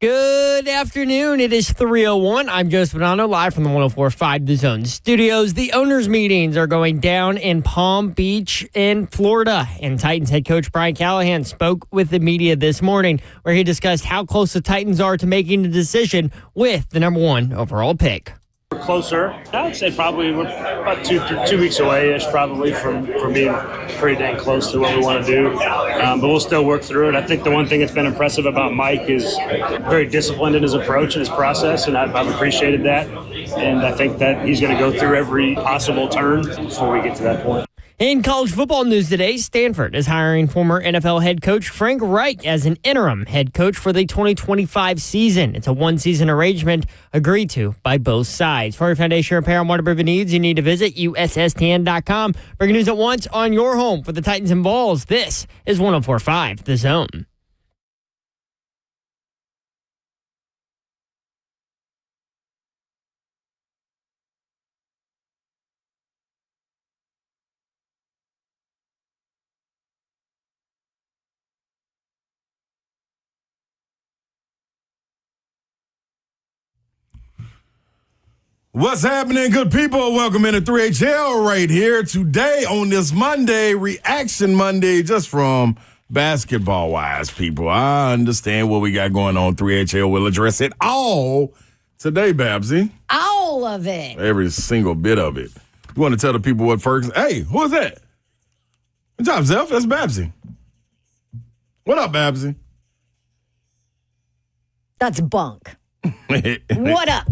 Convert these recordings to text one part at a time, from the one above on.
Good afternoon. It is 3:01. I'm Joseph Bonanno, live from the 104.5 The Zone studios. The owners' meetings are going down in Palm Beach in Florida. And Titans head coach Brian Callahan spoke with the media this morning, where he discussed how close the Titans are to making a decision with the number one overall pick. We're closer. I would say probably we're about two weeks away-ish probably from being pretty dang close to what we want to do. But we'll still work through it. I think the one thing that's been impressive about Mike is very disciplined in his approach and his process, and I've appreciated that. And I think that he's going to go through every possible turn before we get to that point. In college football news today, Stanford is hiring former NFL head coach Frank Reich as an interim head coach for the 2025 season. It's a one-season arrangement agreed to by both sides. For your foundation repair and waterproofing needs, you need to visit USSTN.com. Breaking news at once on your home for the Titans and Vols. This is 104.5 The Zone. What's happening, good people? Welcome into 3HL right here today on this Monday, Reaction Monday, just from basketball-wise, people. I understand what we got going on. 3HL will address it all today, Babsy. All of it. Every single bit of it. You want to tell the people what Ferguson... Hey, who is that? Good job, Zeph. That's Babsy. What up, Babsy? That's bunk. What up?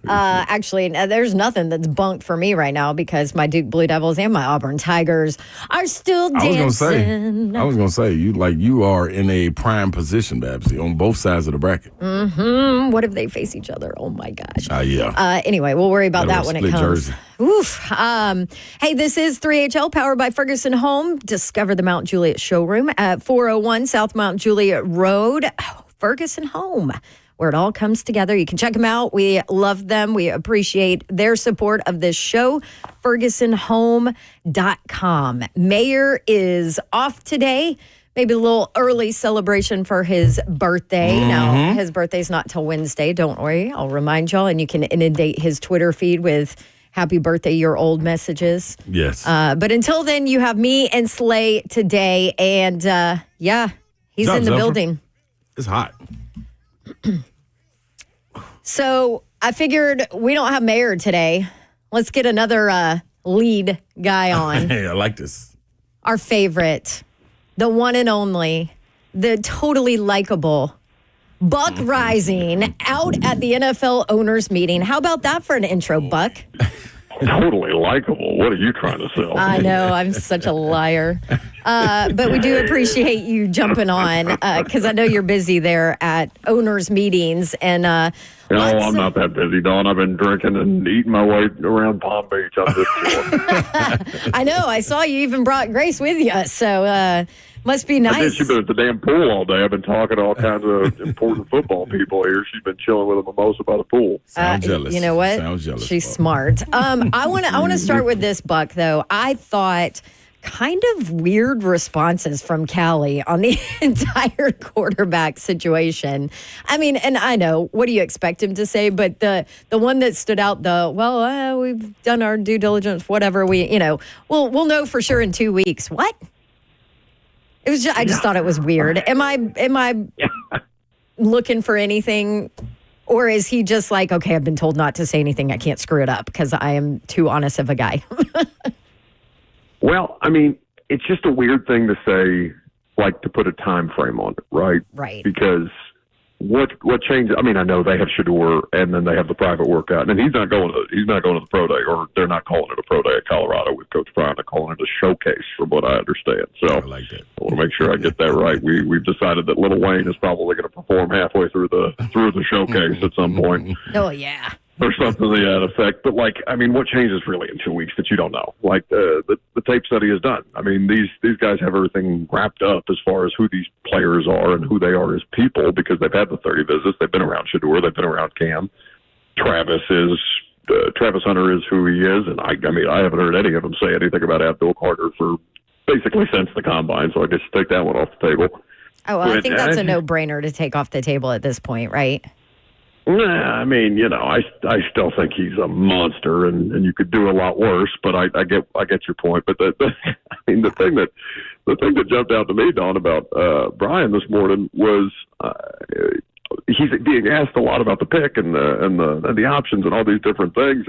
Actually, there's nothing that's bunk for me right now because my Duke Blue Devils and my Auburn Tigers are still dancing. I was gonna say you are in a prime position, Babsy, on both sides of the bracket. Mm-hmm. What if they face each other? Oh my gosh. Yeah. Anyway, we'll worry about that when it comes. Jersey. Oof. Hey, this is 3HL powered by Ferguson Home. Discover the Mount Juliet showroom at 401 South Mount Juliet Road. Ferguson Home, where it all comes together. You can check them out. We love them. We appreciate their support of this show. FergusonHome.com. Mayor is off today. Maybe a little early celebration for his birthday. Mm-hmm. Now, his birthday's not till Wednesday. Don't worry. I'll remind y'all. And you can inundate his Twitter feed with happy birthday, year old messages. Yes. But until then, you have me and Slay today. And he's in the building. It's hot. So I figured we don't have Mayor today. Let's get another lead guy on. Hey, I like this. Our favorite, the one and only, the totally likable Buck Rising out at the NFL owners meeting. How about that for an intro, Buck? Totally likable. What are you trying to sell? I know. I'm such a liar. But we do appreciate you jumping on because I know you're busy there at owners' meetings. And I'm not that busy, Dawn. I've been drinking and eating my way around Palm Beach. I'm just chilling. I know. I saw you even brought Grace with you. So must be nice. She's been at the damn pool all day. I've been talking to all kinds of important football people here. She's been chilling with a mimosa by the pool. Sound jealous. You know what? Sound jealous. She's smart. I want to start with this, Buck, though. I thought kind of weird responses from Callie on the entire quarterback situation. I mean, and I know, what do you expect him to say? But the one that stood out, we've done our due diligence, whatever, we'll know for sure in 2 weeks. What? It was I just thought it was weird. Am I looking for anything, or is he just like, okay, I've been told not to say anything, I can't screw it up because I am too honest of a guy? Well, I mean, it's just a weird thing to say, like to put a time frame on it, right? Right. Because what changes? I mean, I know they have Shador, and then they have the private workout, and he's not going to the pro day, or they're not calling it a pro day at Colorado with Coach Brian. They're calling it a showcase, from what I understand. So I like that. I want to make sure I get that right. We've decided that Lil Wayne is probably going to perform halfway through the showcase at some point. Oh yeah. Or something to that effect. But, what changes really in 2 weeks that you don't know? The tape study is done. I mean, these guys have everything wrapped up as far as who these players are and who they are as people because they've had the 30 visits. They've been around Shador. They've been around Cam. Travis Hunter is who he is. And, I haven't heard any of them say anything about Abdul Carter for basically since the Combine. So I guess take that one off the table. Oh, well, I think that's a no-brainer to take off the table at this point, right? Yeah, I mean, I still think he's a monster, and you could do a lot worse. But I get your point. But the thing that jumped out to me, Don, about Brian this morning was he's being asked a lot about the pick and the options and all these different things,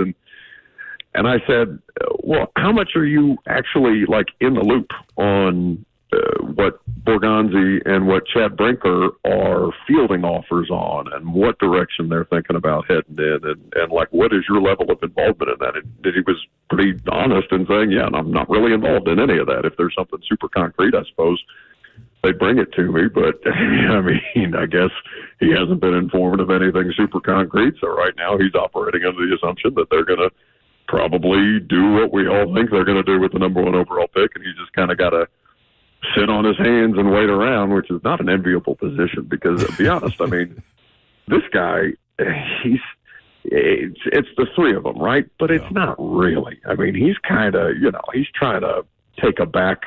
and I said, well, how much are you actually like in the loop on what Borgonzi and what Chad Brinker are fielding offers on, and what direction they're thinking about heading in, and like, what is your level of involvement in that? And he was pretty honest in saying, yeah, I'm not really involved in any of that. If there's something super concrete, I suppose they'd bring it to me. But I mean, I guess he hasn't been informed of anything super concrete. So right now he's operating under the assumption that they're going to probably do what we all think they're going to do with the number 1 overall pick. And he's just kind of got to sit on his hands and wait around, which is not an enviable position because, to be honest, I mean, this guy, it's the three of them, right? But it's not really. I mean, he's kind of, he's trying to take a back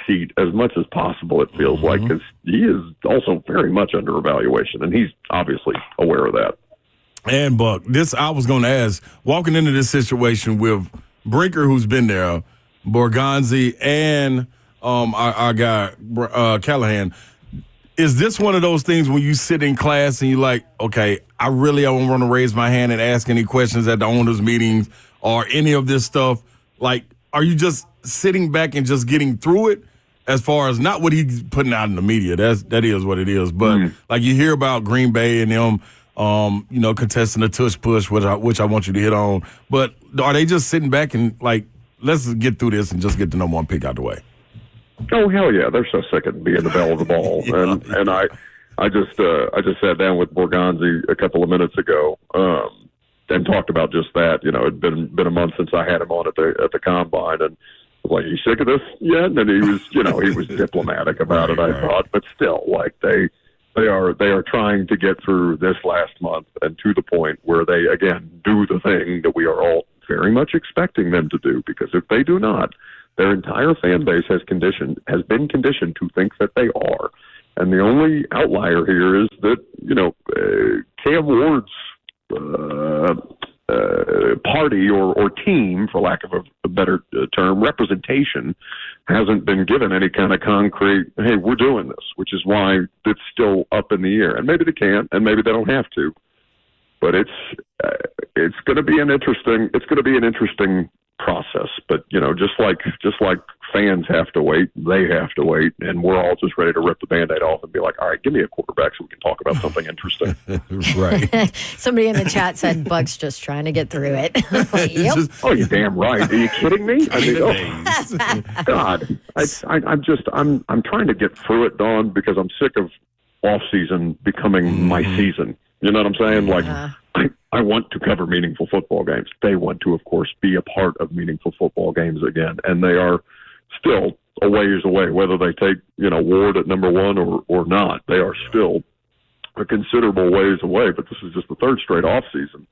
seat as much as possible, it feels like, because he is also very much under evaluation, and he's obviously aware of that. And, Buck, I was going to ask, walking into this situation with Brinker, who's been there, Borgonzi, and our guy, Callahan, is this one of those things when you sit in class and you're like, okay, I don't want to raise my hand and ask any questions at the owners' meetings or any of this stuff? Like, are you just sitting back and just getting through it as far as not what he's putting out in the media? That is what it is. But, like, you hear about Green Bay and them, contesting a tush push, which I want you to hit on. But are they just sitting back and, like, let's get through this and just get the number 1 pick out the way? Oh, hell yeah. They're so sick of being the belle of the ball. And I just sat down with Borgonzi a couple of minutes ago and talked about just that. It'd been a month since I had him on at the combine, and I was like, "You sick of this yet?" And he was, he was diplomatic about it, I thought, but still, like they are trying to get through this last month and to the point where they again do the thing that we are all very much expecting them to do, because if they do not, their entire fan base has been conditioned to think that they are. And the only outlier here is that, Cam Ward's party or team, for lack of a better term, representation, hasn't been given any kind of concrete, hey, we're doing this, which is why it's still up in the air. And maybe they can't, and maybe they don't have to. But it's going to be an interesting process. But just like fans have to wait, they have to wait, and we're all just ready to rip the Band-Aid off and be like, all right, give me a quarterback so we can talk about something interesting. Right. Somebody in the chat said Buck's just trying to get through it. Yep. Oh, you're damn right. Are you kidding me? I mean, God, I'm trying to get through it, Dawn, because I'm sick of off season becoming my season. You know what I'm saying? Like, I want to cover meaningful football games. They want to, of course, be a part of meaningful football games again. And they are still a ways away, whether they take, Ward at number 1 or not. They are still a considerable ways away. But this is just the third straight offseason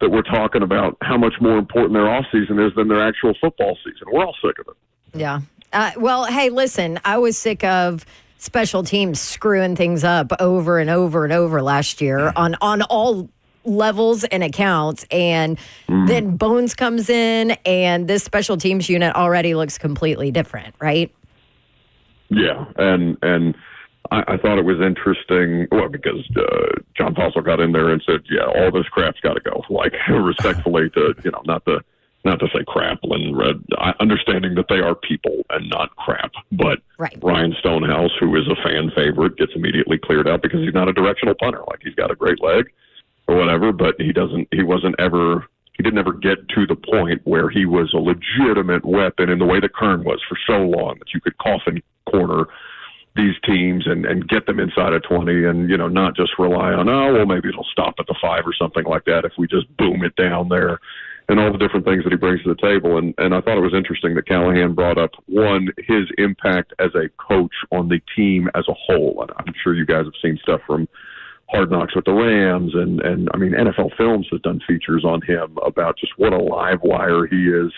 that we're talking about how much more important their offseason is than their actual football season. We're all sick of it. Yeah. Well, hey, listen, I was sick of special teams screwing things up over and over and over last year on all levels and accounts, and then Bones comes in and this special teams unit already looks completely different, right? Yeah, and I thought it was interesting, well, because John Fossil got in there and said, yeah, all this crap's got to go, like, respectfully, to not to say crap, understanding that they are people and not crap. But right. Ryan Stonehouse, who is a fan favorite, gets immediately cleared out because he's not a directional punter. Like, he's got a great leg or whatever, but he didn't ever get to the point where he was a legitimate weapon in the way that Kern was for so long, that you could coffin corner these teams and get them inside of 20 and, not just rely on, maybe it'll stop at the 5 or something like that if we just boom it down there, and all the different things that he brings to the table. And I thought it was interesting that Callahan brought up, one, his impact as a coach on the team as a whole. And I'm sure you guys have seen stuff from Hard Knocks with the Rams, and I mean, NFL Films has done features on him about just what a live wire he is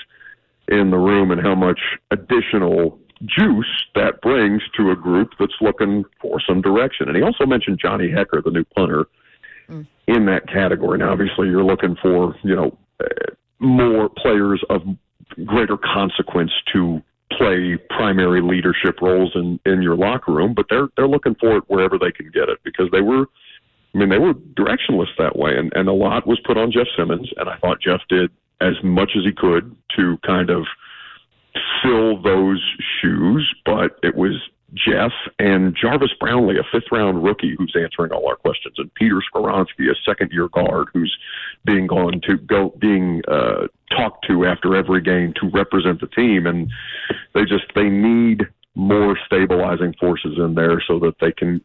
in the room and how much additional juice that brings to a group that's looking for some direction. And he also mentioned Johnny Hecker, the new punter, in that category. Now, obviously, you're looking for, more players of greater consequence to play primary leadership roles in your locker room, but they're looking for it wherever they can get it, because they were directionless that way, and a lot was put on Jeff Simmons, and I thought Jeff did as much as he could to kind of fill those shoes, but it was Jeff and Jarvis Brownlee, a fifth-round rookie who's answering all our questions, and Peter Skoronski, a second-year guard who's being talked to after every game to represent the team, and they need more stabilizing forces in there so that they can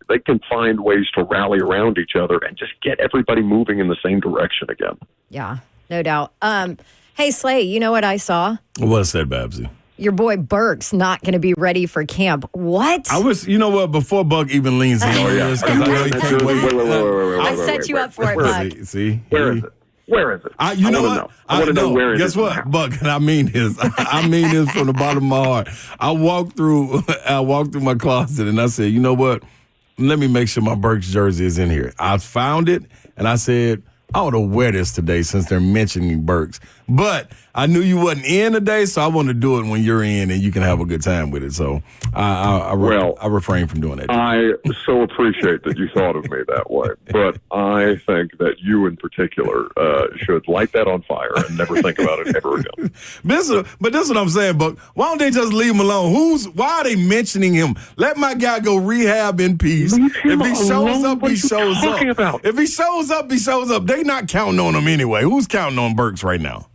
find ways to rally around each other and just get everybody moving in the same direction again. Yeah, no doubt. Hey, Slay, you know what I saw? What's that, Babsy? Your boy Burke's not going to be ready for camp. What? You know what? Before Buck even leans in on this, because I know he can't wait. I set you up for it, Buck. See? Where is it? Where is it? You know what? I want to know where it is. Guess what, Buck? And I mean this. I mean this from the bottom of my heart. I walked through my closet and I said, you know what? Let me make sure my Burke's jersey is in here. I found it and I said, I ought to wear this today since they're mentioning Burks. But I knew you wasn't in today, so I want to do it when you're in and you can have a good time with it. So I refrain from doing that. I so appreciate that you thought of me that way. But I think that you in particular should light that on fire and never think about it ever again. But this is what I'm saying, Buck. Why don't they just leave him alone? Why are they mentioning him? Let my guy go rehab in peace. If he shows up, he shows up. If he shows up, he shows up. They not counting on him anyway. Who's counting on Burks right now?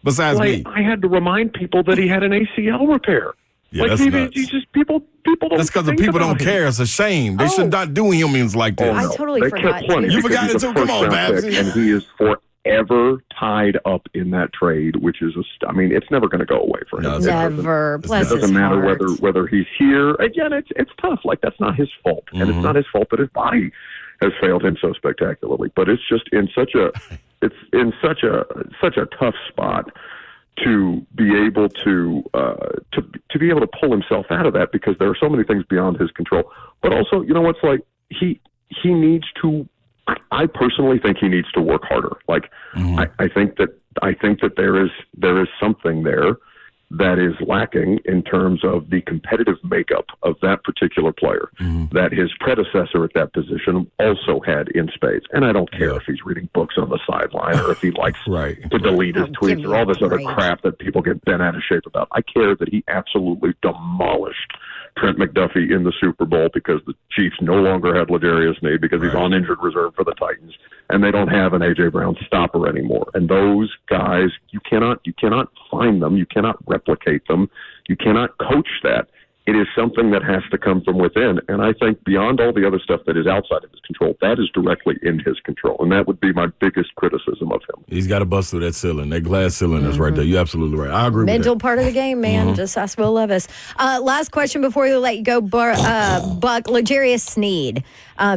Besides me. I had to remind people that he had an ACL repair. Yeah, that's nuts. People don't. That's because the people don't care. It's a shame. They should not do humans like this. I totally forgot. You forgot it too. Come on, Babs. And he is forever tied up in that trade, which is it's never going to go away for him. Never. Bless his heart. It doesn't matter whether he's here. Again, it's tough. Like, that's not his fault, and it's not his fault that his body has failed him so spectacularly. But it's just in such a tough spot to be able to pull himself out of that, because there are so many things beyond his control. But also, he needs to. I personally think he needs to work harder. Like, I think that there is something there that is lacking in terms of the competitive makeup of that particular player that his predecessor at that position also had in spades. And I don't care if he's reading books on the sideline or if he likes to delete his tweets or all this other crap that people get bent out of shape about. I care that he absolutely demolished Trent McDuffie in the Super Bowl because the Chiefs no longer had L'Jarius Sneed because he's on injured reserve for the Titans, and they don't have an A.J. Brown stopper anymore. And those guys, you cannot find them, you cannot replicate them, you cannot coach that. It is something that has to come from within. And I think beyond all the other stuff that is outside of his control, that is directly in his control. And that would be my biggest criticism of him. He's got to bust through that ceiling, that glass ceiling that's right there. You're absolutely right. I agree with that. Mental part of the game, man. Just ask Will Levis. Last question before we let you go, Buck. L'Jarius Sneed.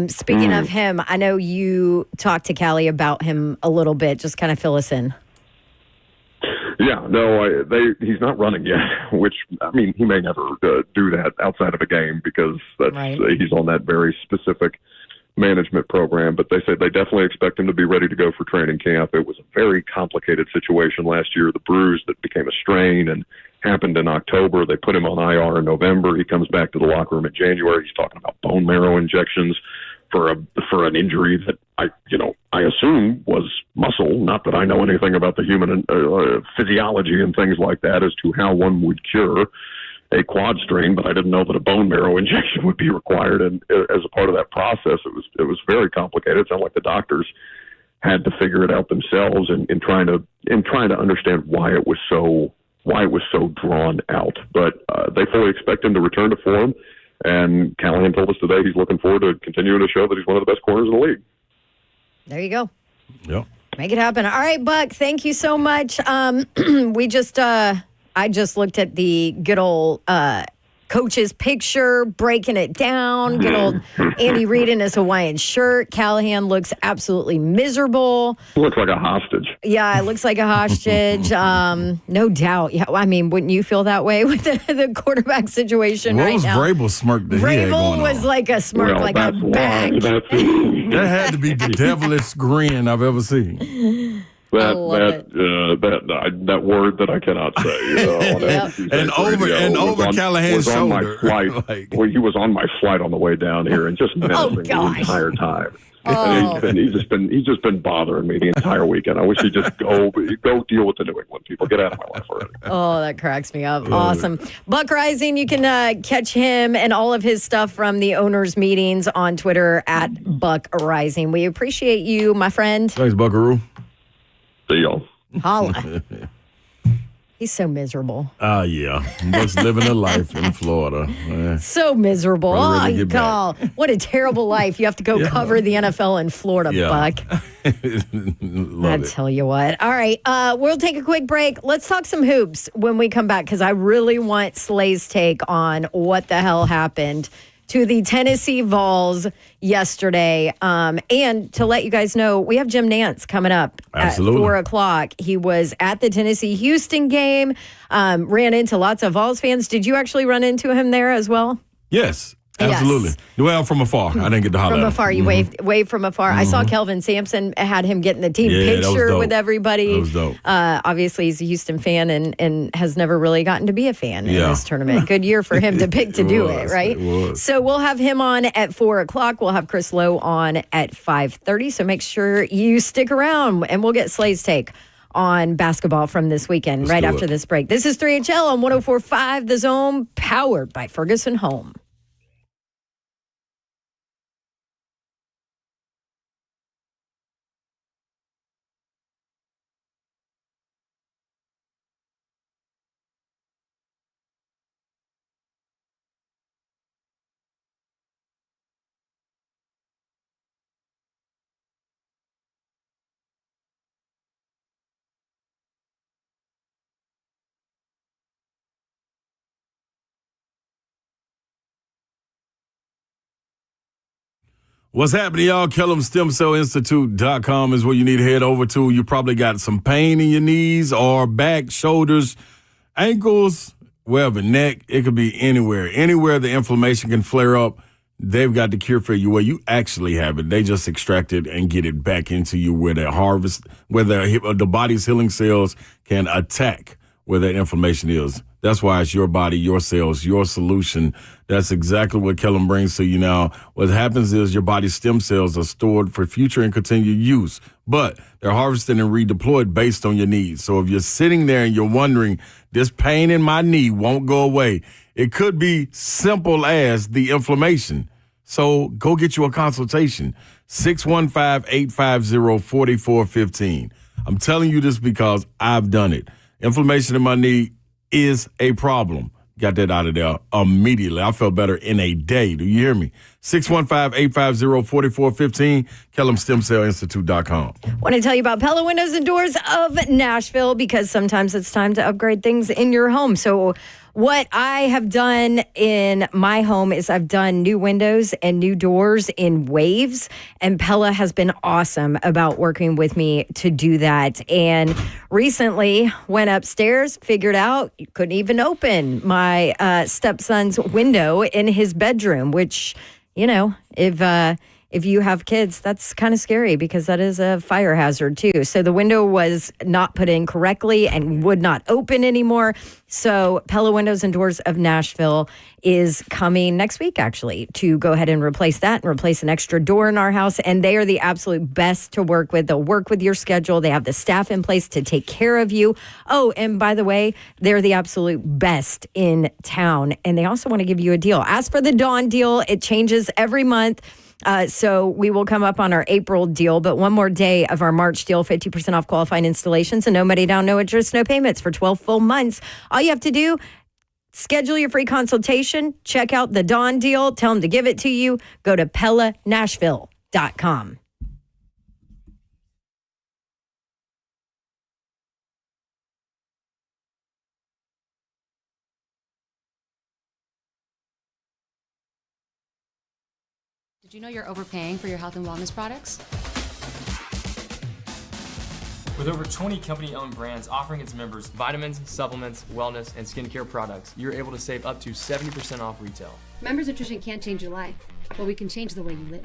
Speaking of him, I know you talked to Callie about him a little bit. Just kind of fill us in. Yeah, no, he's not running yet, which, he may never do that outside of a game because he's on that very specific management program. But they said they definitely expect him to be ready to go for training camp. It was a very complicated situation last year, the bruise that became a strain and happened in October. They put him on IR in November. He comes back to the locker room in January. He's talking about bone marrow injections for an injury that I assume was muscle. Not that I know anything about the human physiology and things like that as to how one would cure a quad strain, but I didn't know that a bone marrow injection would be required. And as a part of that process, it was very complicated. It sounded like the doctors had to figure it out themselves in trying to understand why it was so drawn out. But they fully expect him to return to form. And Callahan told us today he's looking forward to continuing to show that he's one of the best corners in the league. There you go. Yep. Make it happen. All right, Buck, thank you so much. I just looked at the good old coach's picture, breaking it down. Good old Andy Reid in his Hawaiian shirt. Callahan looks absolutely miserable. Looks like a hostage. Yeah, it looks like a hostage. No doubt. Yeah, I mean, wouldn't you feel that way with the quarterback situation What right was now? Vrabel's smirk that he had going Vrabel was on? like a smirk, Well, like that's I'm back. why. That had to be the devilish grin I've ever seen. That word that I cannot say. On Yep. SEC And over Callahan's was on my shoulder. flight. Like- Well, he was on my flight on the way down here and just menacing the gosh. entire time. Oh. And he's just been bothering me the entire weekend. I wish he'd just go deal with the New England people. Get out of my life already. Oh, that cracks me up. Awesome. Buck Rising, you can catch him and all of his stuff from the owners' meetings on Twitter at Buck Rising. We appreciate you, my friend. Thanks, Buckaroo. See y'all. Holla. He's so miserable. Yeah. Buck's living a life in Florida. So miserable. Well, Oh, really you get back. call. What a terrible life. You have to go cover the NFL in Florida, Yeah. Buck. I Love it. tell you what. All right. We'll take a quick break. Let's talk some hoops when we come back because I really want Slay's take on what the hell happened to the Tennessee Vols yesterday. And to let you guys know, we have Jim Nantz coming up Absolutely. at 4 o'clock. He was at the Tennessee-Houston game, ran into lots of Vols fans. Did you actually run into him there as well? Yes. Absolutely. Yes. Well, from afar. I didn't get to holler From at him. afar, you waved from afar. I saw Kelvin Sampson had him getting the team Yeah, that was picture dope. with everybody. That was dope. Obviously, he's a Houston fan and has never really gotten to be a fan in Yeah. this tournament. Good year for him to pick to It do was, it, right? it was. So we'll have him on at 4 o'clock. We'll have Chris Lowe on at 5:30. So make sure you stick around, and we'll get Slay's take on basketball from this weekend right do after it. this break. This is 3HL on 104.5 The Zone, powered by Ferguson Home. What's happening, y'all? KellamStemCellInstitute.com is where you need to head over to. You probably got some pain in your knees or back, shoulders, ankles, wherever, neck. It could be anywhere. Anywhere the inflammation can flare up, they've got the cure for you where you actually have it. They just extract it and get it back into you where they harvest, where the body's healing cells can attack where that inflammation is. That's why it's your body, your cells, your solution. That's exactly what Kellam brings to you now. What happens is your body's stem cells are stored for future and continued use, but they're harvested and redeployed based on your needs. So if you're sitting there and you're wondering, this pain in my knee won't go away, it could be simple as the inflammation. So go get you a consultation. 615-850-4415. I'm telling you this because I've done it. Inflammation in my knee is a problem. Got that out of there immediately. I felt better in a day. Do you hear me? 615-850-4415, KellamStemCellInstitute.com. Want to tell you about Pella Windows and Doors of Nashville because sometimes it's time to upgrade things in your home. So what I have done in my home is I've done new windows and new doors in waves, and Pella has been awesome about working with me to do that. And recently went upstairs, figured out you couldn't even open my stepson's window in his bedroom, which, you know, if you have kids, that's kind of scary because that is a fire hazard too. So the window was not put in correctly and would not open anymore. So Pella Windows and Doors of Nashville is coming next week, actually, to go ahead and replace that and replace an extra door in our house. And they are the absolute best to work with. They'll work with your schedule. They have the staff in place to take care of you. Oh, and by the way, they're the absolute best in town. And they also want to give you a deal. As for the Dawn deal, it changes every month. So we will come up on our April deal, but one more day of our March deal, 50% off qualifying installations and no money down, no interest, no payments for 12 full months. All you have to do, schedule your free consultation, check out the Dawn deal, tell them to give it to you. Go to PellaNashville.com. Did you know you're overpaying for your health and wellness products? With over 20 company-owned brands offering its members vitamins, supplements, wellness, and skincare products, you're able to save up to 70% off retail. Members Nutrition can't change your life, but we can change the way you live.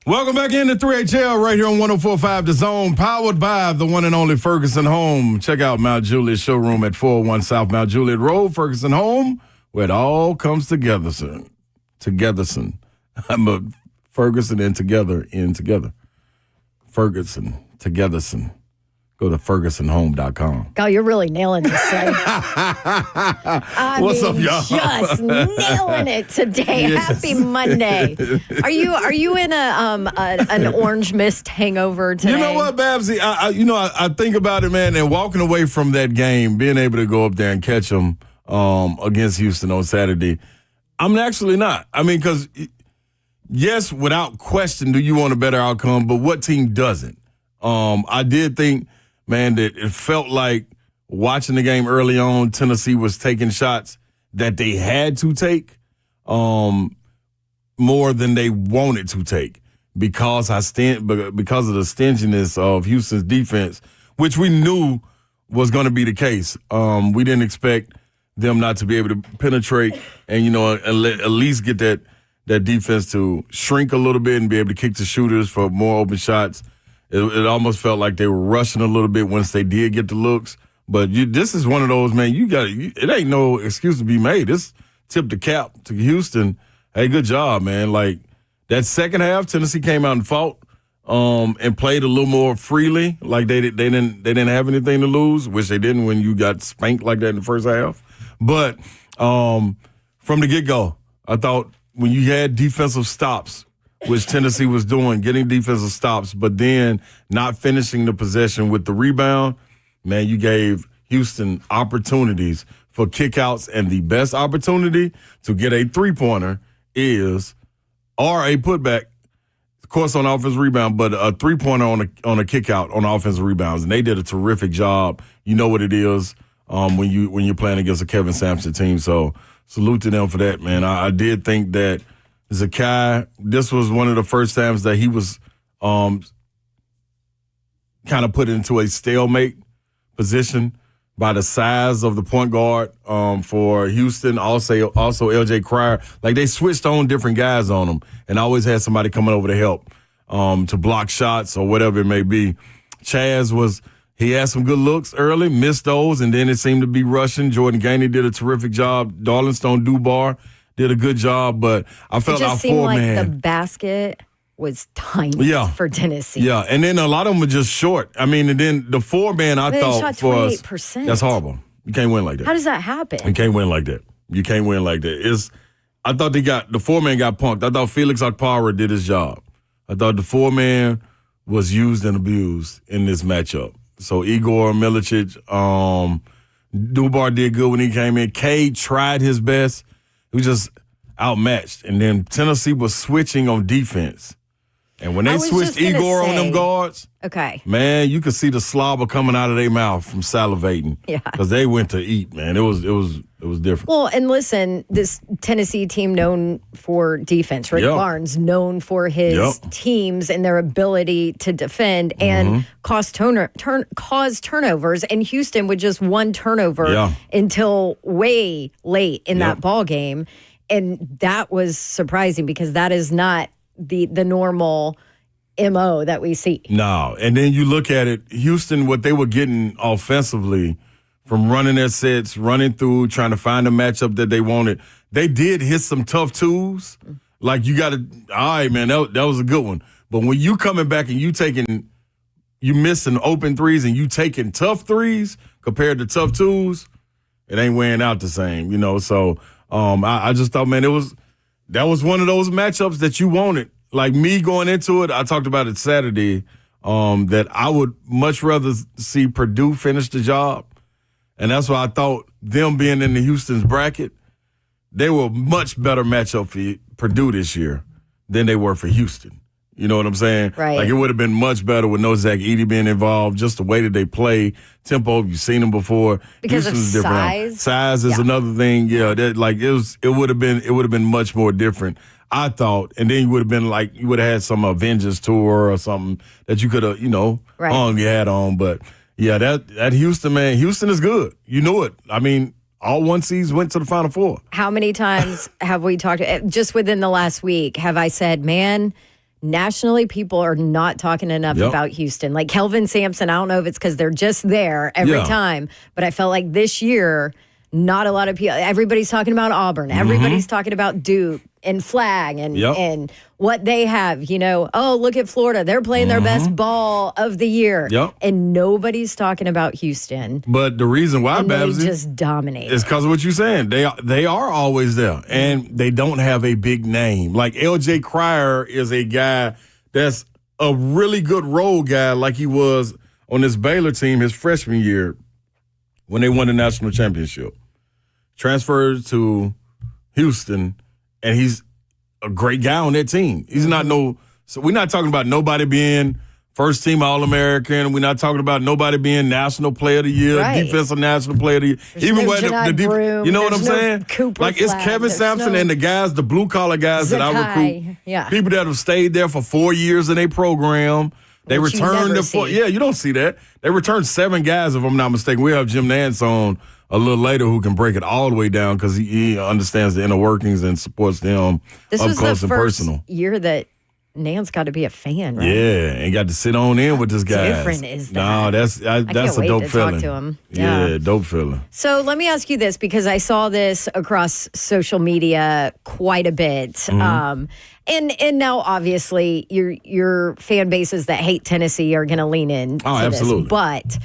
Welcome back into 3HL right here on 104.5 The Zone, powered by the one and only Ferguson Home. Check out Mount Juliet showroom at 401 South Mount Juliet Road, Ferguson Home, where it all comes together, son. Together-son. I'm a Ferguson and together in together. Ferguson, together-son. Go to FergusonHome.com. God, you're really nailing this thing. What's up, y'all? Just nailing it today. Yes. Happy Monday. Are you in an orange mist hangover today? You know what, Babsy? I think about it, man, and walking away from that game, being able to go up there and catch them against Houston on Saturday, I'm actually not. I mean, because, yes, without question, do you want a better outcome, but what team doesn't? I did think, man, that it felt like watching the game early on, Tennessee was taking shots that they had to take more than they wanted to take because of the stinginess of Houston's defense, which we knew was going to be the case. We didn't expect them not to be able to penetrate and, at least get that defense to shrink a little bit and be able to kick the shooters for more open shots. It almost felt like they were rushing a little bit once they did get the looks. But this is one of those, man, it ain't no excuse to be made. This tip the cap to Houston. Hey, good job, man. Like, that second half, Tennessee came out and fought and played a little more freely. Like, they didn't have anything to lose, which they didn't when you got spanked like that in the first half. But from the get-go, I thought when you had defensive stops, which Tennessee was doing, getting defensive stops, but then not finishing the possession with the rebound, man, you gave Houston opportunities for kickouts, and the best opportunity to get a three-pointer or a putback course, on offensive rebound, but a 3-pointer on a kick out on offensive rebounds, and they did a terrific job. You know what it is when you're playing against a Kevin Sampson team. So salute to them for that, man. I did think that Zakai, this was one of the first times that he was kind of put into a stalemate position by the size of the point guard for Houston. Also LJ Cryer. Like, they switched on different guys on him and always had somebody coming over to help to block shots or whatever it may be. Chaz he had some good looks early, missed those, and then it seemed to be rushing. Jordan Gainey did a terrific job. Darlington Dubar did a good job, but I felt it just our seemed four-man. like the basket was tiny for Tennessee. Yeah, and then a lot of them were just short. I mean, and then the four-man They thought shot for us, 28%. that's horrible. You can't win like that. How does that happen? You can't win like that. You can't win like that. I thought the four-man got punked. I thought Felix Okpara did his job. I thought the four-man was used and abused in this matchup. So Igor Milicic, Dubar did good when he came in. Cade tried his best. He was just outmatched. And then Tennessee was switching on defense. And when they switched Igor on them guards, man, you could see the slobber coming out of their mouth from salivating. Yeah, because they went to eat, man. It was different. Well, and listen, this Tennessee team known for defense. Rick Barnes known for his teams and their ability to defend and cause turnovers. And Houston with just one turnover until way late in that ball game, and that was surprising because that is not the normal MO that we see. No, and then you look at it, Houston, what they were getting offensively from running their sets, running through, trying to find a matchup that they wanted. They did hit some tough twos. Like, you got to, all right, man, that was a good one. But when you coming back and you missing open threes and you taking tough threes compared to tough twos, it ain't wearing out the same, you know. So I just thought, man, that was one of those matchups that you wanted. Like, me going into it, I talked about it Saturday, that I would much rather see Purdue finish the job. And that's why I thought them being in the Houston's bracket, they were a much better matchup for Purdue this year than they were for Houston. You know what I'm saying? Right. Like, it would have been much better with no Zach Edey being involved, just the way that they play, tempo. You've seen them before. Because Houston's of different. size. Size is another thing. Yeah, it would have been much more different, I thought. And then you would have been like, you would have had some Avengers tour or something that you could have, hung your hat on. But yeah, that Houston, man, Houston is good. You know it. I mean, all one seeds went to the Final Four. How many times have we talked, just within the last week, have I said, man, nationally, people are not talking enough about Houston. Like Kelvin Sampson, I don't know if it's because they're just there every time, but I felt like this year, not a lot of people, everybody's talking about Auburn. Everybody's talking about Duke and Flag and what they have, oh, look at Florida. They're playing their best ball of the year. And nobody's talking about Houston. But the reason why, Babsy, they just dominate. It's because of what you're saying. They are always there, and they don't have a big name. Like, LJ Cryer is a guy that's a really good role guy, like he was on this Baylor team his freshman year when they won the national championship. Transferred to Houston, and he's a great guy on that team. He's not so we're not talking about nobody being first team All-American. We're not talking about nobody being National Player of the Year, Defensive National Player of the Year. Even when you know what I'm saying? Cooper it's Kevin Sampson and the guys, the blue collar guys that I recruit. Yeah. People that have stayed there for 4 years in a program. They returned you don't see that. They returned 7 guys, if I'm not mistaken. We have Jim Nantz on a little later who can break it all the way down because he understands the inner workings and supports them up close and personal. This was the first year that Nance got to be a fan, right? Yeah, and got to sit on in with this guy. Different is that? No, that's a dope feeling. Talk to him. Yeah, dope feeling. So let me ask you this, because I saw this across social media quite a bit. And now obviously your fan bases that hate Tennessee are going to lean in. Oh, absolutely. This. But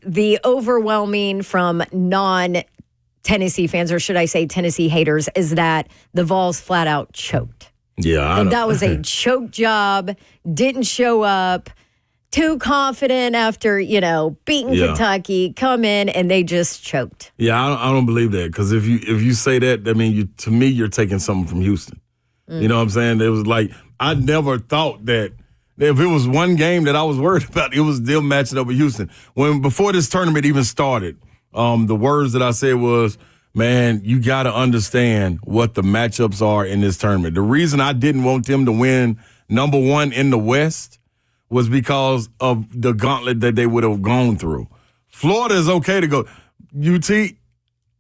the overwhelming from non-Tennessee fans, or should I say Tennessee haters, is that the Vols flat out choked. Yeah. And that was a choke job, didn't show up, too confident after, beating Kentucky, come in, and they just choked. Yeah, I don't believe that, because if you say that, I mean, to me, you're taking something from Houston. You know what I'm saying? It was like I never thought that if it was one game that I was worried about, it was them matching up with Houston. Before this tournament even started, the words that I said was, man, you got to understand what the matchups are in this tournament. The reason I didn't want them to win number one in the West was because of the gauntlet that they would have gone through. Florida is okay to go. UT,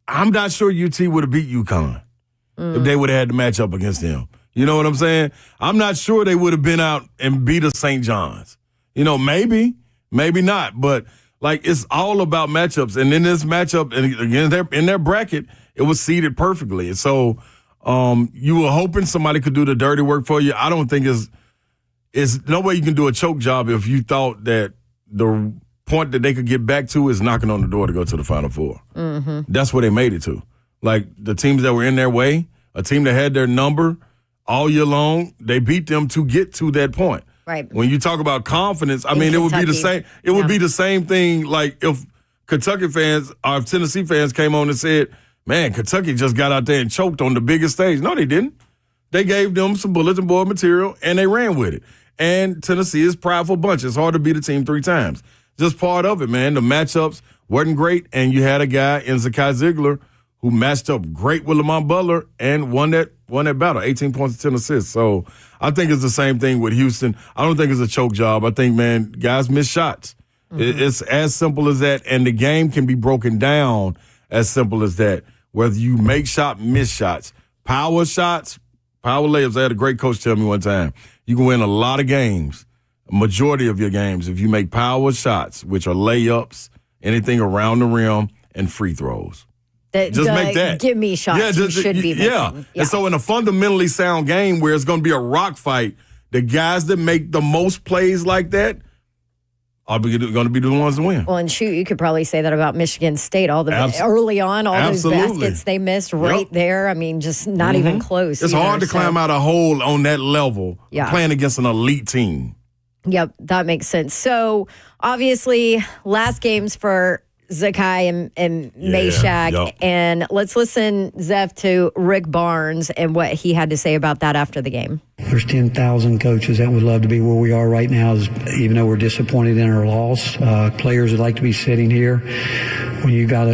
I'm not sure UT would have beat UConn if they would have had to match up against them. You know what I'm saying? I'm not sure they would have been out and beat a St. John's. Maybe not. But, it's all about matchups. And in this matchup, and again, in their bracket, it was seeded perfectly. So you were hoping somebody could do the dirty work for you. I don't think it's no way you can do a choke job if you thought that the point that they could get back to is knocking on the door to go to the Final Four. Mm-hmm. That's where they made it to. The teams that were in their way, a team that had their number all year long, they beat them to get to that point. Right. When you talk about confidence, it would be the same. It would be the same thing. If Kentucky fans or if Tennessee fans came on and said, "Man, Kentucky just got out there and choked on the biggest stage." No, they didn't. They gave them some bulletin board material and they ran with it. And Tennessee is a prideful bunch. It's hard to beat a team 3 times. Just part of it, man. The matchups weren't great, and you had a guy in Zakai Ziegler who matched up great with Lamont Butler and won that battle, 18 points and 10 assists. So I think it's the same thing with Houston. I don't think it's a choke job. I think, man, guys miss shots. Mm-hmm. It's as simple as that, and the game can be broken down as simple as that. Whether you make miss shots, power layups. I had a great coach tell me one time, you can win a lot of games, a majority of your games, if you make power shots, which are layups, anything around the rim, and free throws. Just make that. Give me shots you should be making. Yeah. And so in a fundamentally sound game where it's going to be a rock fight, the guys that make the most plays like that are going to be the ones to win. Well, and shoot, you could probably say that about Michigan State. Early on, all those baskets they missed right there. Just not even close. It's hard to climb out a hole on that level playing against an elite team. Yep, that makes sense. So, obviously, last games for Zakai and Meshack. Yep. And let's listen, Zeph, to Rick Barnes and what he had to say about that after the game. There's 10,000 coaches that would love to be where we are right now, even though we're disappointed in our loss. Players would like to be sitting here. When you got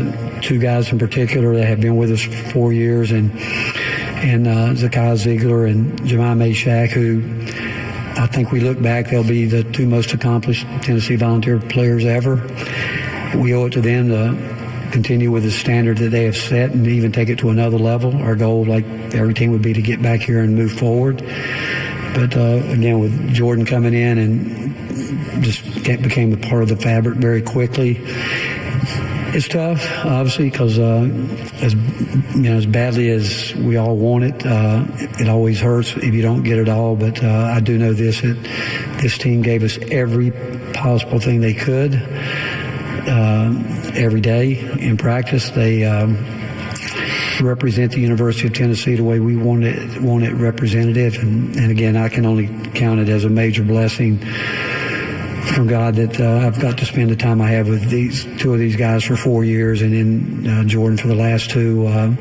2 guys in particular that have been with us for 4 years, and Zakai Ziegler and Jemai Meshack, who I think we look back, they'll be the 2 most accomplished Tennessee Volunteer players ever. We owe it to them to continue with the standard that they have set and even take it to another level. Our goal, like every team, would be to get back here and move forward. But again, with Jordan coming in and just became a part of the fabric very quickly, it's tough, obviously, because as badly as we all want it, it always hurts if you don't get it all. But I do know this team gave us every possible thing they could. Every day in practice, they represent the University of Tennessee the way we want it represented. And again, I can only count it as a major blessing from God that I've got to spend the time I have with these 2 of these guys for 4 years, and then Jordan for the last 2.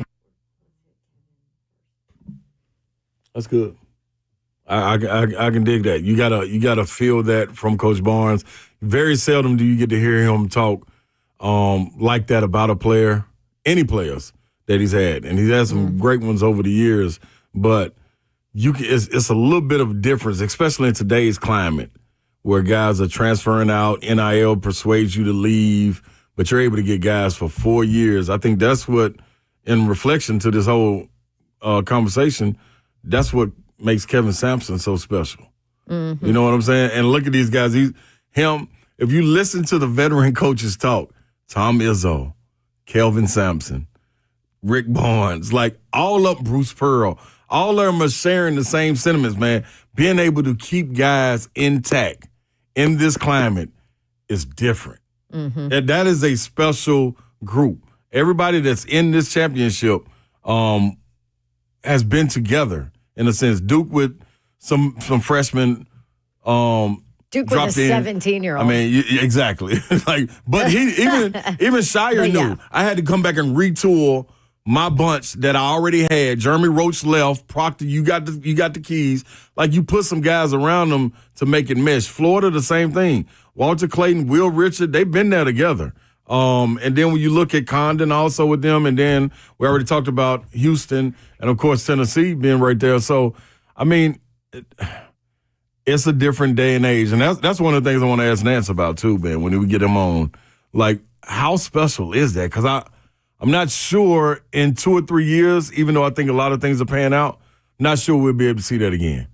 That's good. I can dig that. You gotta feel that from Coach Barnes. Very seldom do you get to hear him talk like that about a player, any players that he's had, and he's had some great ones over the years. But it's a little bit of a difference, especially in today's climate, where guys are transferring out. NIL persuades you to leave, but you're able to get guys for 4 years. I think that's what, in reflection to this whole conversation, that's what makes Kevin Sampson so special. Mm-hmm. You know what I'm saying? And look at these guys. If you listen to the veteran coaches talk, Tom Izzo, Kelvin Sampson, Rick Barnes, all up Bruce Pearl, all of them are sharing the same sentiments, man. Being able to keep guys intact in this climate is different. Mm-hmm. And that is a special group. Everybody that's in this championship has been together in a sense. Duke with some freshmen. Duke with a 17-year-old. Exactly. But he even Shire knew. I had to come back and retool my bunch that I already had. Jeremy Roach left. Proctor, you got the keys. Like, you put some guys around them to make it mesh. Florida, the same thing. Walter Clayton, Will Richard, they've been there together. And then when you look at Condon also with them, and then we already talked about Houston and, of course, Tennessee being right there. So, I mean, it's a different day and age. And that's one of the things I want to ask Nantz about, too, man, when we get him on. Like, how special is that? Because I'm not sure in 2 or 3 years, even though I think a lot of things are paying out, not sure we'll be able to see that again.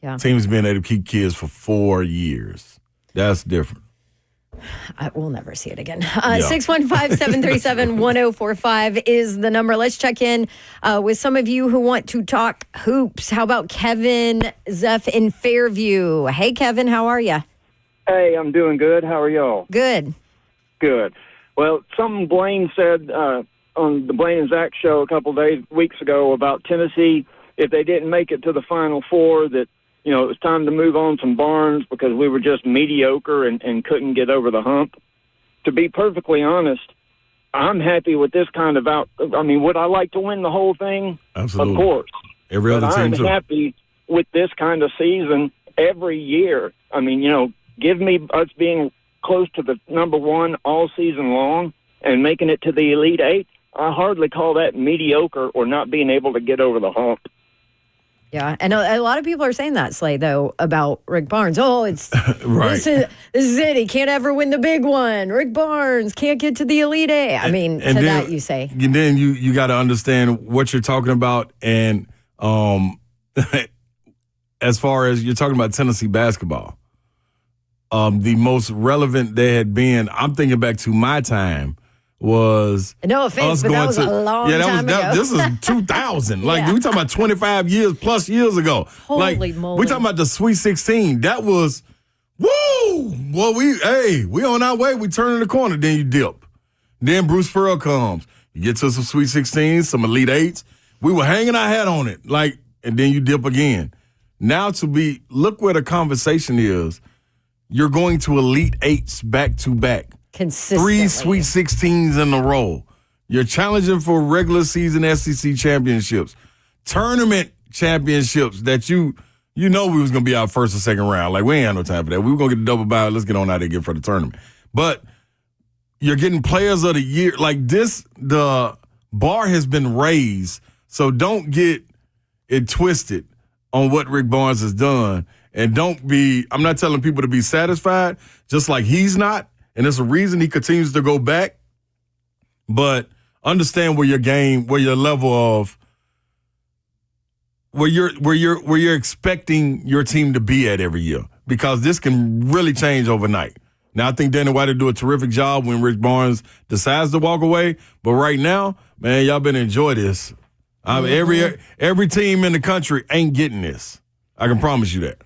Yeah. Teams being able to keep kids for 4 years. That's different. We'll never see it again. 615-737-1045 is the number. Let's check in with some of you who want to talk hoops. How about Kevin Zeff in Fairview? Hey, Kevin, how are you? Hey, I'm doing good. How are y'all? Good. Good. Well, something Blaine said on the Blaine and Zach show a couple weeks ago about Tennessee, if they didn't make it to the Final Four, that it was time to move on from Barnes because we were just mediocre and couldn't get over the hump. To be perfectly honest, I'm happy with this kind of would I like to win the whole thing? Absolutely. Of course. Every other team, too. I'm happy with this kind of season every year. Give me us being close to the number one all season long and making it to the Elite Eight. I hardly call that mediocre or not being able to get over the hump. Yeah, and a lot of people are saying that, Slay, though, about Rick Barnes. Oh, it's right. This is it. He can't ever win the big one. Rick Barnes can't get to the Elite Eight. I mean, and then, that you say. And then you got to understand what you're talking about. And as far as you're talking about Tennessee basketball, the most relevant they had been, I'm thinking back to my time, was no offense, but that was a long time ago. This is 2000. Like, we talking about 25 plus years ago. Holy moly. We talking about the Sweet 16. That was, woo! Well, we on our way. We turn in the corner. Then you dip. Then Bruce Pearl comes. You get to some Sweet 16s, some Elite Eights. We were hanging our hat on it. And then you dip again. Now look where the conversation is. You're going to Elite Eights back to back. Consistently. 3 Sweet 16s in a row. You're challenging for regular season SEC championships, tournament championships that you know we was going to be out first or second round. Like, we ain't had no time for that. We were going to get a double bye. Let's get on out there and get for the tournament. But you're getting players of the year. Like this, the bar has been raised. So don't get it twisted on what Rick Barnes has done. And I'm not telling people to be satisfied, just like he's not. And there's a reason he continues to go back. But understand where you're expecting your team to be at every year, because this can really change overnight. Now, I think Danny White will do a terrific job when Rick Barnes decides to walk away. But right now, man, y'all better enjoy this. Every team in the country ain't getting this. I can promise you that.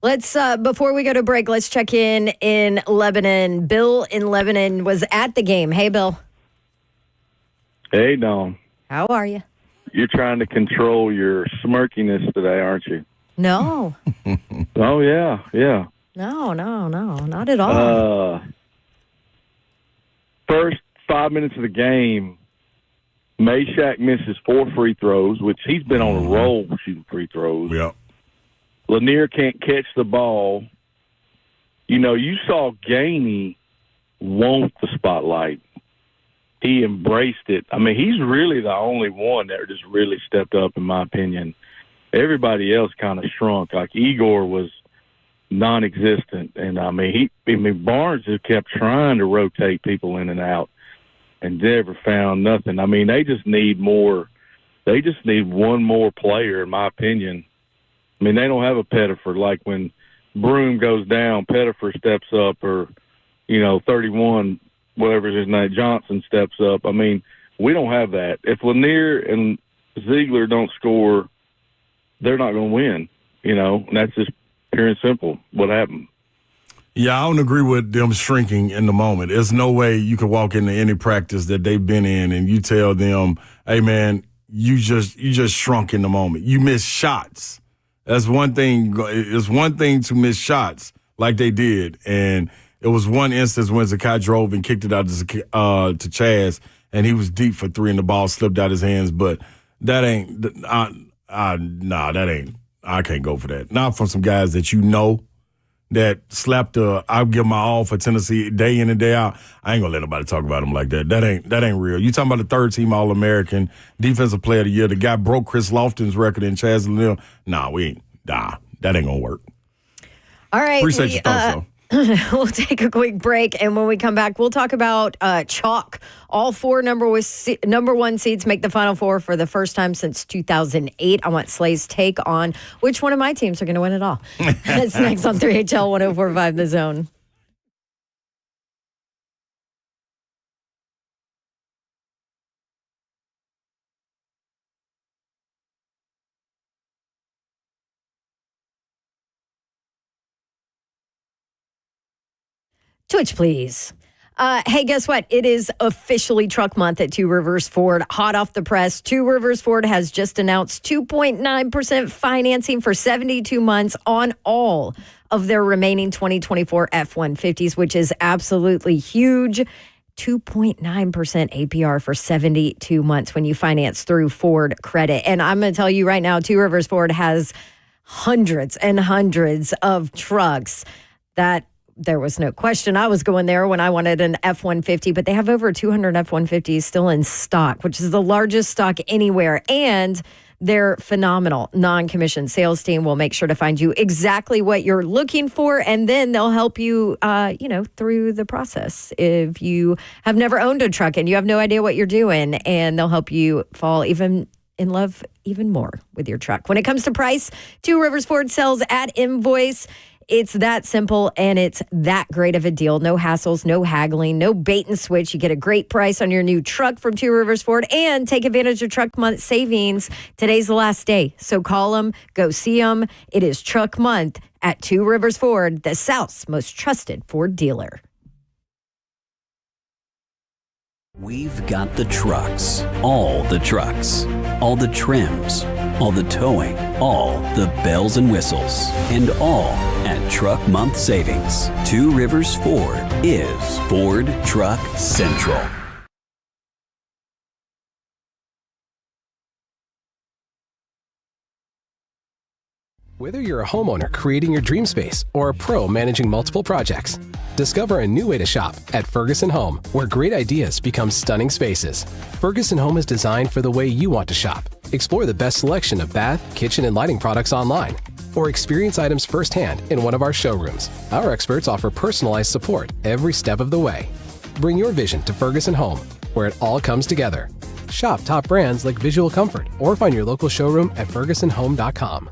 Let's, before we go to break, let's check in Lebanon. Bill in Lebanon was at the game. Hey, Bill. Hey, Dawn. How are you? You're trying to control your smirkiness today, aren't you? No. Oh, yeah. No, not at all. First 5 minutes of the game, Meshack misses 4 free throws, which he's been on a roll shooting free throws. Yeah. Lanier can't catch the ball. You saw Gainey want the spotlight. He embraced it. I mean, he's really the only one that just really stepped up, in my opinion. Everybody else kind of shrunk. Like Igor was non-existent. And, Barnes has kept trying to rotate people in and out and never found nothing. I mean, they just need more. They just need one more player, in my opinion. I mean, they don't have a Pettiford. Like when Broom goes down, Pettiford steps up, or, 31, whatever his name, Johnson steps up. I mean, we don't have that. If Lanier and Ziegler don't score, they're not going to win, and that's just pure and simple what happened. Yeah, I don't agree with them shrinking in the moment. There's no way you can walk into any practice that they've been in and you tell them, hey, man, you just shrunk in the moment. You missed shots. That's one thing. It's one thing to miss shots like they did. And it was one instance when Zakai drove and kicked it out to Chaz, and he was deep for three, and the ball slipped out his hands. But that ain't, that ain't. I can't go for that. Not from some guys that you know that slapped I'll give my all for Tennessee day in and day out. I ain't gonna let nobody talk about him like that. That ain't real. You talking about the third team All-American, defensive player of the year, the guy broke Chris Lofton's record in Chaz Lanier. That ain't gonna work. All right. Appreciate your thoughts, though. We'll take a quick break, and when we come back, we'll talk about chalk. All four number one seeds make the Final Four for the first time since 2008. I want Slay's take on which one of my teams are going to win it all. That's next on 3HL 104.5 The Zone. Twitch, please. Hey, guess what? It is officially truck month at Two Rivers Ford. Hot off the press, Two Rivers Ford has just announced 2.9% financing for 72 months on all of their remaining 2024 F-150s, which is absolutely huge. 2.9% APR for 72 months when you finance through Ford Credit. And I'm going to tell you right now, Two Rivers Ford has hundreds and hundreds of trucks that there was no question I was going there when I wanted an F-150, but they have over 200 F-150s still in stock, which is the largest stock anywhere. And they're phenomenal. Non-commissioned sales team will make sure to find you exactly what you're looking for, and then they'll help you, through the process. If you have never owned a truck and you have no idea what you're doing, and they'll help you fall even in love even more with your truck. When it comes to price, Two Rivers Ford sells at invoice. It's that simple, and it's that great of a deal. No hassles, no haggling, no bait and switch. You get a great price on your new truck from Two Rivers Ford, and take advantage of truck month savings. Today's the last day, so call them, go see them. It is truck month at Two Rivers Ford, the South's most trusted Ford dealer. We've got the trucks, all the trims, all the towing, all the bells and whistles, and all at Truck Month Savings. Two Rivers Ford is Ford Truck Central. Whether you're a homeowner creating your dream space or a pro managing multiple projects, discover a new way to shop at Ferguson Home, where great ideas become stunning spaces. Ferguson Home is designed for the way you want to shop. Explore the best selection of bath, kitchen, and lighting products online, or experience items firsthand in one of our showrooms. Our experts offer personalized support every step of the way. Bring your vision to Ferguson Home, where it all comes together. Shop top brands like Visual Comfort, or find your local showroom at fergusonhome.com.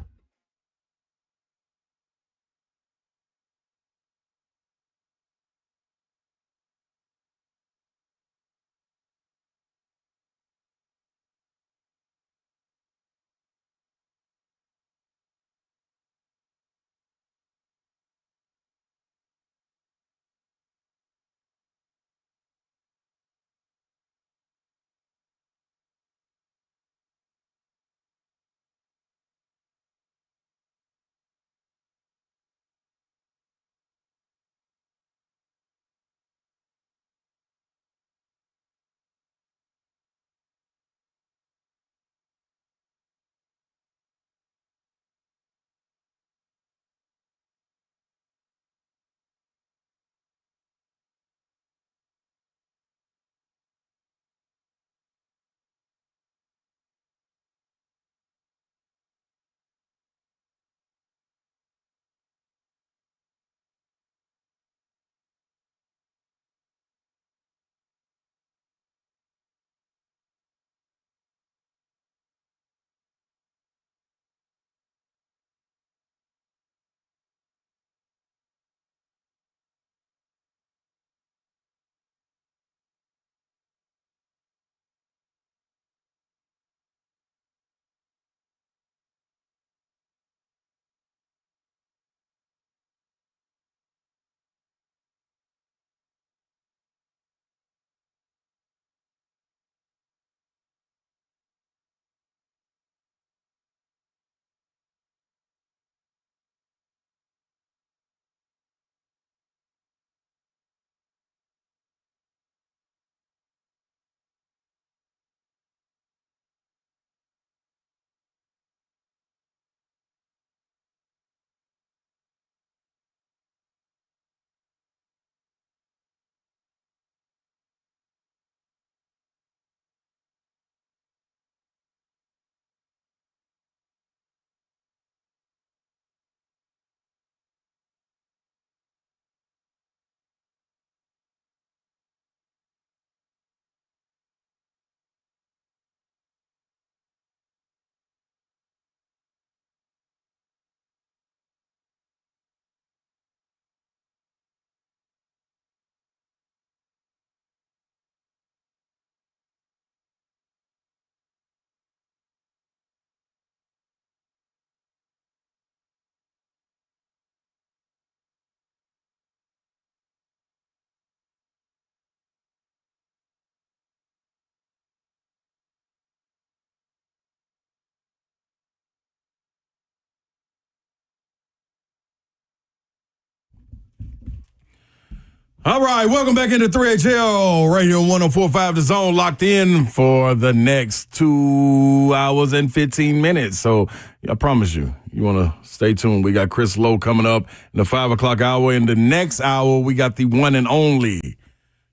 All right, welcome back into 3HL right here on 104.5 The Zone, locked in for the next 2 hours and 15 minutes. So I promise you want to stay tuned. We got Chris Lowe coming up in the 5 o'clock hour. In the next hour, we got the one and only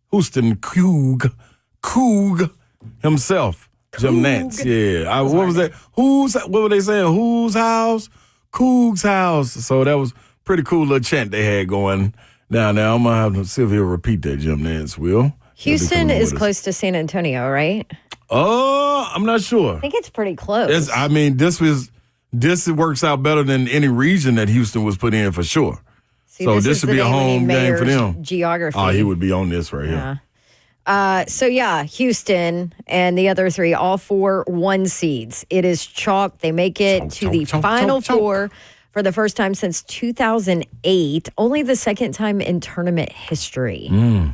Houston Coug himself, Jim Nantz. Yeah, what was that? What were they saying? Whose house? Coug's house. So that was pretty cool little chant they had going down there. I'm going to have to see if he'll repeat that, Jim Nantz will. Houston is close to San Antonio, right? I'm not sure. I think it's pretty close. This works out better than any region that Houston was put in for sure. See, so this would be a home game for them. Geography. Oh, he would be on this right here. Houston and the other three, all 4 1 seeds. It is chalk. They make it to the Final Four for the first time since 2008. Only the second time in tournament history. I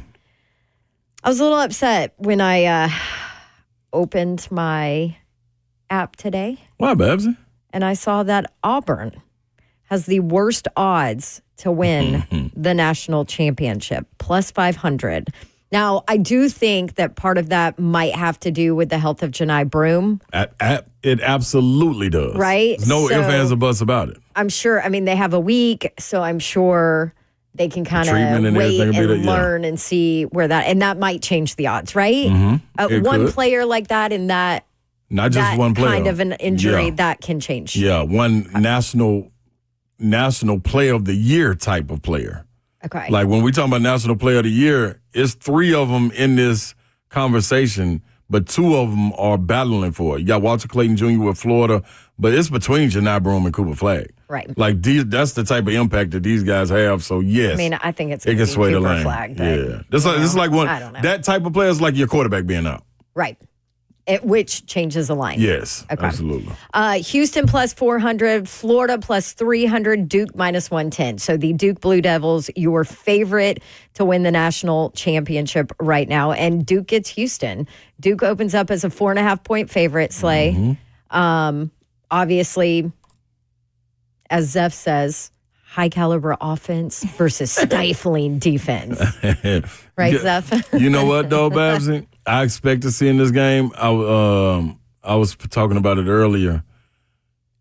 was a little upset when I opened my app today. Why, Babsy? And I saw that Auburn has the worst odds to win the national championship, plus 500. Now, I do think that part of that might have to do with the health of Janai Broome. It absolutely does. Right? There's no ifs, ands, or buts about it. I'm sure. I mean, they have a week, so I'm sure they can kind of wait and learn and see where that, and that might change the odds, right? One player like that in that, not just one player, kind of an injury that can change. Yeah, one national player of the year type of player. Okay. Like when we talk about National Player of the Year, it's 3 of them in this conversation, but 2 of them are battling for it. You got Walter Clayton Jr. with Florida, but it's between Janai Broome and Cooper Flagg. Right. Like that's the type of impact that these guys have. So yes, I mean, I think it can sway the Cooper lane. Flagg. But, yeah, this is like one. I don't know. That type of player is like your quarterback being out. Right. Which changes the line. Yes, okay. Absolutely. Houston plus 400, Florida plus 300, Duke minus 110. So the Duke Blue Devils, your favorite to win the national championship right now. And Duke gets Houston. Duke opens up as a 4.5-point favorite, Slay. Obviously, as Zeph says, high caliber offense versus stifling defense. Right, Zeph? You know what, though, Babsy? I expect to see in this game, I was talking about it earlier,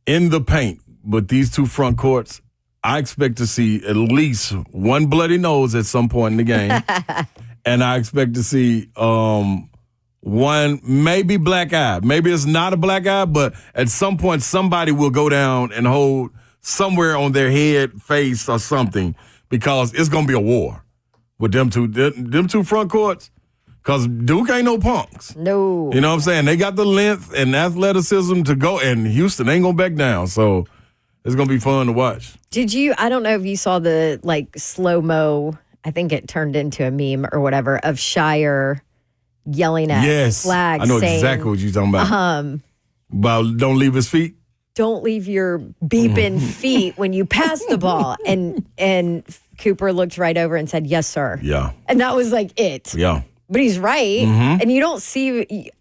in the paint, but these 2 front courts, I expect to see at least one bloody nose at some point in the game. And I expect to see one maybe black eye. Maybe it's not a black eye, but at some point somebody will go down and hold somewhere on their head, face, or something, because it's going to be a war with them two front courts. Because Duke ain't no punks. No. You know what I'm saying? They got the length and athleticism to go, and Houston ain't going to back down. So it's going to be fun to watch. I don't know if you saw the slow-mo, I think it turned into a meme or whatever, of Shire yelling at Flagg. I know saying, exactly what you're talking about. About don't leave his feet? Don't leave your beeping feet when you pass the ball. And Cooper looked right over and said, yes, sir. Yeah. And that was it. Yeah. But he's right. And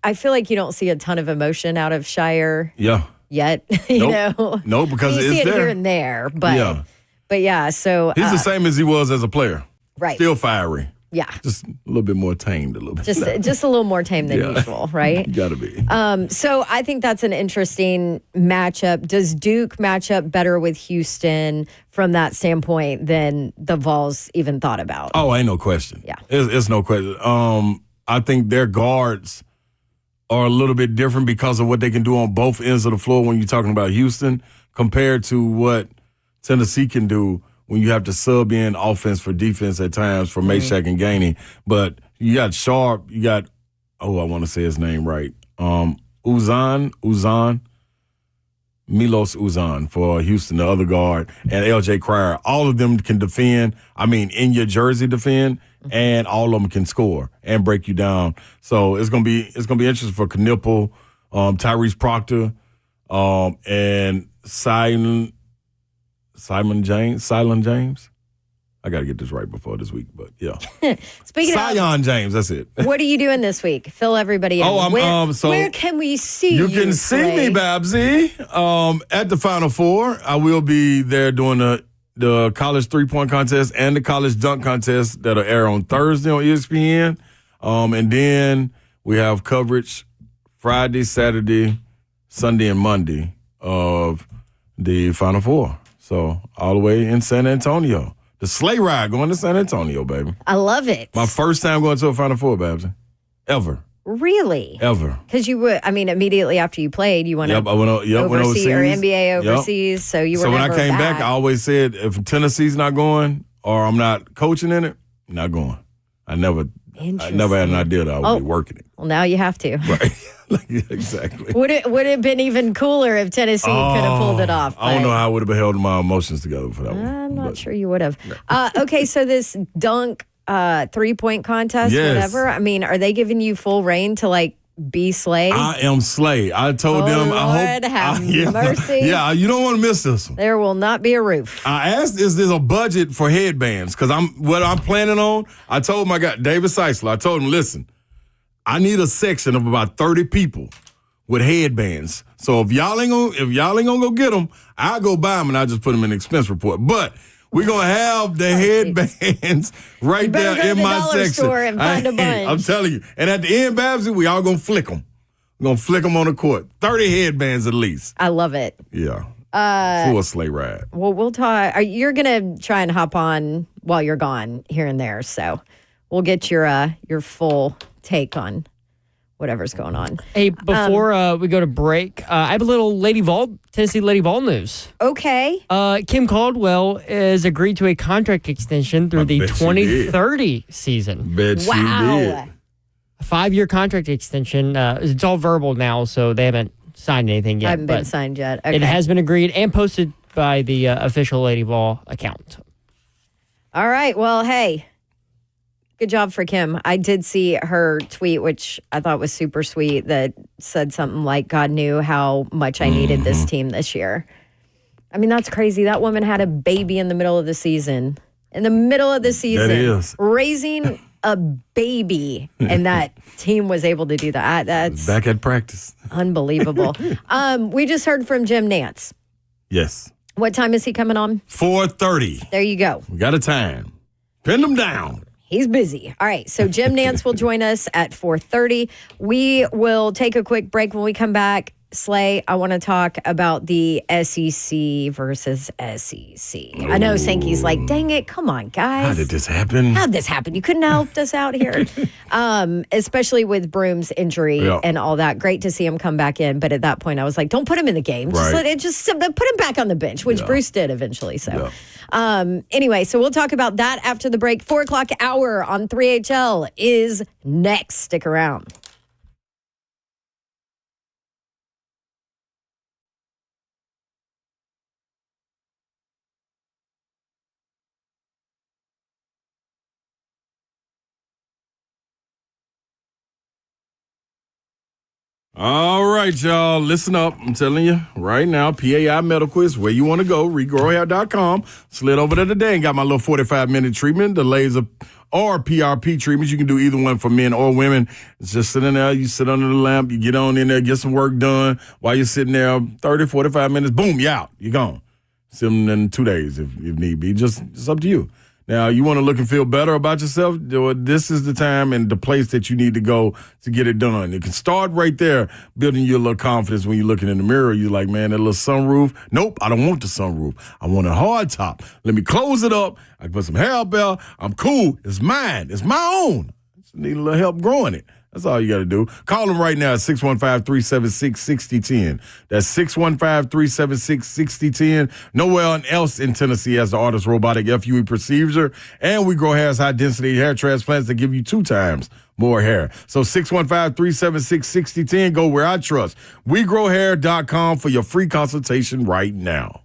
I feel like you don't see a ton of emotion out of Shire yet. You know? No, because you it's see it there. here and there. But yeah, so. He's the same as he was as a player. Right. Still fiery. Yeah. Just a little bit more tamed a little bit. Just a little more tame than usual, right? You gotta be. So I think that's an interesting matchup. Does Duke match up better with Houston from that standpoint than the Vols even thought about? Oh, ain't no question. Yeah. It's no question. I think their guards are a little bit different because of what they can do on both ends of the floor when you're talking about Houston compared to what Tennessee can do when you have to sub in offense for defense at times for Meshack and Gainey. But you got Sharp, you got, I want to say his name right, Milos Uzan for Houston, the other guard, and L.J. Cryer. All of them can defend, in your jersey defend, and all of them can score and break you down. So it's gonna be interesting for Knipple, Tyrese Proctor, and Silent James. I got to get this right before this week, but yeah. Speaking Zion James, that's it. What are you doing this week? Fill everybody in. Where can we see you? You can see me, Babsy, at the Final Four. I will be there doing the the college three-point contest and the college dunk contest that'll air on Thursday on ESPN. And then we have coverage Friday, Saturday, Sunday, and Monday of the Final Four. So all the way in San Antonio. The sleigh ride going to San Antonio, baby. I love it. My first time going to a Final Four, Babson. Ever. Really? Ever. Because you would, immediately after you played, you went I went overseas. Or NBA overseas. So you were So when never I came back, back, I always said, if Tennessee's not going or I'm not coaching in it, I'm not going. I never had an idea that I would be working it. Well, now you have to. Right. Exactly. Would it have been even cooler if Tennessee could have pulled it off? I don't know how I would have held my emotions together for that one. I'm not sure you would have. Okay, so this dunk 3-point contest, Yes. whatever. Are they giving you full reign to be Slay? I am Slay. I told them. Lord, have mercy. Yeah, you don't want to miss this one. There will not be a roof. I asked, is there a budget for headbands? Because what I'm planning on, I told my guy, David Seisler, I told him, listen, I need a section of about 30 people with headbands. So if y'all ain't gonna go get them, I'll go buy them and I'll just put them in the expense report. But we're going to have the headbands right there in my section. Store and find a bunch. I'm telling you. And at the end, Babsy, we all going to flick them. We're going to flick them on the court. 30 headbands at least. I love it. Yeah. Full sleigh ride. Well, we'll talk. You're going to try and hop on while you're gone here and there. So we'll get your full take on whatever's going on. Hey, before we go to break, I have a little Tennessee Lady Vol news. Okay. Kim Caldwell has agreed to a contract extension through the 2030 season. Bet she did. A 5-year contract extension. It's all verbal now, so they haven't signed anything yet. Haven't been signed yet. Okay. It has been agreed and posted by the official Lady Vol account. All right. Well, hey. Good job for Kim. I did see her tweet, which I thought was super sweet, that said something like, God knew how much I needed this team this year. That's crazy. That woman had a baby in the middle of the season. In the middle of the season. That is. Raising a baby. And that team was able to do that. That's back at practice. Unbelievable. We just heard from Jim Nantz. Yes. What time is he coming on? 4:30. There you go. We got a time. Pin them down. He's busy. All right. So Jim Nantz will join us at 4:30. We will take a quick break. When we come back, Slay, I want to talk about the SEC versus SEC. I know Sankey's like, dang it, come on, guys. How did this happen? How'd this happen? You couldn't help us out here. Especially with Broom's injury and all that. Great to see him come back in. But at that point, I was like, don't put him in the game. Just put him back on the bench, which Bruce did eventually. So anyway, so we'll talk about that after the break. 4 o'clock hour on 3HL is next. Stick around. All right, y'all. Listen up. I'm telling you right now, PAI Medical is where you want to go. RegrowHair.com. Slid over there today and got my little 45-minute treatment, the laser or PRP treatments. You can do either one for men or women. It's just sitting there. You sit under the lamp. You get on in there, get some work done. While you're sitting there, 30, 45 minutes, boom, you're out. You're gone. See them in 2 days if need be. Just it's up to you. Now, you want to look and feel better about yourself? This is the time and the place that you need to go to get it done. It can start right there, building your little confidence when you're looking in the mirror. You're like, man, that little sunroof. Nope, I don't want the sunroof. I want a hard top. Let me close it up. I can put some hair up there. I'm cool. It's mine. It's my own. Just need a little help growing it. That's all you got to do. Call them right now at 615-376-6010. That's 615-376-6010. Nowhere else in Tennessee has the Artist Robotic FUE procedure. And we grow hair's high-density hair transplants that give you 2 times more hair. So 615-376-6010. Go where I trust. WeGrowHair.com for your free consultation right now.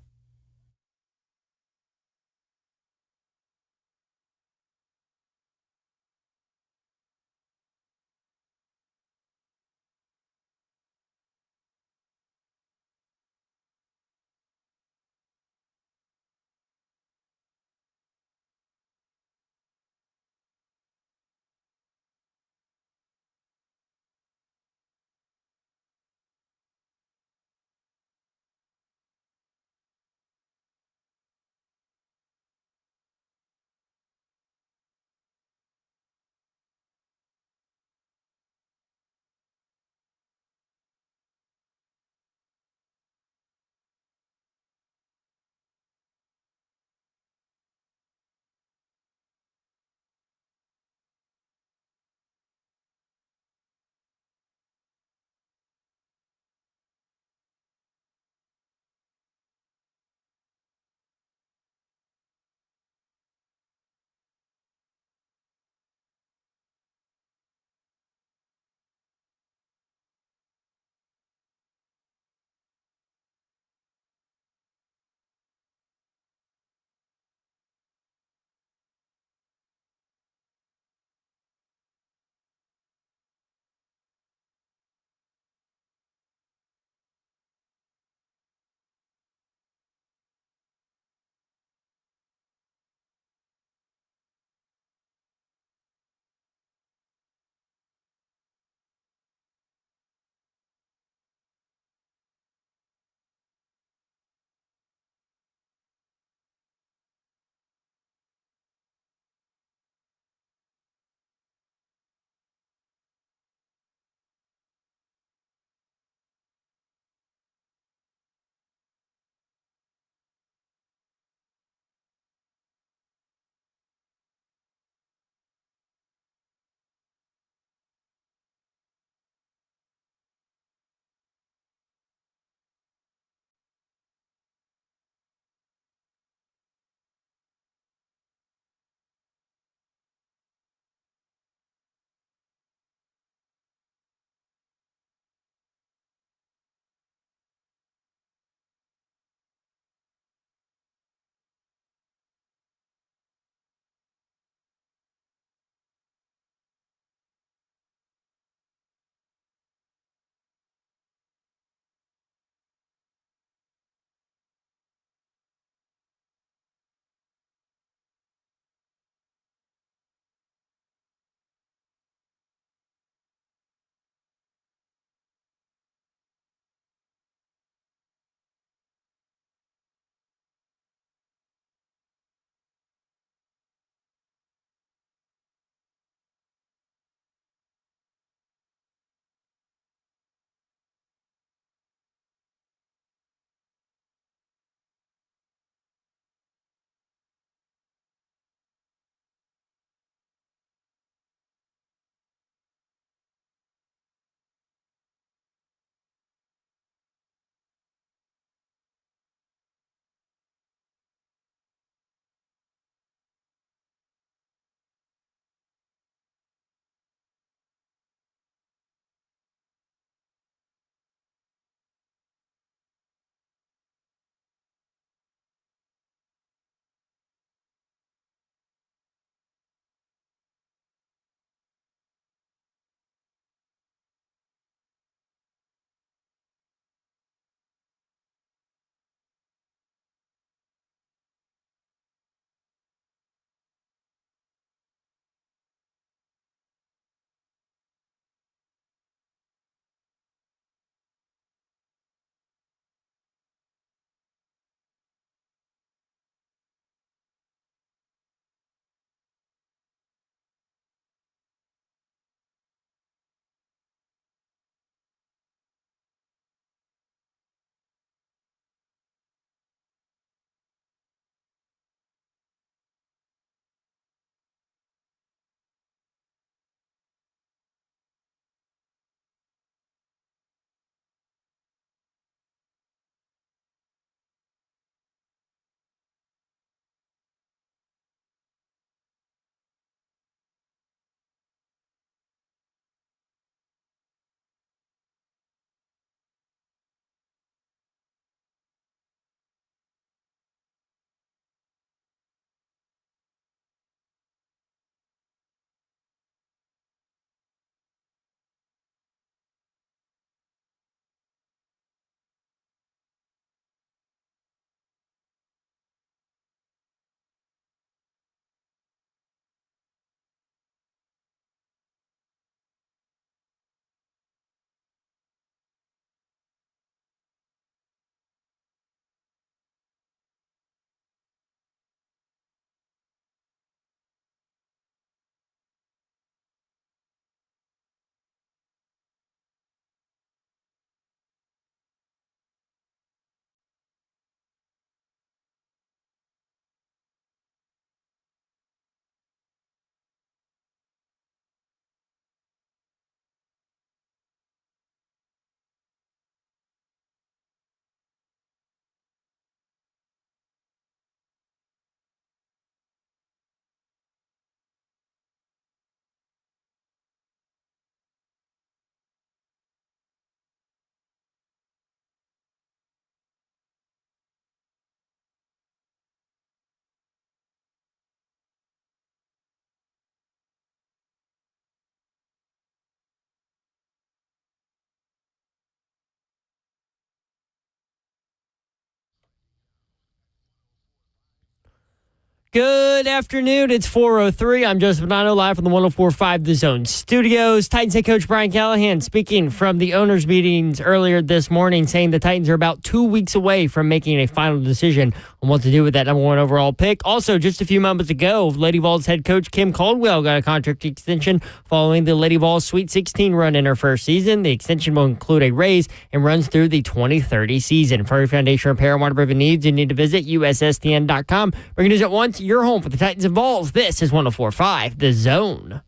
Good afternoon. It's 4:03. I'm Joseph Bonanno, live from the 104.5 The Zone studios. Titans head coach Brian Callahan speaking from the owners' meetings earlier this morning, saying the Titans are about 2 weeks away from making a final decision on what to do with that number 1 overall pick. Also, just a few moments ago, Lady Vols head coach Kim Caldwell got a contract extension following the Lady Vols Sweet 16 run in her first season. The extension will include a raise and runs through the 2030 season. For your foundation repair and water-proofing needs, you need to visit USSTN.com. Bring news at once. You're home for the Titans and Vols. This is 104.5 The Zone.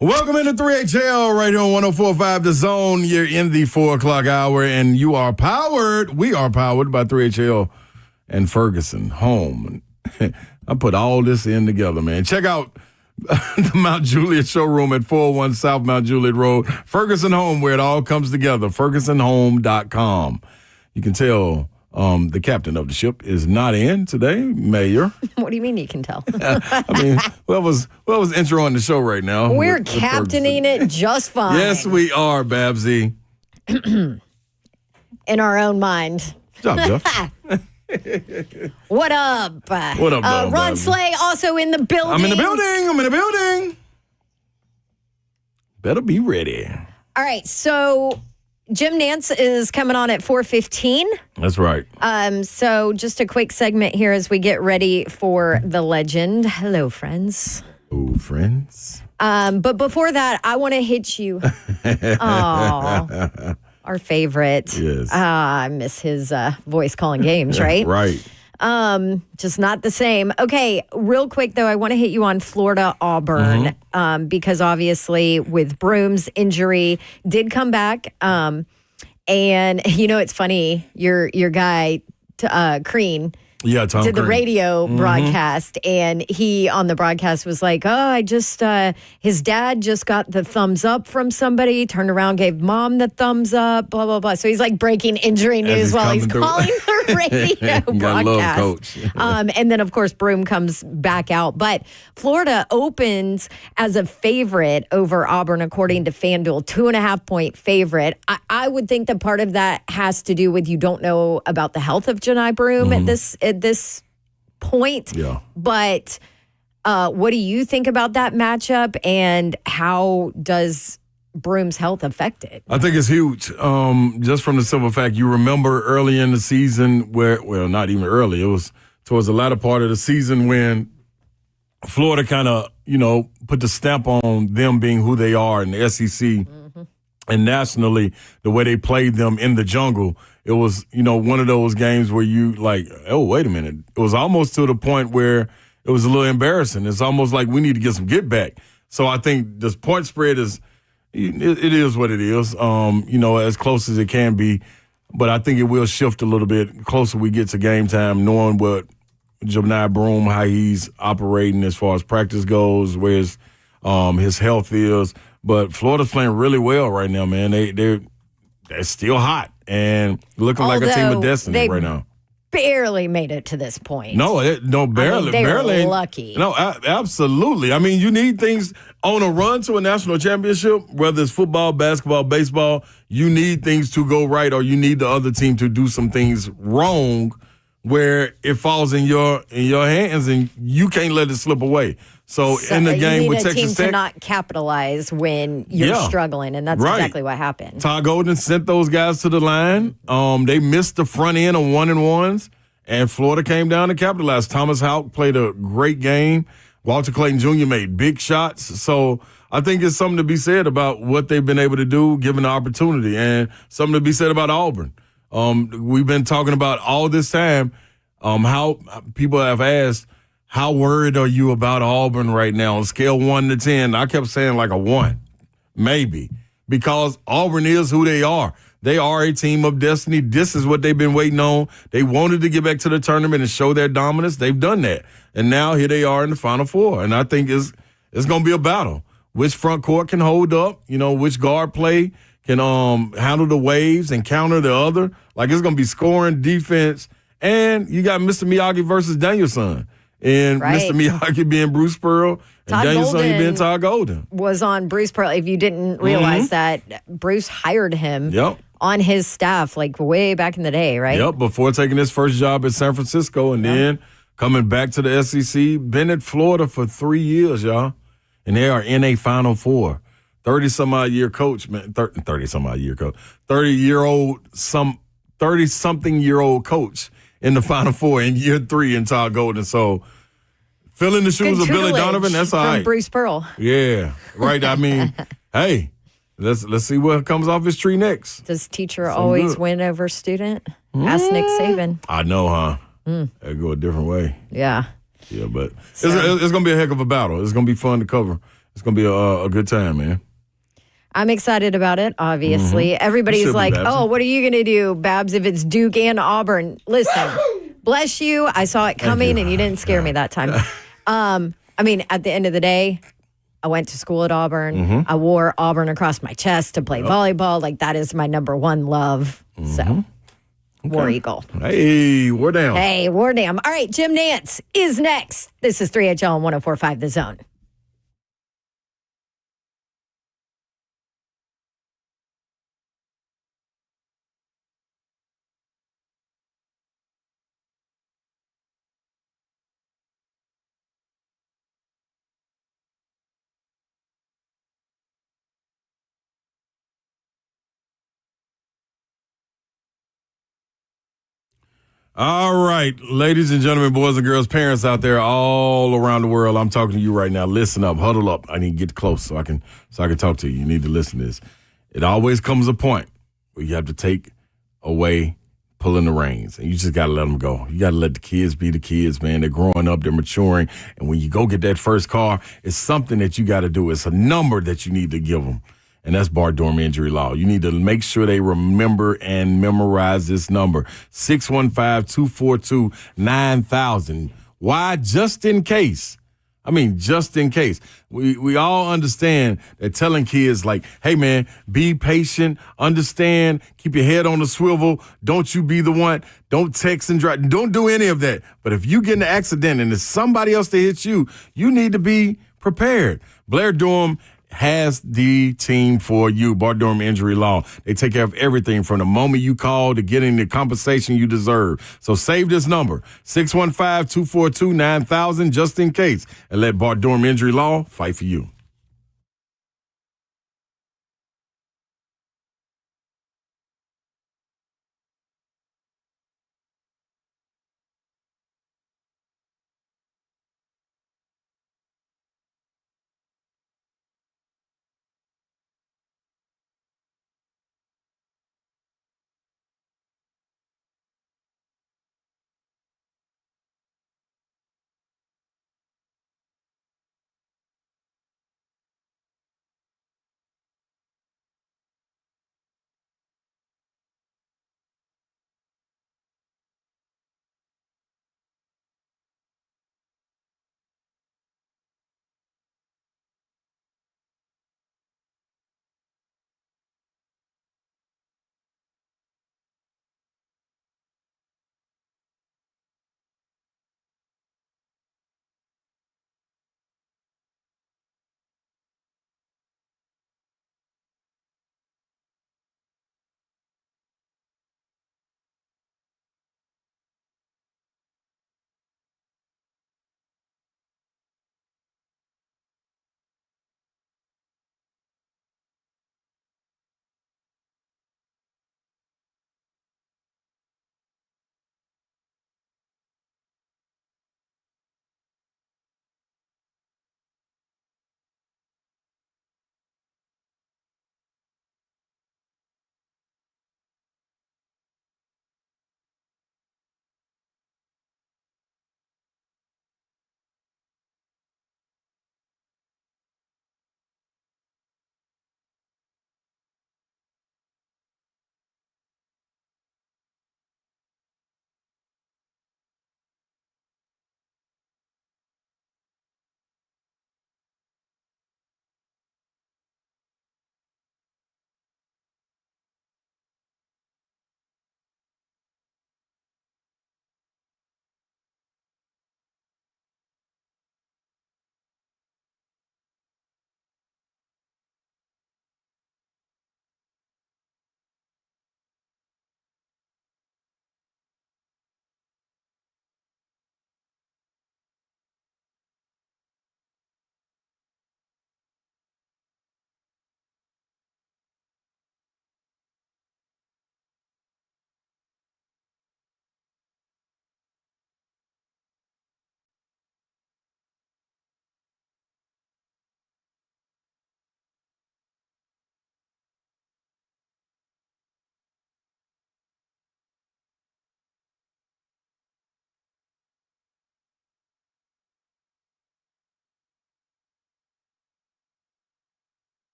Welcome into 3HL right here on 104.5 The Zone. You're in the 4 o'clock hour, and we are powered by 3HL and Ferguson Home. I put all this in together, man. Check out the Mount Juliet showroom at 401 South Mount Juliet Road. Ferguson Home, where it all comes together. FergusonHome.com. You can tell the captain of the ship is not in today, Mayor. What do you mean you can tell? I mean, whoever's introing the show right now. We're captaining it just fine. Yes, we are, Babsy. In our own mind. Good job, Jeff. What up? What up, Ron Babsy? Slay also in the building. I'm in the building. Better be ready. All right, so Jim Nantz is coming on at 4:15. That's right. So just a quick segment here as we get ready for the legend. Hello, friends. Oh, friends. But before that, I want to hit you. Oh, our favorite. Yes. I miss his voice calling games, right? Right. Just not the same. Okay, real quick though, I want to hit you on Florida Auburn because obviously with Broom's injury did come back. And you know it's funny, your guy Crean Tom did the Crean. radio broadcast, and he on the broadcast was like, "Oh, I just his dad just got the thumbs up from somebody, turned around, gave mom the thumbs up, blah blah blah." So he's like breaking injury news while he's calling the radio broadcast. Coach. And then of course Broom comes back out, but Florida opens as a favorite over Auburn according to FanDuel, 2.5-point favorite. I would think that part of that has to do with you don't know about the health of Janai Broom at this point. Yeah. But what do you think about that matchup, and how does Broom's health affect it? I think it's huge. Just from the simple fact, you remember early in the season not even early, it was towards the latter part of the season when Florida kind of, put the stamp on them being who they are in the SEC and nationally, the way they played them in the jungle. It was, one of those games where you like, oh, wait a minute. It was almost to the point where it was a little embarrassing. It's almost like we need to get some get back. So I think this point spread it is what it is, as close as it can be. But I think it will shift a little bit closer we get to game time, knowing what Janai Broom, how he's operating as far as practice goes, where his health is. But Florida's playing really well right now, man. They're still hot and looking like a team of destiny right now. Barely made it to this point. Barely. They barely. were lucky. No, absolutely. I mean, you need things on a run to a national championship, whether it's football, basketball, baseball. You need things to go right, or you need the other team to do some things wrong, where it falls in your hands and you can't let it slip away. So in the game with Texas Tech, you need a team to not capitalize when you're struggling, and that's exactly what happened. Todd Golden sent those guys to the line. They missed the front end of 1-and-1s, and Florida came down and capitalized. Thomas Houck played a great game. Walter Clayton Jr. made big shots. So I think it's something to be said about what they've been able to do given the opportunity, and something to be said about Auburn. We've been talking about all this time how people have asked, how worried are you about Auburn right now? On scale 1 to 10, I kept saying like a 1, maybe, because Auburn is who they are. They are a team of destiny. This is what they've been waiting on. They wanted to get back to the tournament and show their dominance. They've done that. And now here they are in the Final Four. And I think it's going to be a battle. Which front court can hold up, which guard play can handle the waves and counter the other. Like, it's going to be scoring, defense, and you got Mr. Miyagi versus Danielson. And Right. Mr. Miyagi being Bruce Pearl, and Todd Danielson Golden being Todd Golden. Was on Bruce Pearl. If you didn't realize that, Bruce hired him on his staff like way back in the day, right? Yep, before taking his first job at San Francisco and then coming back to the SEC. Been at Florida for 3 years, y'all. And they are in a Final Four. 30-some-odd year coach, man. 30-some-odd year coach. 30-something-year-old coach in the Final Four in year 3 in Todd Golden. So, filling the shoes Good of Billy tutelage Donovan, that's all from right. Bruce Pearl. Yeah, right. I mean, hey, let's see what comes off his tree next. Does teacher always win over student? Ask Nick Saban. I know, huh? That'd go a different way. Yeah. Yeah, but it's going to be a heck of a battle. It's going to be fun to cover. It's going to be a good time, man. I'm excited about it, obviously. Everybody's like, oh, what are you going to do, Babs, if it's Duke and Auburn? Listen, bless you. I saw it coming, and you didn't scare me that time. I mean, at the end of the day, I went to school at Auburn. I wore Auburn across my chest to play volleyball. Like, that is my number one love. So, War Eagle. Hey, we're down. Hey, war damn. All right, Jim Nantz is next. This is 3HL and 104.5 The Zone. All right, ladies and gentlemen, boys and girls, parents out there all around the world, I'm talking to you right now. Listen up, huddle up. I need to get close so I can talk to you. You need to listen to this. It always comes a point where you have to take away pulling the reins, and you just got to let them go. You got to let the kids be the kids, man. They're growing up, they're maturing, and when you go get that first car, it's something that you got to do. It's a number that you need to give them. And that's bar dorm injury law. You need to make sure they remember and memorize this number, 615-242-9000. Why? Just in case. I mean, just in case. We all understand that telling kids like, hey, man, be patient, understand, keep your head on the swivel, don't you be the one, don't text and drive, don't do any of that. But if you get in an accident and it's somebody else that hits you, you need to be prepared. Blair Durham has the team for you. Bar Durham Injury Law. They take care of everything from the moment you call to getting the compensation you deserve. So save this number, 615-242-9000, just in case, and let Bar Durham Injury Law fight for you.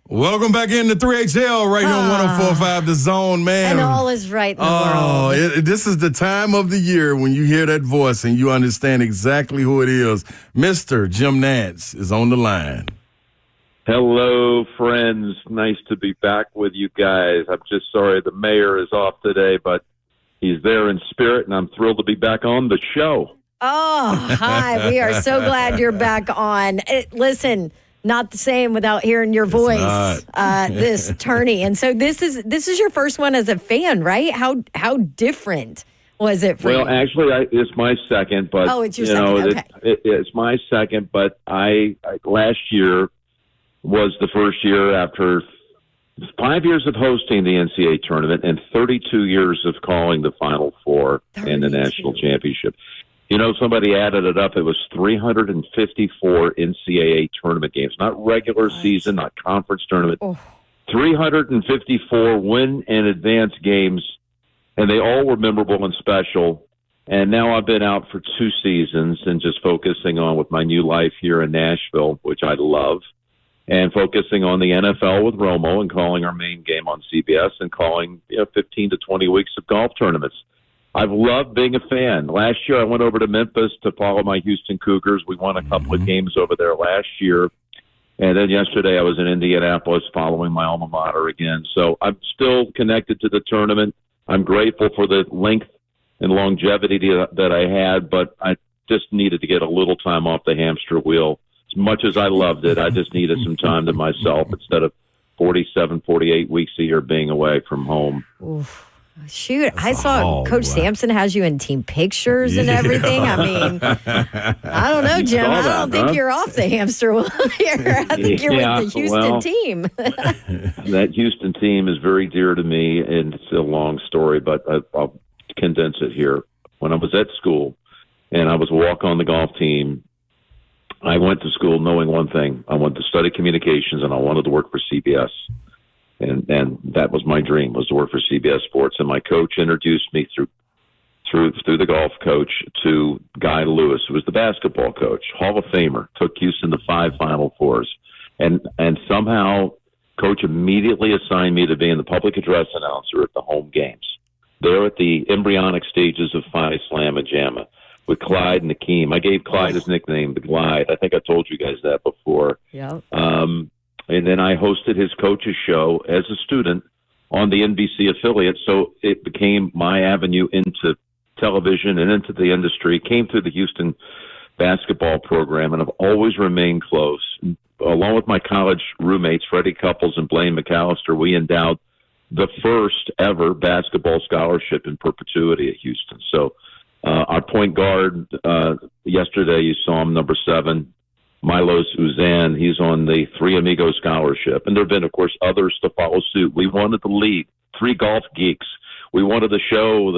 Welcome back into 3HL right here on 104.5 The Zone, man. And all is right in the world. This is the time of the year when you hear that voice and you understand exactly who it is. Mr. Jim Nantz is on the line. Hello, friends. Nice to be back with you guys. I'm just sorry the mayor is off today, but he's there in spirit, and I'm thrilled to be back on the show. Oh, hi. We are so glad you're back on. Listen, not the same without hearing your voice, this tourney. And so this is your first one as a fan, right? How different was it for you? Well, actually, it's my second, but it's your second. Okay. It's my second, but I last year was the first year after 5 years of hosting the NCAA tournament and 32 years of calling the Final Four and the national championship. You know, somebody added it up. It was 354 NCAA tournament games, not regular season, not conference tournament. 354 win and advance games, and they all were memorable and special. And now I've been out for 2 seasons and just focusing on with my new life here in Nashville, which I love, and focusing on the NFL with Romo and calling our main game on CBS and calling 15 to 20 weeks of golf tournaments. I've loved being a fan. Last year, I went over to Memphis to follow my Houston Cougars. We won a couple of games over there last year. And then yesterday, I was in Indianapolis following my alma mater again. So I'm still connected to the tournament. I'm grateful for the length and longevity that I had, but I just needed to get a little time off the hamster wheel. As much as I loved it, I just needed some time to myself instead of 47, 48 weeks a year being away from home. Oof. Shoot, I saw Coach Sampson has you in team pictures and everything. I mean, I don't know, Jim. I don't think you're off the hamster wheel here. I think you're with the Houston team. That Houston team is very dear to me, and it's a long story, but I'll condense it here. When I was at school and I was a walk on the golf team, I went to school knowing one thing. I wanted to study communications, and I wanted to work for CBS. And that was my dream, was to work for CBS Sports. And my coach introduced me through the golf coach to Guy Lewis, who was the basketball coach, Hall of Famer, took Houston to 5 Final Fours. And somehow coach immediately assigned me to being the public address announcer at the home games. They're at the embryonic stages of Phi Slamma Jamma with Clyde and Akeem. I gave Clyde his nickname, the Glide. I think I told you guys that before. Yeah. And then I hosted his coach's show as a student on the NBC affiliate. So it became my avenue into television and into the industry. Came through the Houston basketball program, and I've always remained close. Along with my college roommates, Freddie Couples and Blaine McAllister, we endowed the first ever basketball scholarship in perpetuity at Houston. So our point guard, yesterday you saw him, number 7, Milo Suzanne, he's on the Three Amigos Scholarship. And there have been, of course, others to follow suit. We wanted to lead 3 golf geeks. We wanted to show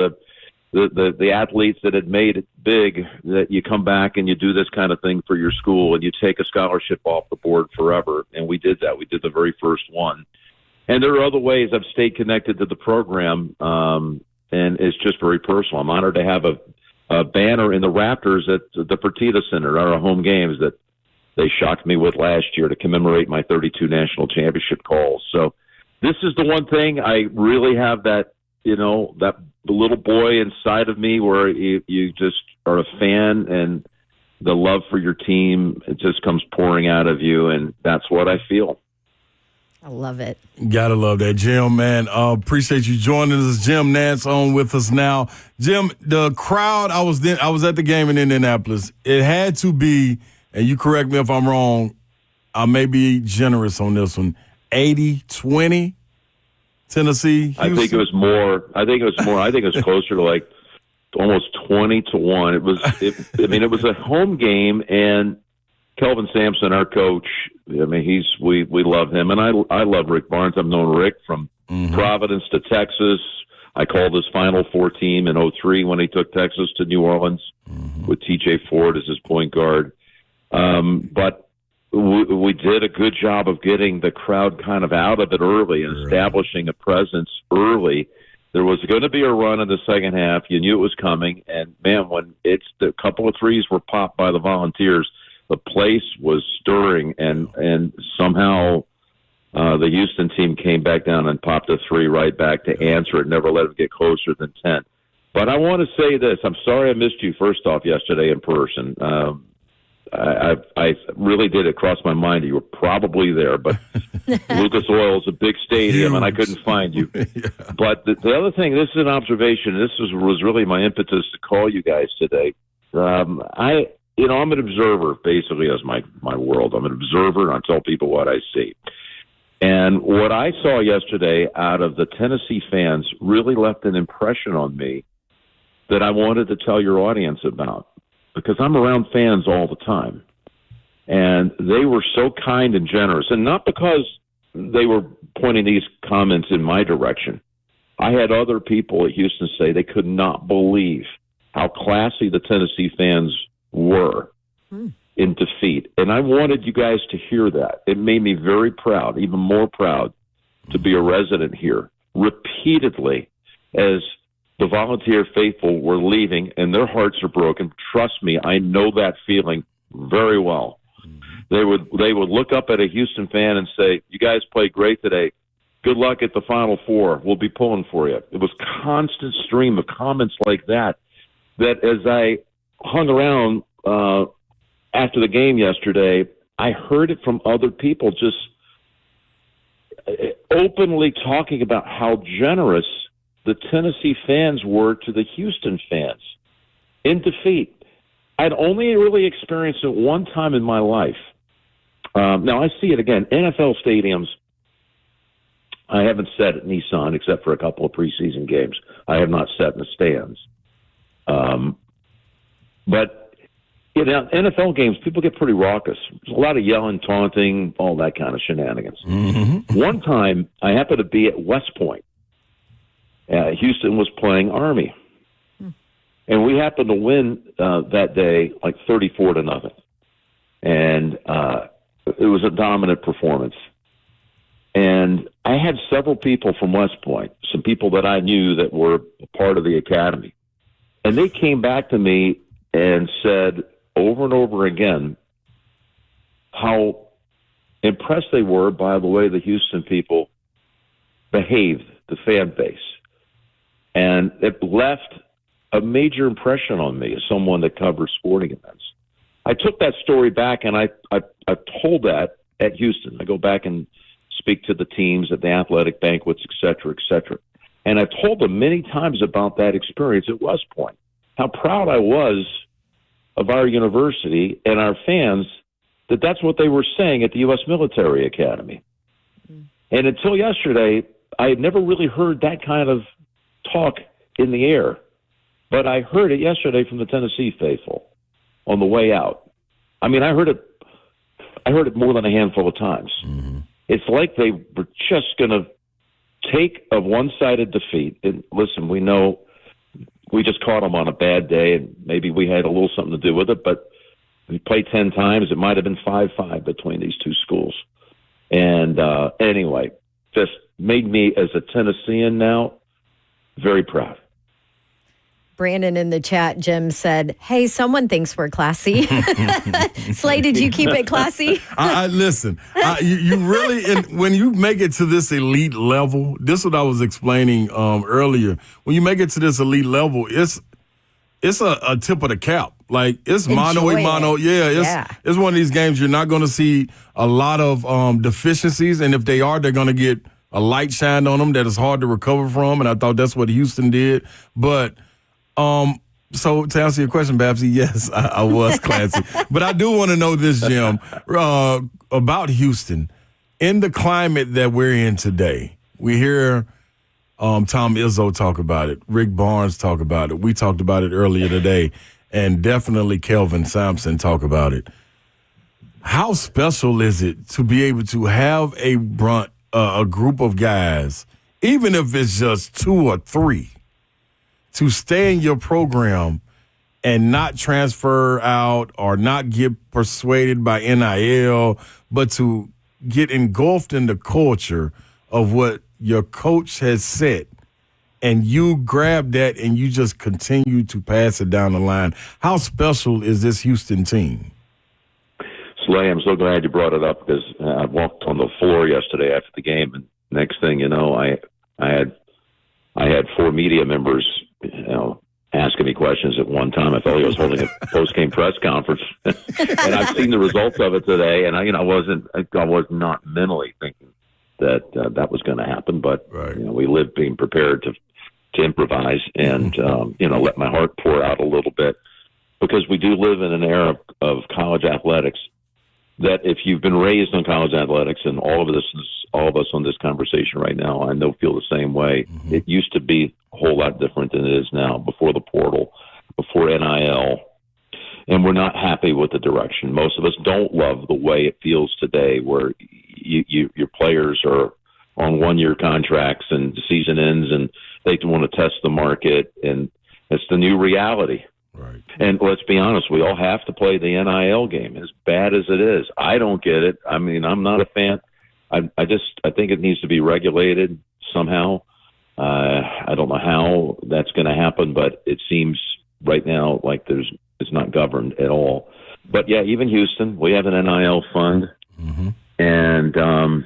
the athletes that had made it big that you come back and you do this kind of thing for your school and you take a scholarship off the board forever. And we did that. We did the very first one. And there are other ways I've stayed connected to the program, and it's just very personal. I'm honored to have a banner in the Raptors at the Fertitta Center, our home games, that they shocked me with last year to commemorate my 32 national championship calls. So this is the one thing I really have that, that little boy inside of me where you just are a fan and the love for your team, it just comes pouring out of you. And that's what I feel. I love it. Gotta love that, Jim, man. Appreciate you joining us. Jim Nantz on with us now. Jim, the crowd, I was at the game in Indianapolis. It had to be, and you correct me if I'm wrong, I may be generous on this one, 80-20 Tennessee, Houston? I think it was more. I think it was closer to like almost 20-1. It was a home game, and Kelvin Sampson, our coach, we love him, and I love Rick Barnes. I've known Rick from Providence to Texas. I called his Final Four team in 2003 when he took Texas to New Orleans with T.J. Ford as his point guard. But we did a good job of getting the crowd kind of out of it early and establishing a presence early. There was going to be a run in the second half. You knew it was coming, and man, when the couple of threes were popped by the Volunteers, the place was stirring, and somehow the Houston team came back down and popped a 3 right back to answer it, never let them get closer than 10. But I want to say this. I'm sorry I missed you first off yesterday in person. I really did. It cross my mind that you were probably there, but Lucas Oil is a big stadium, and I couldn't find you. Yeah. But the other thing, this is an observation. This was really my impetus to call you guys today. I'm an observer, basically, as my world. I'm an observer, and I tell people what I see. And what I saw yesterday out of the Tennessee fans really left an impression on me that I wanted to tell your audience about, because I'm around fans all the time. And they were so kind and generous, and not because they were pointing these comments in my direction. I had other people at Houston say they could not believe how classy the Tennessee fans were in defeat. And I wanted you guys to hear that. It made me very proud, even more proud, to be a resident here. Repeatedly, as the volunteer faithful were leaving and their hearts are broken, trust me, I know that feeling very well. They would look up at a Houston fan and say, "You guys played great today. Good luck at the Final Four. We'll be pulling for you." It was constant stream of comments like that as I hung around after the game yesterday, I heard it from other people just openly talking about how generous the Tennessee fans were to the Houston fans in defeat. I'd only really experienced it one time in my life. Now, I see it again. NFL stadiums, I haven't sat at Nissan except for a couple of preseason games. I have not sat in the stands. But in NFL games, people get pretty raucous. There's a lot of yelling, taunting, all that kind of shenanigans. Mm-hmm. One time, I happened to be at West Point. Houston was playing Army. And we happened to win that day like 34-0. And it was a dominant performance. And I had several people from West Point, some people that I knew that were part of the academy. And they came back to me and said over and over again how impressed they were by the way the Houston people behaved, the fan base. And it left a major impression on me as someone that covers sporting events. I took that story back and I told that at Houston. I go back and speak to the teams at the athletic banquets, et cetera, et cetera. And I told them many times about that experience at West Point, how proud I was of our university and our fans, that's what they were saying at the U.S. Military Academy. And until yesterday, I had never really heard that kind of talk in the air. But I heard it yesterday from the Tennessee faithful on the way out. I mean, I heard it more than a handful of times. Mm-hmm. It's like they were just going to take a one-sided defeat. And listen, we know we just caught them on a bad day, and maybe we had a little something to do with it, but we played 10 times. It might have been 5-5 between these two schools. And anyway, just made me, as a Tennessean now, very proud. Brandon in the chat, Jim said, "Hey, someone thinks we're classy." Slay, did you keep it classy? Listen, you really, when you make it to this elite level, this is what I was explaining earlier. When you make it to this elite level, it's a tip of the cap. Like, it's mano a mano. Yeah, it's one of these games you're not going to see a lot of deficiencies, and if they are, they're going to get a light shined on them that is hard to recover from, and I thought that's what Houston did. But so to answer your question, Babsy, yes, I was classy. But I do want to know this, Jim, about Houston. In the climate that we're in today, we hear Tom Izzo talk about it, Rick Barnes talk about it. We talked about it earlier today, and definitely Kelvin Sampson talk about it. How special is it to be able to have a group of guys, even if it's just 2 or 3, to stay in your program and not transfer out or not get persuaded by NIL, but to get engulfed in the culture of what your coach has said, and you grab that and you just continue to pass it down the line? How special is this Houston team? Slay, I'm so glad you brought it up because I walked on the floor yesterday after the game, and next thing you know, I had 4 media members, asking me questions at one time. I felt like I was holding a post-game press conference, and I've seen the results of it today. And I was not mentally thinking that was going to happen, but we live being prepared to improvise and let my heart pour out a little bit, because we do live in an era of college athletics that if you've been raised on college athletics, and all of us on this conversation right now, I know feel the same way. Mm-hmm. It used to be a whole lot different than it is now, before the portal, before NIL, and we're not happy with the direction. Most of us don't love the way it feels today, where your players are on 1-year contracts and the season ends and they want to test the market, and it's the new reality. Right. And let's be honest, we all have to play the NIL game, as bad as it is. I don't get it. I mean, I'm not a fan. I think it needs to be regulated somehow. I don't know how that's going to happen, but it seems right now like it's not governed at all. But yeah, even Houston, we have an NIL fund. Mm-hmm. And,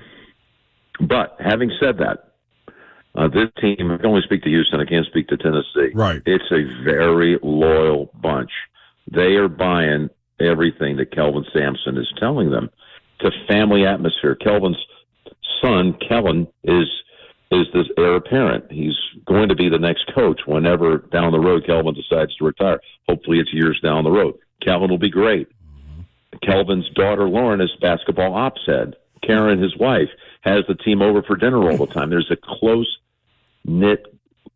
but having said that, this team, I can only speak to Houston. I can't speak to Tennessee. Right. It's a very loyal bunch. They are buying everything that Kelvin Sampson is telling them. It's a family atmosphere. Kelvin's son, Kellen, is this heir apparent. He's going to be the next coach whenever down the road Kelvin decides to retire. Hopefully it's years down the road. Kelvin will be great. Kelvin's daughter, Lauren, is basketball ops head. Karen, his wife, has the team over for dinner all the time. There's a close-knit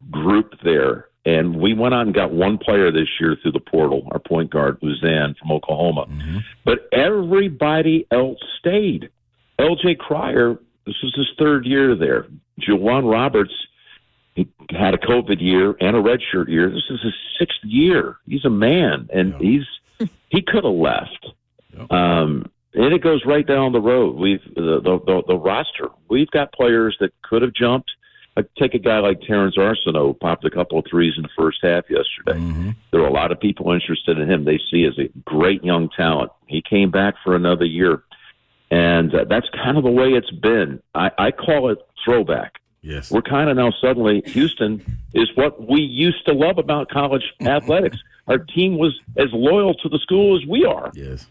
group there. And we went out and got one player this year through the portal, our point guard, Uzan from Oklahoma. Mm-hmm. But everybody else stayed. L.J. Cryer, this was his 3rd year there. Juwan Roberts, he had a COVID year and a redshirt year. This is his 6th year. He's a man, and he could have left. Yep. And it goes right down the road. The roster. We've got players that could have jumped. I take a guy like Terrence Arsenault, popped a couple of threes in the first half yesterday. Mm-hmm. There are a lot of people interested in him. They see as a great young talent. He came back for another year, and that's kind of the way it's been. I call it throwback. Yes, we're kind of now suddenly Houston is what we used to love about college athletics. Our team was as loyal to the school as we are. Yes.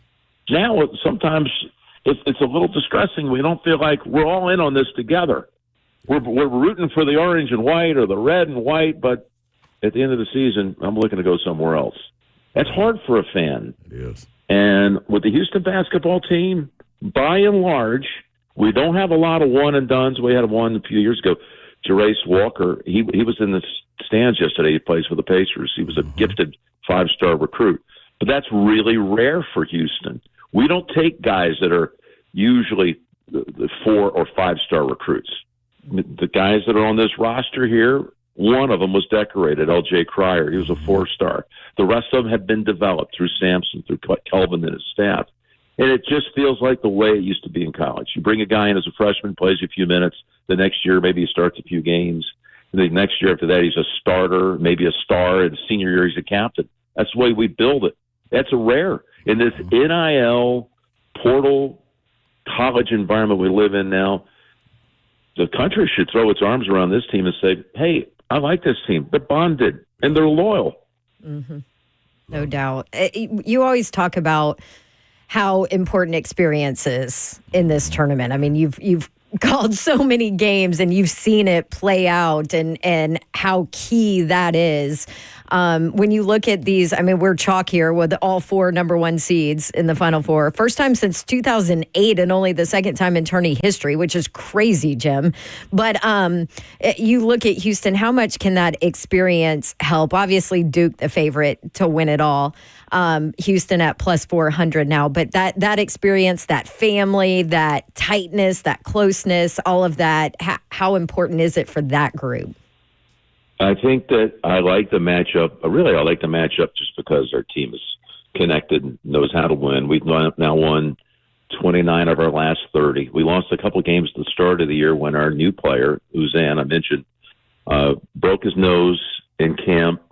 Now, sometimes it's a little distressing. We don't feel like we're all in on this together. We're rooting for the orange and white or the red and white, but at the end of the season, I'm looking to go somewhere else. That's hard for a fan. It is. And with the Houston basketball team, by and large, we don't have a lot of one-and-dones. We had one a few years ago. Jerace Walker, he was in the stands yesterday. He plays for the Pacers. He was a gifted 5-star recruit. But that's really rare for Houston. We don't take guys that are usually the 4 or 5-star recruits. The guys that are on this roster here, one of them was decorated, L.J. Cryer. He was a 4-star. The rest of them have been developed through Sampson, through Kelvin and his staff. And it just feels like the way it used to be in college. You bring a guy in as a freshman, plays a few minutes. The next year, maybe he starts a few games. And the next year after that, he's a starter, maybe a star. And the senior year, he's a captain. That's the way we build it. That's a rare. In this NIL portal college environment we live in now, the country should throw its arms around this team and say, hey, I like this team. They're bonded, and they're loyal. Mm-hmm. No doubt. You always talk about how important experience is in this tournament. I mean, you've called so many games and you've seen it play out and how key that is. When you look at these, I mean, we're chalk here with all 4 number 1 seeds in the Final Four. First time since 2008 and only the second time in tourney history, which is crazy, Jim. But you look at Houston, how much can that experience help? Obviously, Duke, the favorite to win it all. Houston at plus 400 now. But that experience, that family, that tightness, that closeness, all of that, how important is it for that group? I think that I like the matchup. Really, I like the matchup just because our team is connected and knows how to win. We've now won 29 of our last 30. We lost a couple games at the start of the year when our new player, Uzan, I mentioned, broke his nose in camp,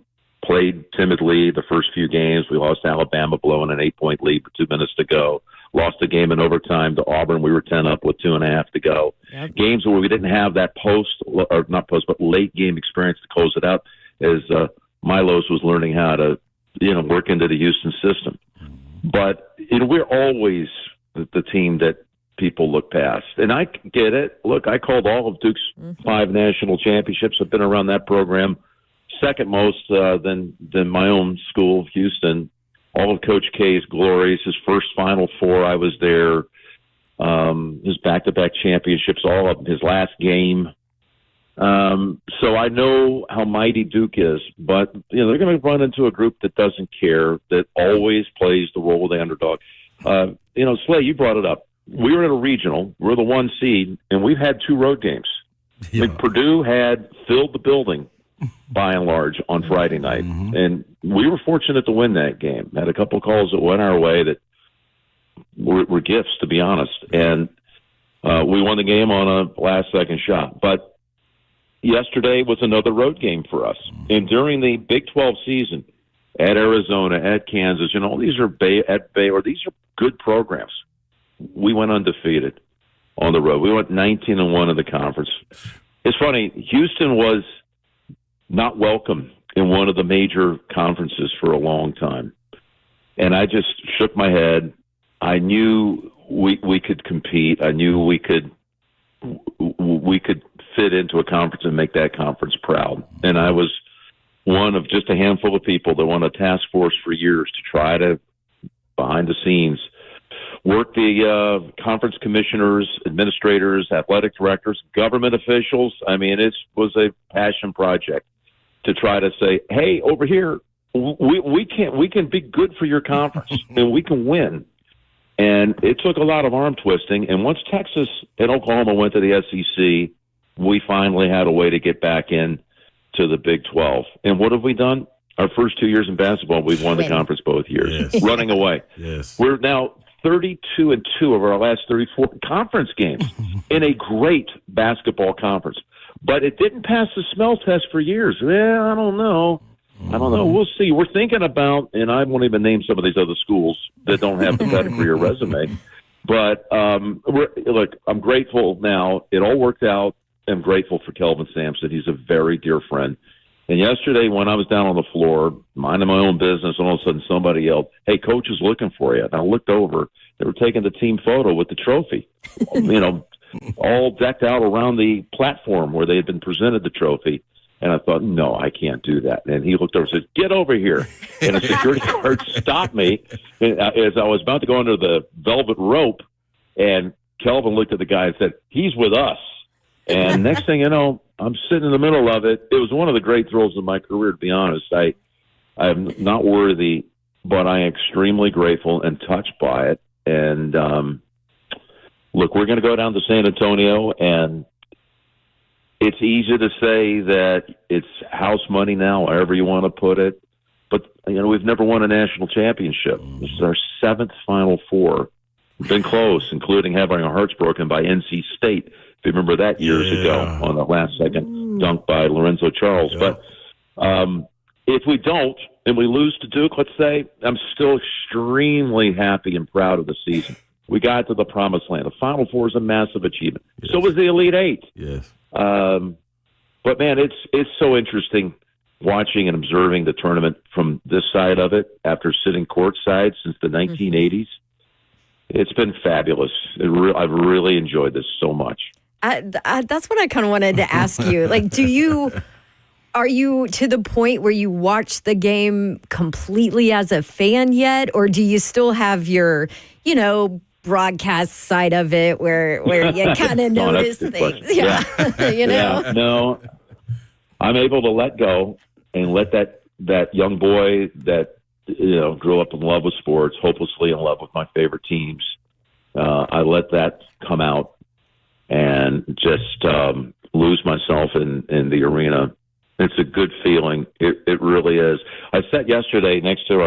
played timidly the first few games. We lost Alabama blowing an 8-point lead with 2 minutes to go. lost a game in overtime to Auburn. We were 10 up with 2.5 to go. Yep. Games where we didn't have that but late game experience to close it out, as Milos was learning how to, work into the Houston system. But we're always the team that people look past, and I get it. Look, I called all of Duke's 5 national championships. I've been around that program second most than my own school, Houston. All of Coach K's glories, his first Final Four, I was there. His back-to-back championships, all of his last game. So I know how mighty Duke is, but they're going to run into a group that doesn't care, that always plays the role of the underdog. Slay, you brought it up. We were at a regional. We're the 1 seed, and we've had 2 road games. Yeah. Purdue had filled the building by and large on Friday night, and we were fortunate to win that game. Had a couple of calls that went our way that were gifts, to be honest, and we won the game on a last-second shot. But yesterday was another road game for us, and during the Big 12 season, at Arizona, at Kansas, these are at Baylor. These are good programs. We went undefeated on the road. We went 19-1 in the conference. It's funny, Houston was not welcome in one of the major conferences for a long time. And I just shook my head. I knew we could compete. I knew we could fit into a conference and make that conference proud. And I was one of just a handful of people that won a task force for years to try to, behind the scenes, work the conference commissioners, administrators, athletic directors, government officials. I mean, it was a passion project to try to say, hey, over here, we can be good for your conference and we can win. And it took a lot of arm twisting. And once Texas and Oklahoma went to the SEC, we finally had a way to get back in to the Big 12. And what have we done? Our first 2 years in basketball, we've won the conference both years, running away. Yes. We're now 32-2 of our last 34 conference games in a great basketball conference. But it didn't pass the smell test for years. Well, I don't know. We'll see. We're thinking about, and I won't even name some of these other schools that don't have the pedigree or resume. But look, I'm grateful now. It all worked out. I'm grateful for Kelvin Sampson. He's a very dear friend. And yesterday when I was down on the floor, minding my own business, and all of a sudden somebody yelled, hey, Coach is looking for you. And I looked over. They were taking the team photo with the trophy, all decked out around the platform where they had been presented the trophy. And I thought, no, I can't do that. And he looked over and said, get over here. And a security guard stopped me as I was about to go under the velvet rope. And Kelvin looked at the guy and said, he's with us. And next thing you know, I'm sitting in the middle of it. It was one of the great thrills of my career, to be honest. I'm not worthy, but I am extremely grateful and touched by it. And look, we're going to go down to San Antonio, and it's easy to say that it's house money now, however you want to put it. But, we've never won a national championship. This is our 7th Final Four. We've been close, including having our hearts broken by NC State. If you remember that years ago on the last-second dunk by Lorenzo Charles. Yeah. But if we don't and we lose to Duke, let's say, I'm still extremely happy and proud of the season. We got to the promised land. The Final Four is a massive achievement. Yes. So was the Elite Eight. Yes. But, man, it's so interesting watching and observing the tournament from this side of it after sitting courtside since the 1980s. It's been fabulous. I've really enjoyed this so much. That's what I kind of wanted to ask you. Like, are you to the point where you watch the game completely as a fan yet? Or do you still have your, broadcast side of it where you kind of notice things? Yeah. Yeah, no, I'm able to let go and let that young boy that, grew up in love with sports, hopelessly in love with my favorite teams. I let that come out and just lose myself in the arena. It's a good feeling. It really is. I sat yesterday next to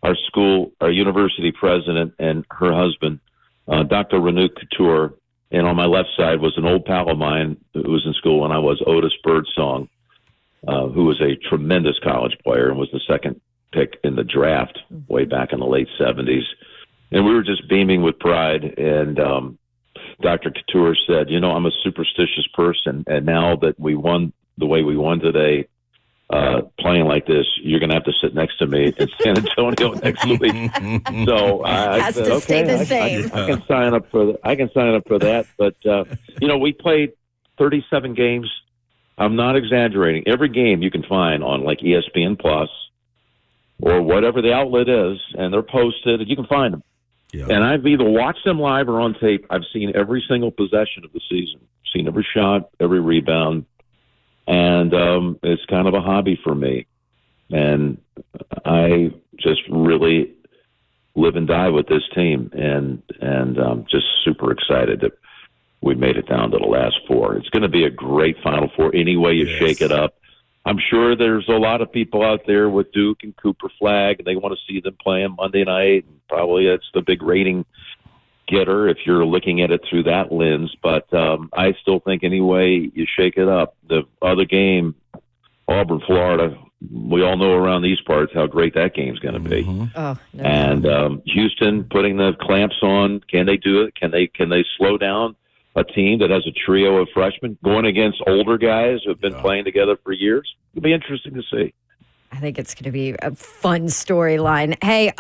our school, our university president and her husband, Dr. Renu Couture, and on my left side was an old pal of mine who was in school when I was, Otis Birdsong, who was a tremendous college player and was the second pick in the draft way back in the late 70s. And we were just beaming with pride. And Dr. Couture said, I'm a superstitious person. And now that we won the way we won today, playing like this, you're going to have to sit next to me in San Antonio next week. So I said, okay, stay the same. I can sign up for that. But, we played 37 games. I'm not exaggerating. Every game you can find on like ESPN Plus or whatever the outlet is, and they're posted. You can find them. Yeah. And I've either watched them live or on tape. I've seen every single possession of the season, seen every shot, every rebound, and it's kind of a hobby for me. And I just really live and die with this team, and I'm just super excited that we made it down to the last four. It's going to be a great Final Four any way you shake it up. I'm sure there's a lot of people out there with Duke and Cooper Flag, and they want to see them playing Monday night. And probably it's the big rating getter if you're looking at it through that lens. But I still think any way you shake it up, the other game, Auburn, Florida, we all know around these parts how great that game's going to be. And Houston putting the clamps on, can they do it? Can they slow down a team that has a trio of freshmen going against older guys who have been playing together for years? It'll be interesting to see. I think it's going to be a fun storyline. Hey,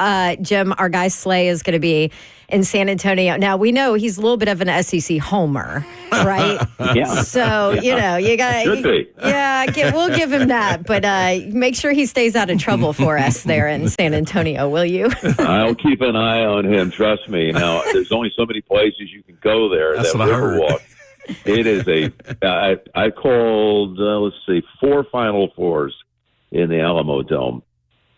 Jim, our guy Slay is going to be in San Antonio. Now, we know he's a little bit of an SEC homer, right? Yeah. So, you got Should be. Yeah, we'll give him that. But make sure he stays out of trouble for us there in San Antonio, will you? I'll keep an eye on him. Trust me. Now, there's only so many places you can go there. That's that what I heard. Riverwalk. It is I called, 4 Final Fours in the Alamo Dome.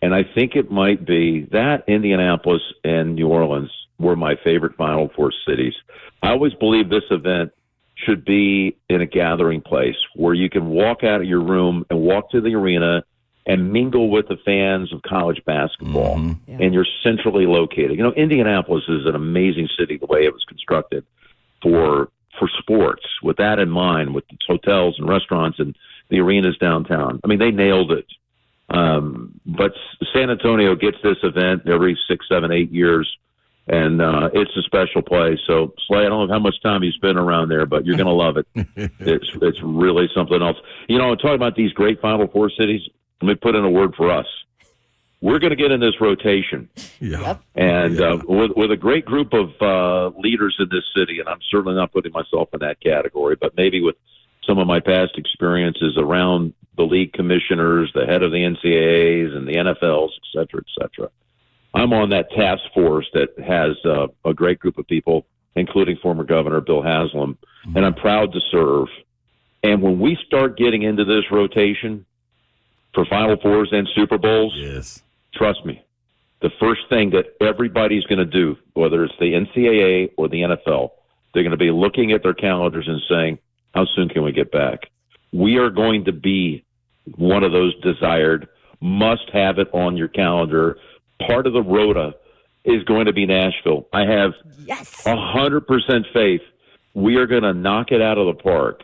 And I think it might be that Indianapolis and New Orleans were my favorite Final Four cities. I always believe this event should be in a gathering place where you can walk out of your room and walk to the arena and mingle with the fans of college basketball. And you're centrally located. Indianapolis is an amazing city, the way it was constructed for sports. With that in mind, with its hotels and restaurants and the arenas downtown, I mean, they nailed it. But San Antonio gets this event every 6, 7, 8 years, and it's a special place. So, Slay, I don't know how much time you spend around there, but you're going to love it. It's really something else. Talking about these great Final Four cities, let me put in a word for us. We're going to get in this rotation. Yeah. And with a great group of leaders in this city, and I'm certainly not putting myself in that category, but maybe with some of my past experiences around the league commissioners, the head of the NCAAs and the NFLs, et cetera. I'm on that task force that has a great group of people, including former Governor Bill Haslam, and I'm proud to serve. And when we start getting into this rotation for Final Fours and Super Bowls, trust me, the first thing that everybody's going to do, whether it's the NCAA or the NFL, they're going to be looking at their calendars and saying, how soon can we get back? We are going to be one of those desired, must have it on your calendar. Part of the rota is going to be Nashville. I have 100% faith we are going to knock it out of the park,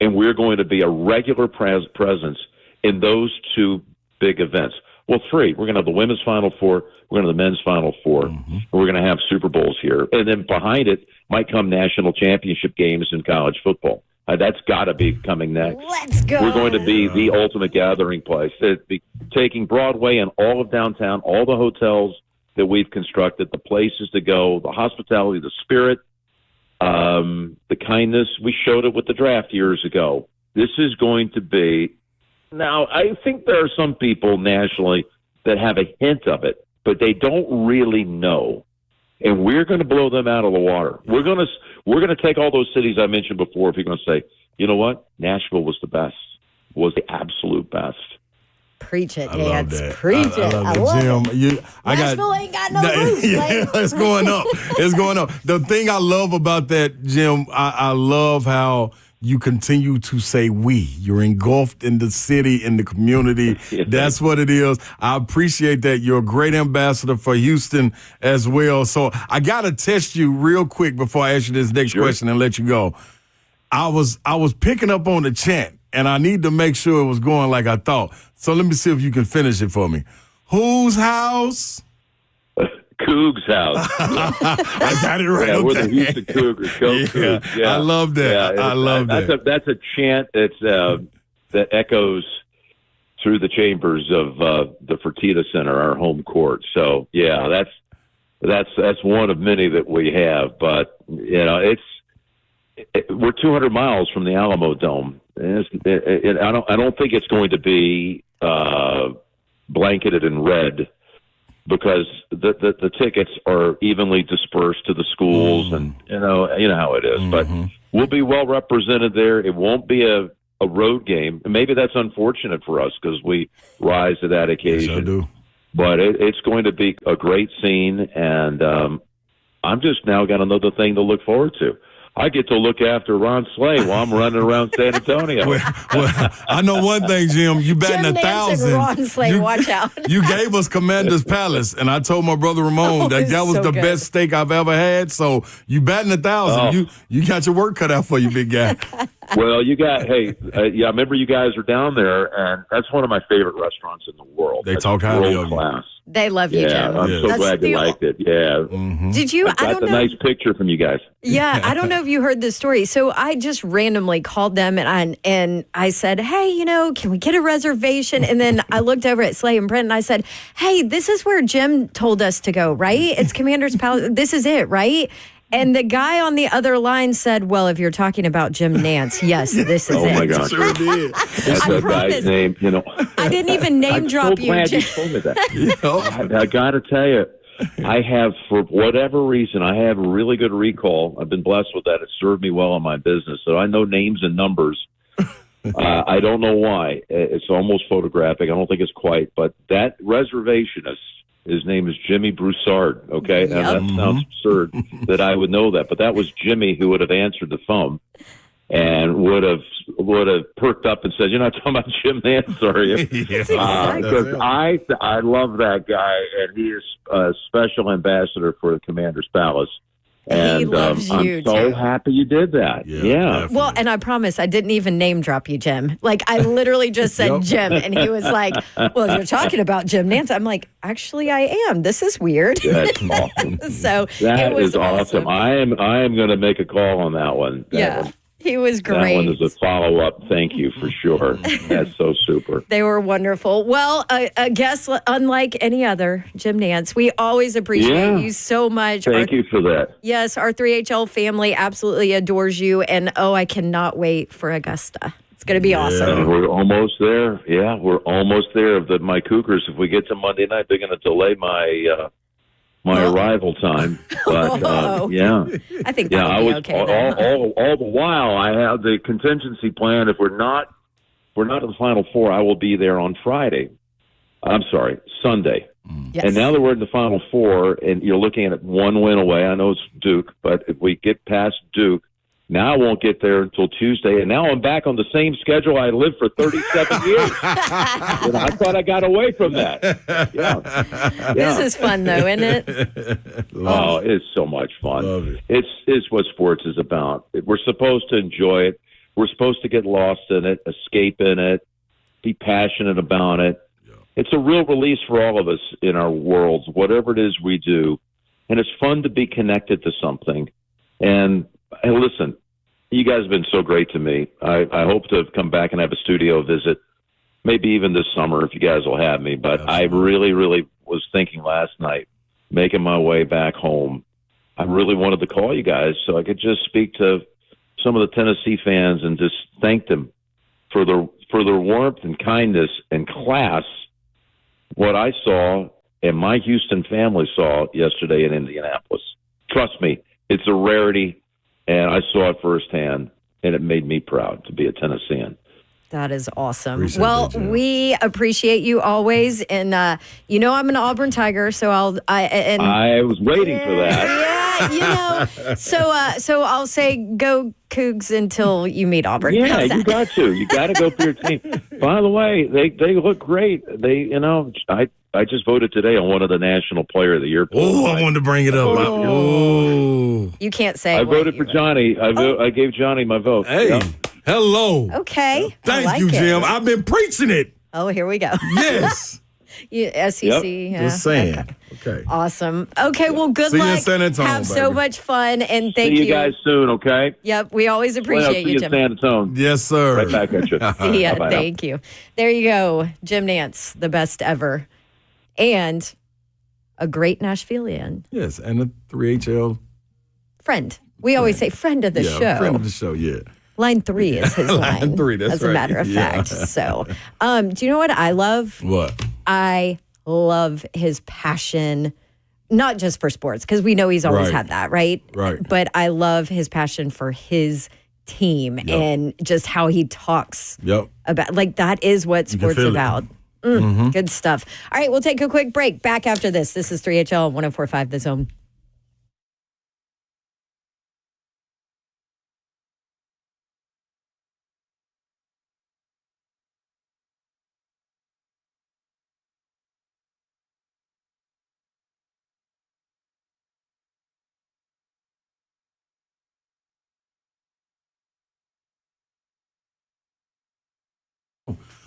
and we're going to be a regular presence in those 2 big events. Well, 3. We're going to have the women's Final Four. We're going to have the men's Final Four. And we're going to have Super Bowls here. And then behind it might come national championship games in college football. That's got to be coming next. Let's go. We're going to be the ultimate gathering place. It'd be taking Broadway and all of downtown, all the hotels that we've constructed, the places to go, the hospitality, the spirit, the kindness. We showed it with the draft years ago. This is going to be. Now, I think there are some people nationally that have a hint of it, but they don't really know. And we're going to blow them out of the water. We're going to take all those cities I mentioned before. If you're going to say, you know what, Nashville was the best, was the absolute best. Preach it, I love Nantz. that. Preach it. I love Jim, it. Nashville ain't got no roof. It's going up. It's going up. The thing I love about that, Jim, I love how you continue to say we. You're engulfed in the city, in the community. That's what it is. I appreciate that. You're a great ambassador for Houston as well. So I got to test you real quick before I ask you this next question and let you go. I was picking up on the chant, and I need to make sure it was going like I thought. So let me see if you can finish it for me. Whose house? Cougs house. I got it right. Yeah, okay. we're the Houston Cougars. Go Cougs. Yeah. I love that. Yeah, I love that. That's a chant that echoes through the chambers of the Fertitta Center, our home court. So yeah, that's one of many that we have. But we're 200 miles from the Alamo Dome. And I don't think it's going to be blanketed in red, because the tickets are evenly dispersed to the schools, and you know how it is. But we'll be well represented there. It won't be a road game, and maybe that's unfortunate for us because we rise to that occasion. Yes, I do. But it's going to be a great scene, and I'm just now got another thing to look forward to. I get to look after Ron Slay while I'm running around San Antonio. well, I know one thing, Jim. You batting Jim Nantz 1,000. and Ron Slay, watch out. You gave us Commander's Palace, and I told my brother Ramon that was so the good. best steak I've ever had. So you batting 1,000. You got your work cut out for you, big guy. Well, you got, I remember you guys are down there, and that's one of my favorite restaurants in the world. They talk highly of you. Class. They love you, Jim. I'm so glad you liked it. Yeah. Did you? I got nice picture from you guys. Yeah, I don't know if you heard this story. So I just randomly called them and I said, hey, can we get a reservation? And then I looked over at Slay and Brent and I said, hey, this is where Jim told us to go, right? It's Commander's Palace. This is it, right? And the guy on the other line said, well, if you're talking about Jim Nantz, yes, this is it. Oh, my gosh. Sure did. That's a guy's name, I didn't even name drop you, I'm so glad Jim. you told me that. I got to tell you, I have, for whatever reason, I have a really good recall. I've been blessed with that. It served me well in my business. So I know names and numbers. I don't know why. It's almost photographic. I don't think it's quite. But that reservationist, his name is Jimmy Broussard, okay? Now, that sounds absurd that I would know that, but that was Jimmy who would have answered the phone and would have perked up and said, "You're not talking about Jim Nantz, are you?" Because I love that guy, and he is a special ambassador for the Commander's Palace. And he loves you, I'm so too. happy you did that. Yeah. Well, and I promise I didn't even name drop you, Jim. Like, I literally just said Jim, and he was like, well, if you're talking about Jim Nantz, I'm like, actually, I am. This is weird. That's awesome. So that it was is awesome. I am going to make a call on that one. He was great. That one is a follow-up. Thank you for sure. That's so super. They were wonderful. Well, a guest unlike any other, Jim Nantz. We always appreciate you so much. Thank you for that. Yes, our 3HL family absolutely adores you. And, I cannot wait for Augusta. It's going to be awesome. We're almost there. Yeah, we're almost there. My Cougars, if we get to Monday night, they're going to delay my arrival time. But I think that'll be okay. All the while, I have the contingency plan. If we're not in the Final Four, I will be there on Friday. I'm sorry, Sunday. Yes. And now that we're in the Final Four, and you're looking at one win away, I know it's Duke, but if we get past Duke, now I won't get there until Tuesday, and now I'm back on the same schedule I lived for 37 years. I thought I got away from that. This is fun, though, isn't it? Oh, it's so much fun. It's what sports is about. We're supposed to enjoy it. We're supposed to get lost in it, escape in it, be passionate about it. It's a real release for all of us in our worlds, whatever it is we do. And it's fun to be connected to something. And listen, you guys have been so great to me. I hope to come back and have a studio visit, maybe even this summer if you guys will have me. But I really, really was thinking last night, making my way back home, I really wanted to call you guys so I could just speak to some of the Tennessee fans and just thank them for their warmth and kindness and class. What I saw and my Houston family saw yesterday in Indianapolis. Trust me, it's a rarity. And I saw it firsthand, and it made me proud to be a Tennessean. That is awesome. We appreciate you always, and I'm an Auburn Tiger, so I was waiting for that. Yeah, so I'll say go Cougs until you meet Auburn. Yeah, you got to. You got to go for your team. By the way, they look great. I just voted today on one of the National Player of the Year. Oh, I wanted to bring it up. You can't say. I voted for Johnny. I gave Johnny my vote. Hey, hello. Okay. Thank you, Jim. I've been preaching it. Oh, here we go. Yes. SEC. Yeah. Just saying. Okay. Awesome. Okay, well, good See you luck. in San Antonio, Have so baby. much fun, and thank See you guys soon, okay? Yep, we always appreciate See you, you Jim. San Antonio. Yes, sir. Right back at you. See ya. Bye-bye now. Thank you. There you go, Jim Nantz, the best ever, and a great Nashvilleian Yes, and a 3HL. friend. We always say friend of the show. Friend of the show, yeah. Line 3 is his line. Line 3, that's as a right. matter of Yeah. fact. So, do you know what I love? What? I love his passion, not just for sports, because we know he's always Right. had that, right? Right. But I love his passion for his team and just how he talks about, like, that is what You can sports feel it. about. Good stuff. All right, we'll take a quick break. Back after this. This is 3HL 104.5 The Zone.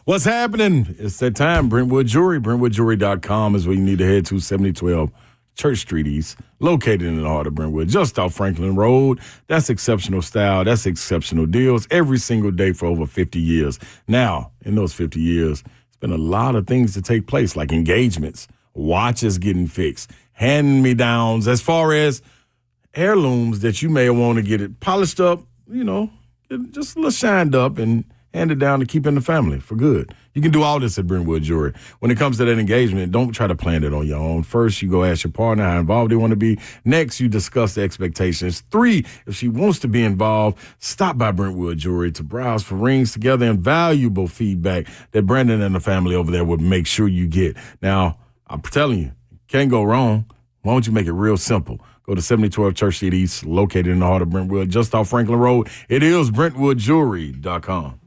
What's happening? It's that time. Brentwood Jewelry. BrentwoodJewelry.com is where you need to head to. 7012 Church Street East, located in the heart of Brentwood, just off Franklin Road. That's exceptional style. That's exceptional deals every single day for over 50 years. Now, in those 50 years, it's been a lot of things to take place, like engagements, watches getting fixed, hand-me-downs, as far as heirlooms that you may want to get it polished up, get just a little shined up and handed down to keep in the family for good. You can do all this at Brentwood Jewelry. When it comes to that engagement, don't try to plan it on your own. First, you go ask your partner how involved they want to be. Next, you discuss the expectations. 3, if she wants to be involved, stop by Brentwood Jewelry to browse for rings together and valuable feedback that Brandon and the family over there would make sure you get. Now, I'm telling you, can't go wrong. Why don't you make it real simple? Go to 7012 Church Street East, located in the heart of Brentwood, just off Franklin Road. It is BrentwoodJewelry.com.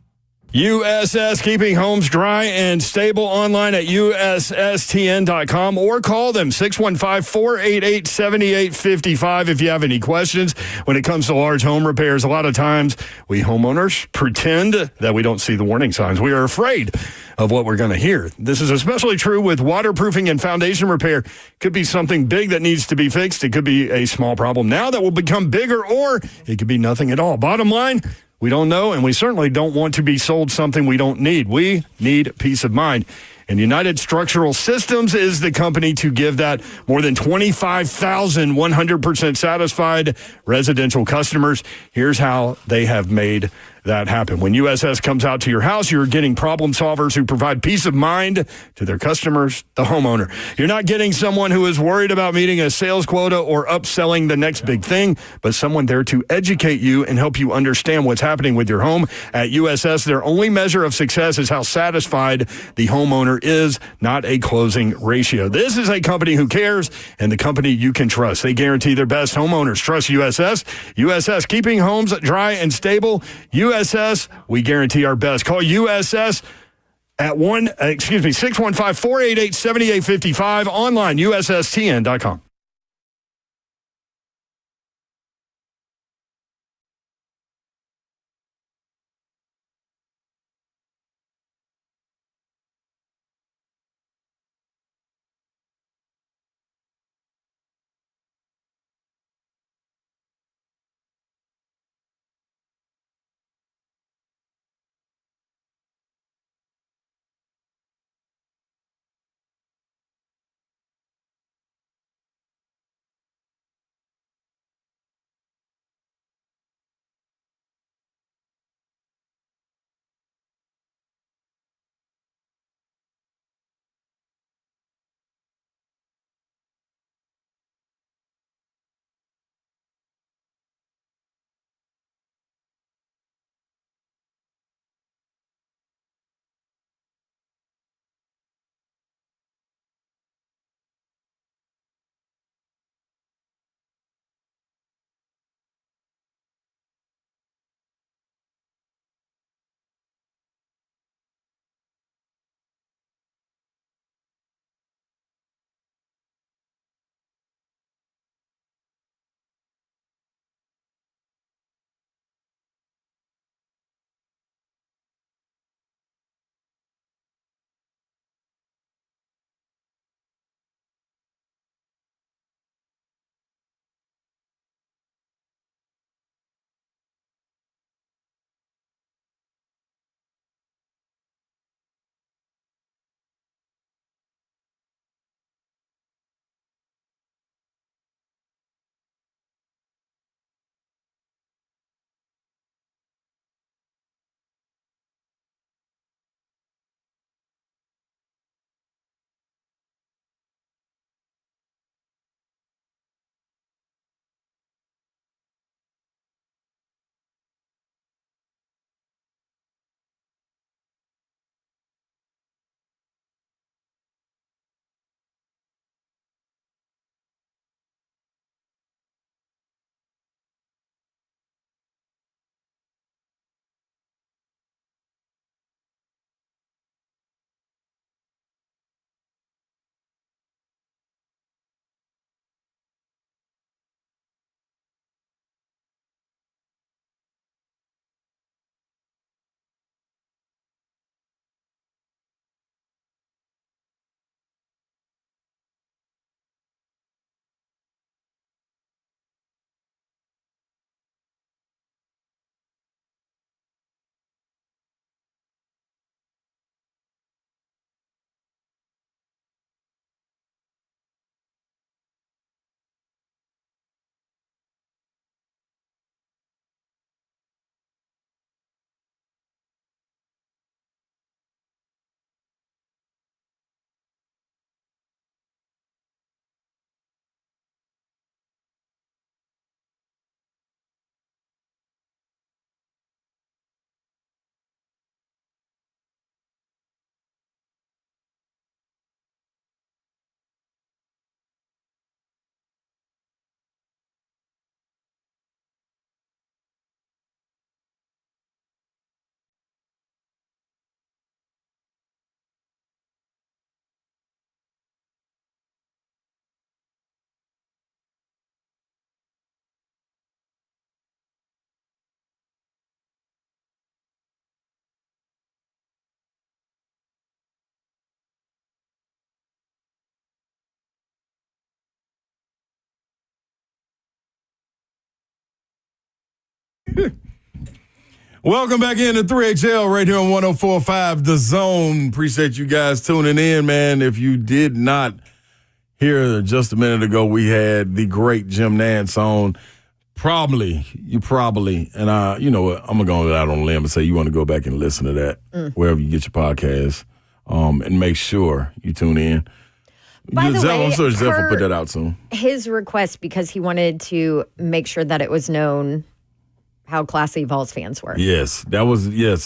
USS, keeping homes dry and stable, online at USSTN.com or call them 615-488-7855 if you have any questions. When it comes to large home repairs, a lot of times we homeowners pretend that we don't see the warning signs. We are afraid of what we're going to hear. This is especially true with waterproofing and foundation repair. Could be something big that needs to be fixed. It could be a small problem now that will become bigger, or it could be nothing at all. Bottom line, we don't know, and we certainly don't want to be sold something we don't need. We need peace of mind. And United Structural Systems is the company to give that. More than 25,000 100% satisfied residential customers. Here's how they have made that happen. When USS comes out to your house, you're getting problem solvers who provide peace of mind to their customers, the homeowner. You're not getting someone who is worried about meeting a sales quota or upselling the next big thing, but someone there to educate you and help you understand what's happening with your home. At USS, their only measure of success is how satisfied the homeowner is, not a closing ratio. This is a company who cares and the company you can trust. They guarantee their best. Homeowners trust USS. USS, keeping homes dry and stable. USS, we guarantee our best. Call USS at 615-488-7855, online, USSTN.com. Welcome back into 3HL right here on 104.5 The Zone. Appreciate you guys tuning in, man. If you did not hear just a minute ago, we had the great Jim Nantz on. You probably, and you know what, I'm going to go out on a limb and say you want to go back and listen to that wherever you get your podcast, and make sure you tune in. By the way, I'm sure Zeph will put that out soon. His request, because he wanted to make sure that it was known how classy Vols fans were. Yes,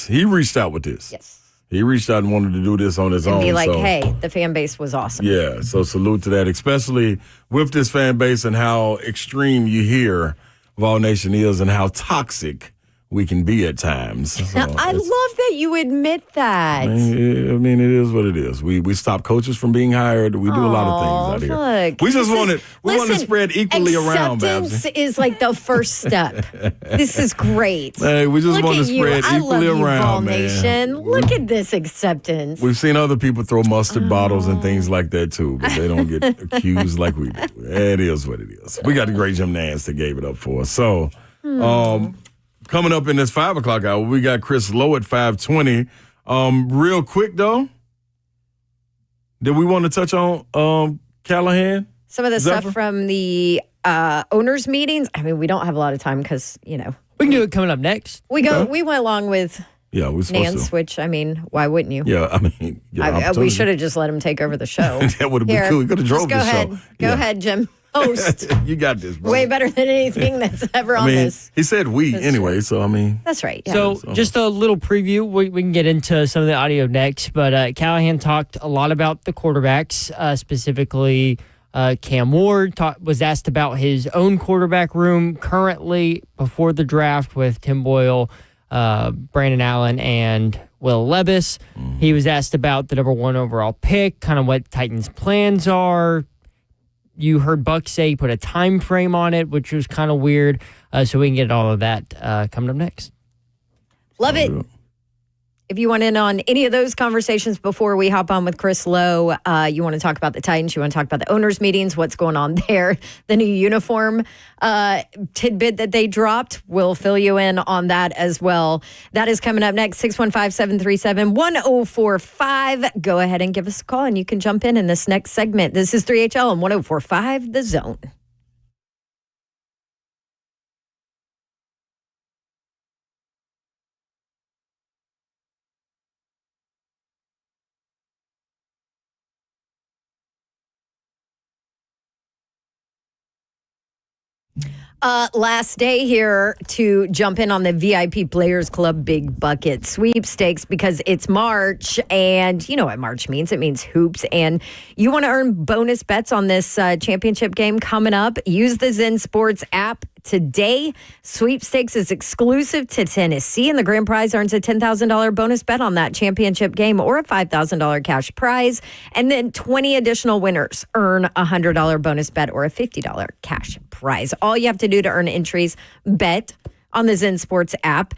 he reached out with this. Yes. He reached out and wanted to do this on his own. And be like, hey, the fan base was awesome. Yeah, so salute to that, especially with this fan base and how extreme you hear Vol Nation is and how toxic we can be at times. So I love that you admit that. I mean, it is what it is. We stop coaches from being hired. We do a lot of things out here. Look, We want to spread equally around, Babs. Acceptance is like the first step. This is great. Hey, we just want to spread I equally love you, around, Vol man. Nation. Look at this acceptance. We've seen other people throw mustard bottles and things like that too, but they don't get accused like we do. It is what it is. We got the great Jim Nantz that gave it up for us. So, coming up in this 5 o'clock hour, we got Chris Lowe at 5:20. Real quick though, did we want to touch on Callahan? Some of the Zephyr? stuff from the owners' meetings. I mean, we don't have a lot of time because, you know. We can do it coming up next. We went along with Yeah, we're supposed Nantz, to. which, I mean, why wouldn't you? Yeah, I mean, we should have just let him take over the show. That would have been Here, cool. We could have drove just the go ahead. show. Go ahead, Jim. Host. You got this, bro. Way better than anything that's ever on this. He said we anyway, so I mean. That's right. Yeah. So just a little preview. We can get into some of the audio next, but Callahan talked a lot about the quarterbacks, specifically Cam Ward was asked about his own quarterback room currently before the draft with Tim Boyle, Brandon Allen, and Will Levis. He was asked about the number 1 overall pick, kind of what Titans' plans are. You heard Buck say he put a time frame on it, which was kind of weird. So we can get all of that coming up next. Love it. If you want in on any of those conversations before we hop on with Chris Lowe, you want to talk about the Titans, you want to talk about the owners' meetings, what's going on there, the new uniform tidbit that they dropped, we'll fill you in on that as well. That is coming up next, 615-737-1045. Go ahead and give us a call, and you can jump in this next segment. This is 3HL on 104.5 The Zone. Last day here to jump in on the VIP Players Club Big Bucket Sweepstakes because it's March, and you know what March means. It means hoops, and you want to earn bonus bets on this championship game coming up. Use the Zen Sports app today. Sweepstakes is exclusive to Tennessee, and the grand prize earns a $10,000 bonus bet on that championship game or a $5,000 cash prize. And then 20 additional winners earn a $100 bonus bet or a $50 cash prize. All you have to do to earn entries, bet on the Zen Sports app.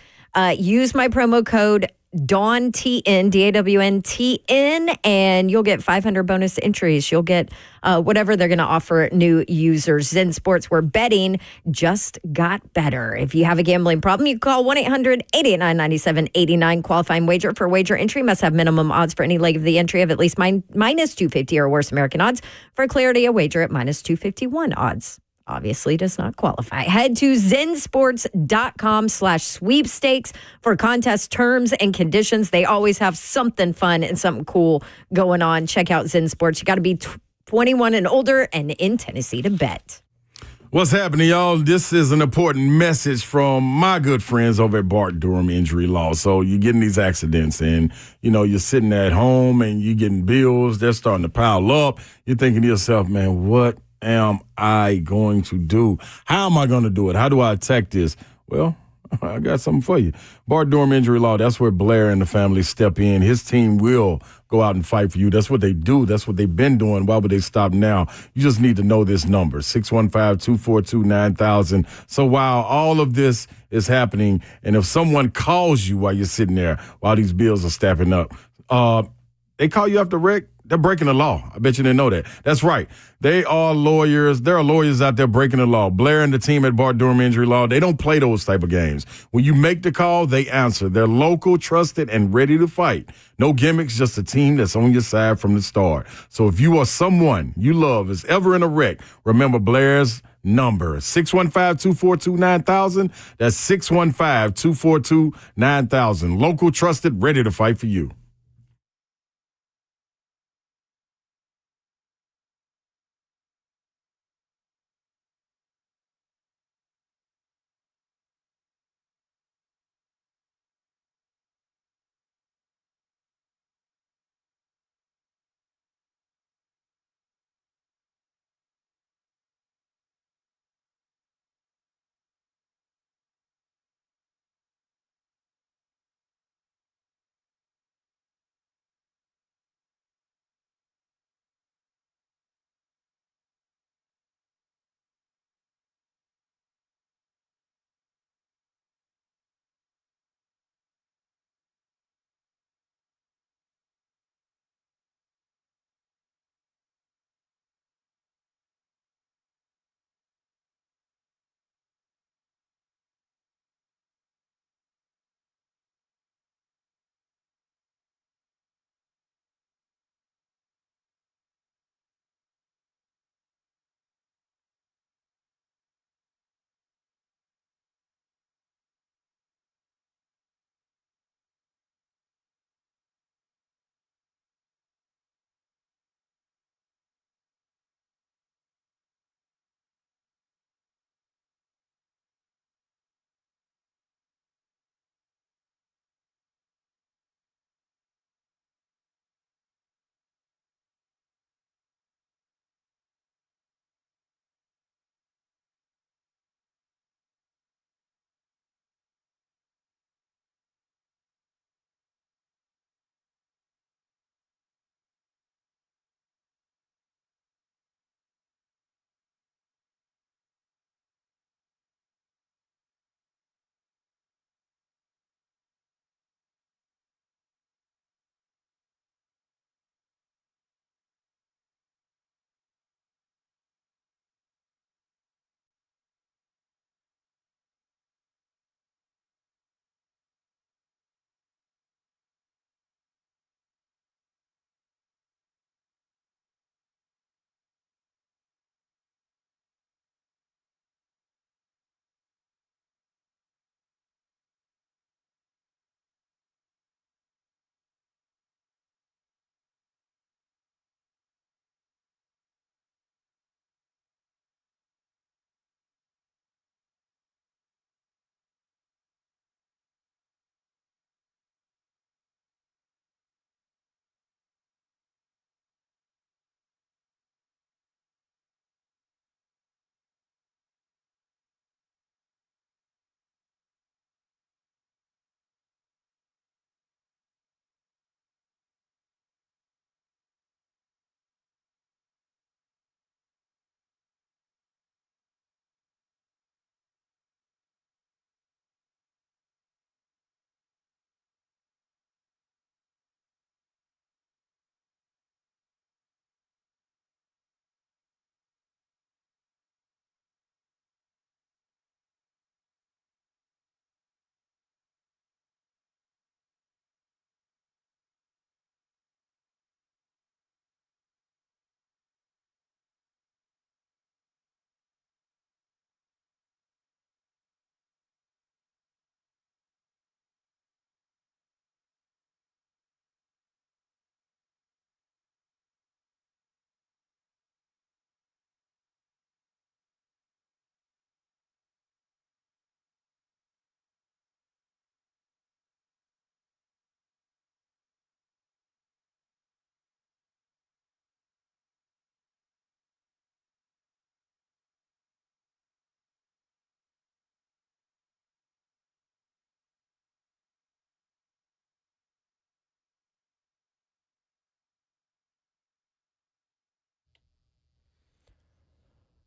Use my promo code DAWNTN, DAWNTN, and you'll get 500 bonus entries. You'll get whatever they're going to offer new users. Zen Sports, where betting just got better. If you have a gambling problem, you can call 1-800-889-9789. Qualifying wager for wager entry must have minimum odds for any leg of the entry of at least minus 250 or worse American odds. For clarity, a wager at minus 251 odds obviously does not qualify. Head to zensports.com/sweepstakes for contest terms and conditions. They always have something fun and something cool going on. Check out Zen Sports. You got to be 21 and older and in Tennessee to bet. What's happening, y'all? This is an important message from my good friends over at Bart Durham Injury Law. So you're getting these accidents and, you know, you're sitting at home and you're getting bills. They're starting to pile up. You're thinking to yourself, man, what am I going to do? How am I going to do it? How do I attack this? Well, I got something for you. Bart Durham Injury Law, that's where Blair and the family step in. His team will go out and fight for you. That's what they do. That's what they've been doing. Why would they stop now? You just need to know this number, 615-242-9000. So while all of this is happening, and if someone calls you while you're sitting there, while these bills are stacking up, They call you after wreck, they're breaking the law. I bet you didn't know that. That's right. They are lawyers. There are lawyers out there breaking the law. Blair and the team at Bart Durham Injury Law, they don't play those type of games. When you make the call, they answer. They're local, trusted, and ready to fight. No gimmicks, just a team that's on your side from the start. So if you or someone you love is ever in a wreck, remember Blair's number, 615-242-9000. That's 615-242-9000. Local, trusted, ready to fight for you.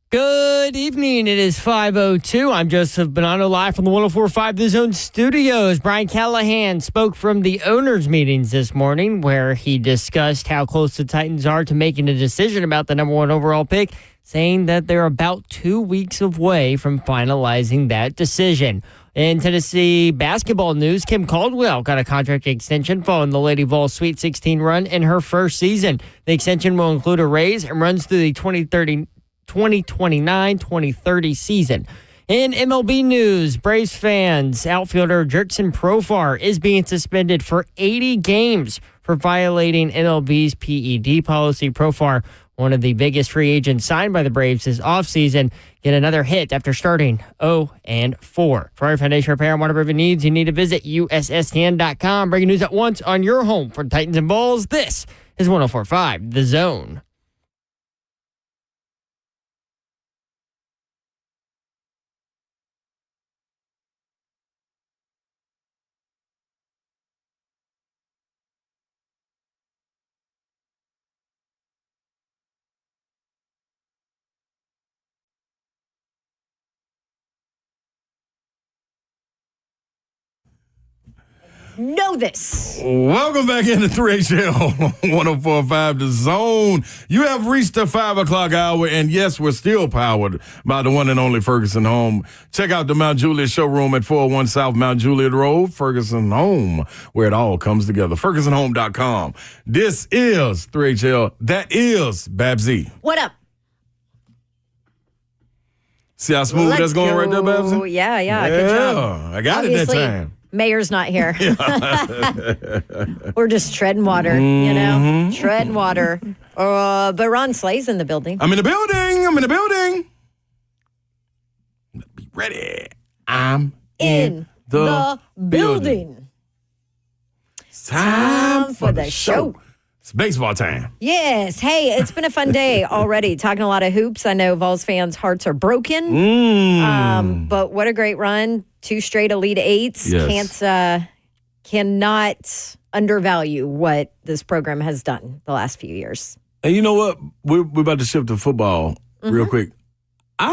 Good Good evening. It is 5:02. I'm Joseph Bonanno, live from the 104.5 The Zone studios. Brian Callahan spoke from the owners' meetings this morning, where he discussed how close the Titans are to making a decision about the number 1 overall pick, saying that they're about 2 weeks away from finalizing that decision. In Tennessee basketball news, Kim Caldwell got a contract extension following the Lady Vols Sweet 16 run in her first season. The extension will include a raise and runs through the 2029-2030 season. In MLB news, Braves fans, outfielder Jurickson Profar is being suspended for 80 games for violating MLB's PED policy. Profar, one of the biggest free agents signed by the Braves this offseason, get another hit after starting 0-4. For our foundation repair and waterproofing needs, you need to visit USSTN.com. Breaking news at once on your home for Titans and Vols. This is 104.5 The Zone. Know this. Welcome back into 3HL 104.5 The Zone. You have reached the 5 o'clock hour, and yes, we're still powered by the one and only Ferguson Home. Check out the Mount Juliet showroom at 401 South Mount Juliet Road, Ferguson Home, where it all comes together. FergusonHome.com. This is 3HL. That is Babsy. What up? See how smooth that's going right there, Babsy? Yeah. Good job. I got Obviously, it that time. Mayor's not here. We're just treading water, you know? Treading water. But Ron Slay's in the building. I'm in the building. Be ready. I'm in the building. It's time for the show. It's baseball time. Yes. Hey, it's been a fun day already. Talking a lot of hoops. I know Vols fans' hearts are broken. But what a great run. 2 straight Elite Eights. Yes. Cannot undervalue what this program has done the last few years. And you know what? We're about to shift to football real quick. We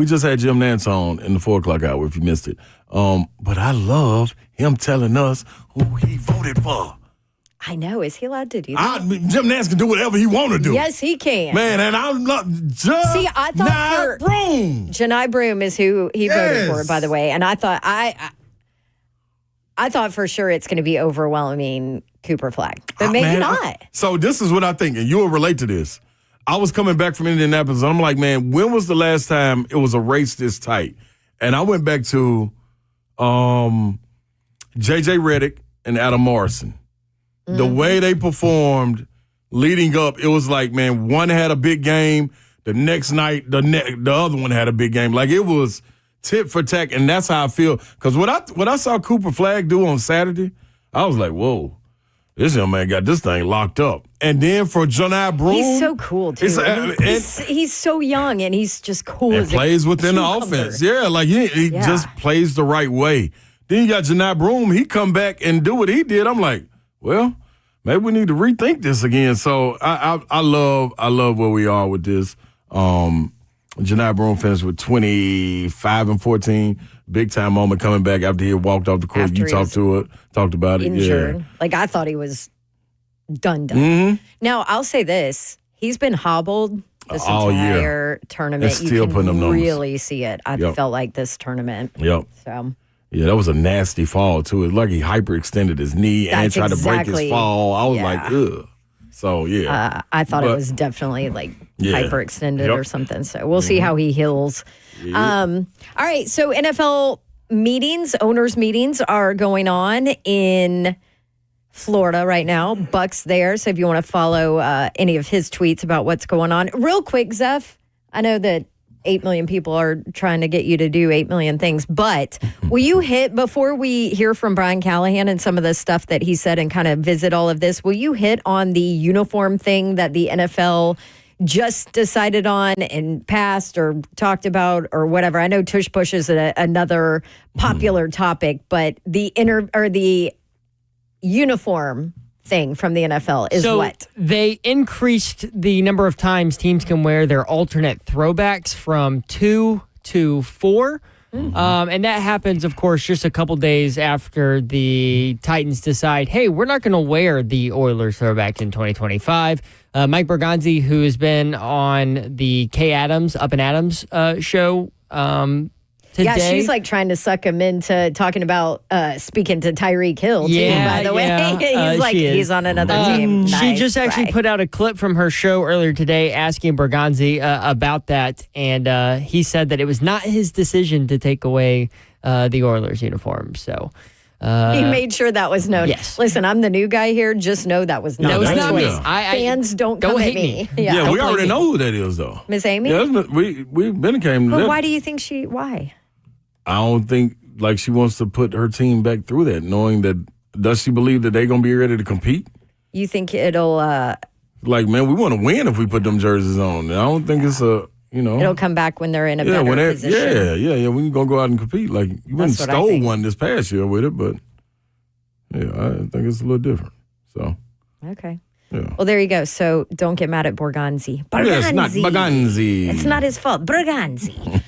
just had Jim Nantz on in the 4 o'clock hour, if you missed it. But I love him telling us who he voted for. I know. Is he allowed to do that? Jim Nantz can do whatever he want to do. Yes, he can. Man, and I love I thought Broom. Janai Broom is who he voted for, by the way. And I thought I thought for sure it's going to be overwhelming Cooper Flag, but maybe not. So this is what I think, and you'll relate to this. I was coming back from Indianapolis, and I'm like, man, when was the last time it was a race this tight? And I went back to J.J. Redick and Adam Morrison. The way they performed leading up, it was like, man, one had a big game. The next night, the other one had a big game. Like, it was tit for tat, and that's how I feel. Because what I saw Cooper Flag do on Saturday, I was like, whoa, this young man got this thing locked up. And then for Janai Broom, he's so cool too. He's so young, and he's just cool. And plays within the offense. Yeah, like he just plays the right way. Then you got Janai Broom. He come back and do what he did. I'm like, well, maybe we need to rethink this again. So I love where we are with this. Janai Broom finished with 25-14. Big time moment coming back after he had walked off the court. You talked about it. Injured. Yeah. Like, I thought he was done. Now, I'll say this. He's been hobbled this entire tournament. And still putting them numbers. Really see it. I felt like this tournament. Yep. So. Yeah, that was a nasty fall, too. It's like he hyperextended his knee and tried to break his fall. I was like, ugh. So, yeah. I thought it was definitely hyperextended or something. So we'll see how he heals. Yeah. All right. So NFL meetings, owners' meetings are going on in Florida right now. Buck's there. So if you want to follow any of his tweets about what's going on. Real quick, Zeph, I know that 8 million people are trying to get you to do 8 million things. But will you hit, before we hear from Brian Callahan and some of the stuff that he said and kind of visit all of this, will you hit on the uniform thing that the NFL just decided on and passed or talked about or whatever? I know tush push is another popular topic, but the uniform thing from the NFL is what? They increased the number of times teams can wear their alternate throwbacks from 2 to 4. And that happens, of course, just a couple days after the Titans decide, hey, we're not going to wear the Oilers throwback in 2025. Mike Berganzi, who has been on the Kay Adams, Up and Adams show today. Yeah, she's like trying to suck him into talking about speaking to Tyreek Hill, too, by the way. He's like, he's on another team. She just actually put out a clip from her show earlier today asking Berganzi about that, and he said that it was not his decision to take away the Oilers uniform. So he made sure that was known. Yes. Listen, I'm the new guy here. Just know that was not my choice. Fans don't come at me. Yeah, we already know who that is, though. Miss Amy? Yeah, we've been came to But that. why do you think why? I don't think like she wants to put her team back through that, knowing that does she believe that they're gonna be ready to compete? You think it'll like, man, we want to win if we put them jerseys on. I don't think it's it'll come back when they're in a better position. Yeah. We gonna go out and compete. Like you went and stole one this past year with it, but yeah, I think it's a little different. So okay. Yeah. Well, there you go. So don't get mad at Borganzi. Yeah, it's not Berganzi. It's not his fault. Berganzi.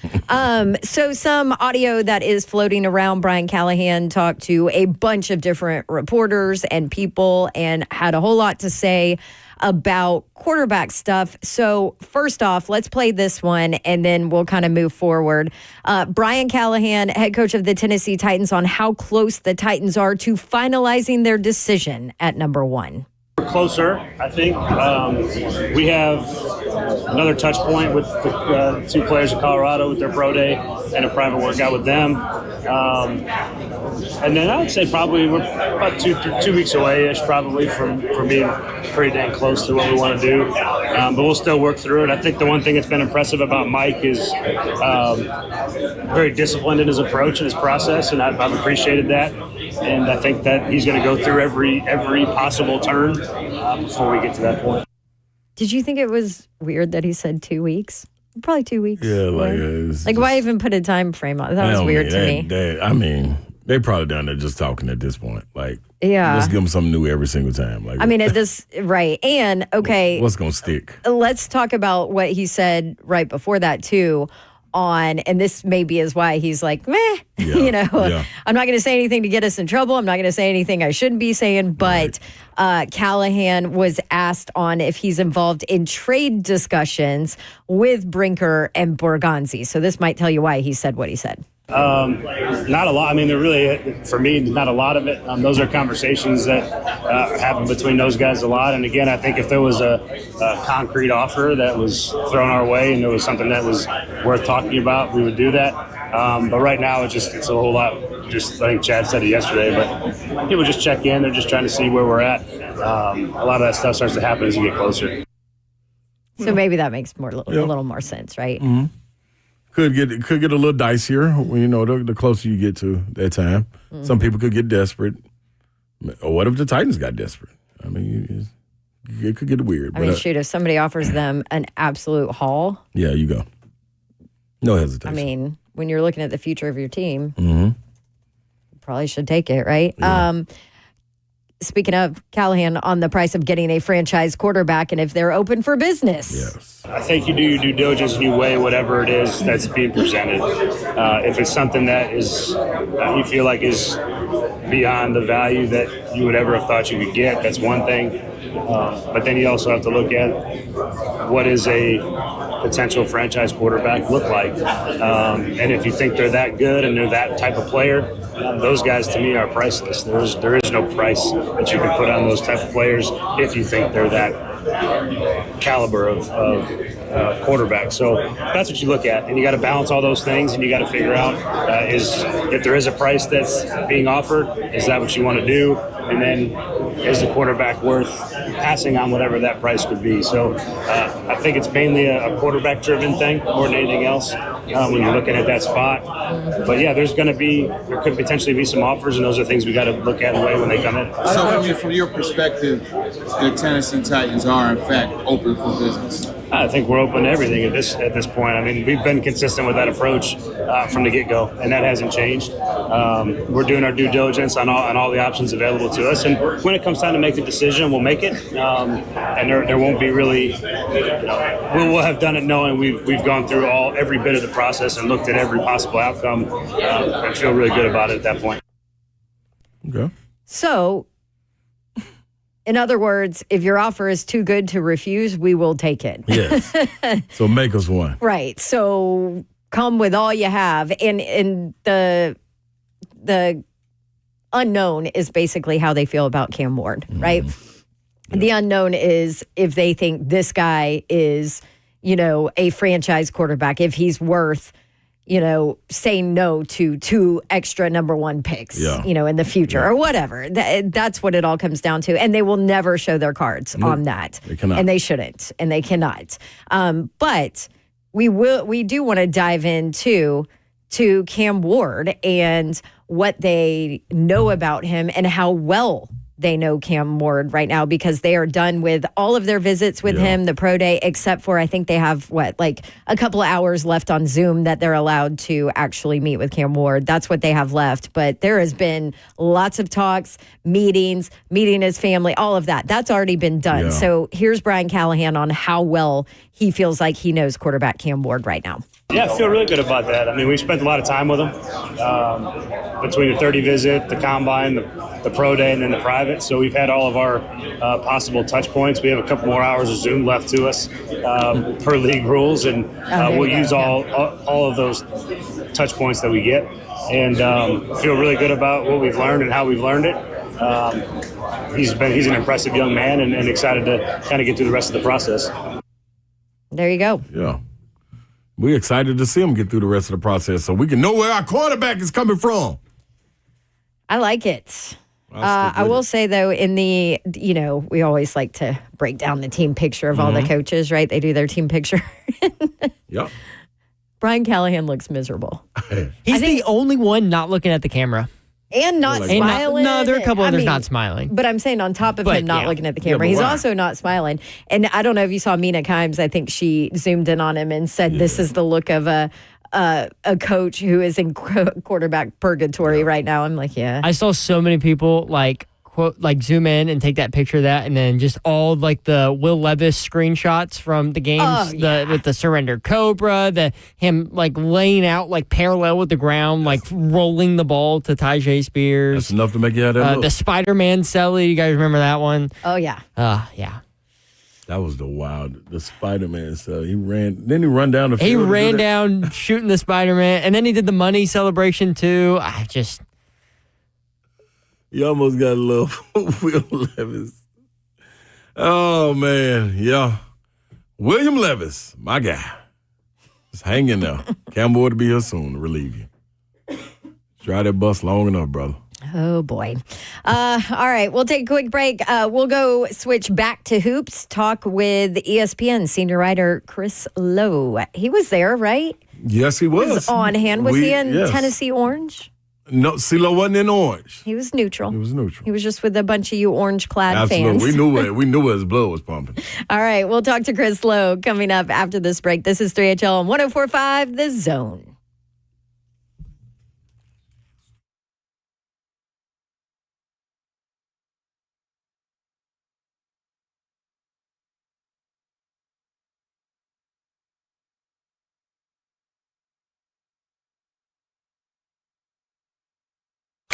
So some audio that is floating around. Brian Callahan talked to a bunch of different reporters and people and had a whole lot to say about quarterback stuff. So first off, let's play this one and then we'll kind of move forward. Brian Callahan, head coach of the Tennessee Titans, on how close the Titans are to finalizing their decision at number 1. We're closer, I think. We have another touch point with the 2 players in Colorado with their pro day and a private workout with them. And then I would say probably we're about 2 weeks away-ish probably from being pretty dang close to what we want to do. But we'll still work through it. I think the one thing that's been impressive about Mike is very disciplined in his approach and his process, and I've appreciated that. And I think that he's going to go through every possible turn before we get to that point. Did you think it was weird that he said 2 weeks? Probably 2 weeks. Yeah, like why even put a time frame on it? That was weird to me. I mean, they probably down there just talking at this point. Like, let's give them something new every single time. Like, I mean, right. And okay, what's gonna stick? Let's talk about what he said right before that too. And this maybe is why he's like, meh, I'm not going to say anything to get us in trouble. I'm not going to say anything I shouldn't be saying. But Callahan was asked on if he's involved in trade discussions with Brinker and Borganzi. So this might tell you why he said what he said. Not a lot. I mean, they're really, for me, not a lot of it. Those are conversations that happen between those guys a lot. And again, I think if there was a concrete offer that was thrown our way and there was something that was worth talking about, we would do that. But right now, it's a whole lot. Just I think Chad said it yesterday, but people just check in. They're just trying to see where we're at. A lot of that stuff starts to happen as you get closer. So maybe that makes a little more sense, right? Mm-hmm. Could get a little dicier when the closer you get to that time. Mm-hmm. Some people could get desperate. Or what if the Titans got desperate? I mean, it could get weird. I mean, shoot, if somebody offers them an absolute haul. Yeah, you go. No hesitation. I mean, when you're looking at the future of your team, you probably should take it, right? Yeah. Speaking of Callahan, on the price of getting a franchise quarterback and if they're open for business. Yes. I think you do your due diligence and you weigh whatever it is that's being presented. If it's something that is you feel like is beyond the value that you would ever have thought you could get, that's one thing. But then you also have to look at what is a potential franchise quarterback look like. And if you think they're that good and they're that type of player, those guys to me are priceless. There is no price that you can put on those type of players if you think they're that caliber of quarterback. So that's what you look at, and you got to balance all those things, and you got to figure out is if there is a price that's being offered, is that what you want to do, and then is the quarterback worth passing on whatever that price could be. So I think it's mainly a quarterback-driven thing more than anything else when you're looking at that spot. But yeah, there could potentially be some offers, and those are things we got to look at and weigh when they come in. So from your perspective, the Tennessee Titans are in fact open for business. I think we're open to everything at this point. I mean, we've been consistent with that approach from the get-go, and that hasn't changed. We're doing our due diligence on all the options available to us, and when it comes time to make the decision, we'll make it. And there won't be really. We'll have done it knowing we've gone through every bit of the process and looked at every possible outcome, and feel really good about it at that point. Okay. So, in other words, if your offer is too good to refuse, we will take it. Yes. So make us one. Right. So come with all you have. And the unknown is basically how they feel about Cam Ward, right? Yeah. The unknown is if they think this guy is, a franchise quarterback, if he's worth saying no to 2 extra number 1 picks, in the future or whatever. That's what it all comes down to. And they will never show their cards on that. They cannot. And they shouldn't. And they cannot. But we do want to dive into Cam Ward and what they know about him and how well they know Cam Ward right now, because they are done with all of their visits with him, the pro day, except for I think they have a couple of hours left on Zoom that they're allowed to actually meet with Cam Ward. That's what they have left. But there has been lots of talks, meetings, meeting his family, all of that. That's already been done. Yeah. So here's Brian Callahan on how well he feels like he knows quarterback Cam Ward right now. Yeah, I feel really good about that. I mean, we spent a lot of time with him between the 30 visit, the combine, the pro day, and then the private. So we've had all of our possible touch points. We have a couple more hours of Zoom left to us per league rules, and we'll use all of those touch points that we get, and feel really good about what we've learned and how we've learned it. He's an impressive young man, and excited to kind of get through the rest of the process. There you go. Yeah. We're excited to see him get through the rest of the process so we can know where our quarterback is coming from. I like it. I will say, though, we always like to break down the team picture of all the coaches, right? They do their team picture. Yep. Brian Callahan looks miserable. He's the only one not looking at the camera. And not smiling. No, there are a couple others not smiling. But I'm saying on top of him not looking at the camera, he's also not smiling. And I don't know if you saw Mina Kimes. I think she zoomed in on him and said, this is the look of a coach who is in quarterback purgatory right now. I'm like, yeah. I saw so many people zoom in and take that picture of that, and then just all the Will Levis screenshots from the games, with the surrender cobra, him laying out parallel with the ground, rolling the ball to Tyjae Spears. That's enough to make you have that look. The Spider-Man celly, you guys remember that one? Oh yeah. Yeah. That was the Spider-Man celly. Didn't he run down the field? He ran down shooting the Spider-Man, and then he did the money celebration too. You almost got to love Will Levis. Oh, man. Yeah. William Levis, my guy. Just hang in there. Cam Ward to be here soon to relieve you. Try that bus long enough, brother. Oh, boy. All right. We'll take a quick break. We'll go switch back to hoops, talk with ESPN senior writer Chris Lowe. He was there, right? Yes, he was. He was on hand. Was he in Tennessee Orange? No, CeeLo wasn't in orange. He was neutral. He was neutral. He was just with a bunch of you orange-clad fans. We knew where his blood was pumping. All right, we'll talk to Chris Lowe coming up after this break. This is 3HL on 104.5 The Zone.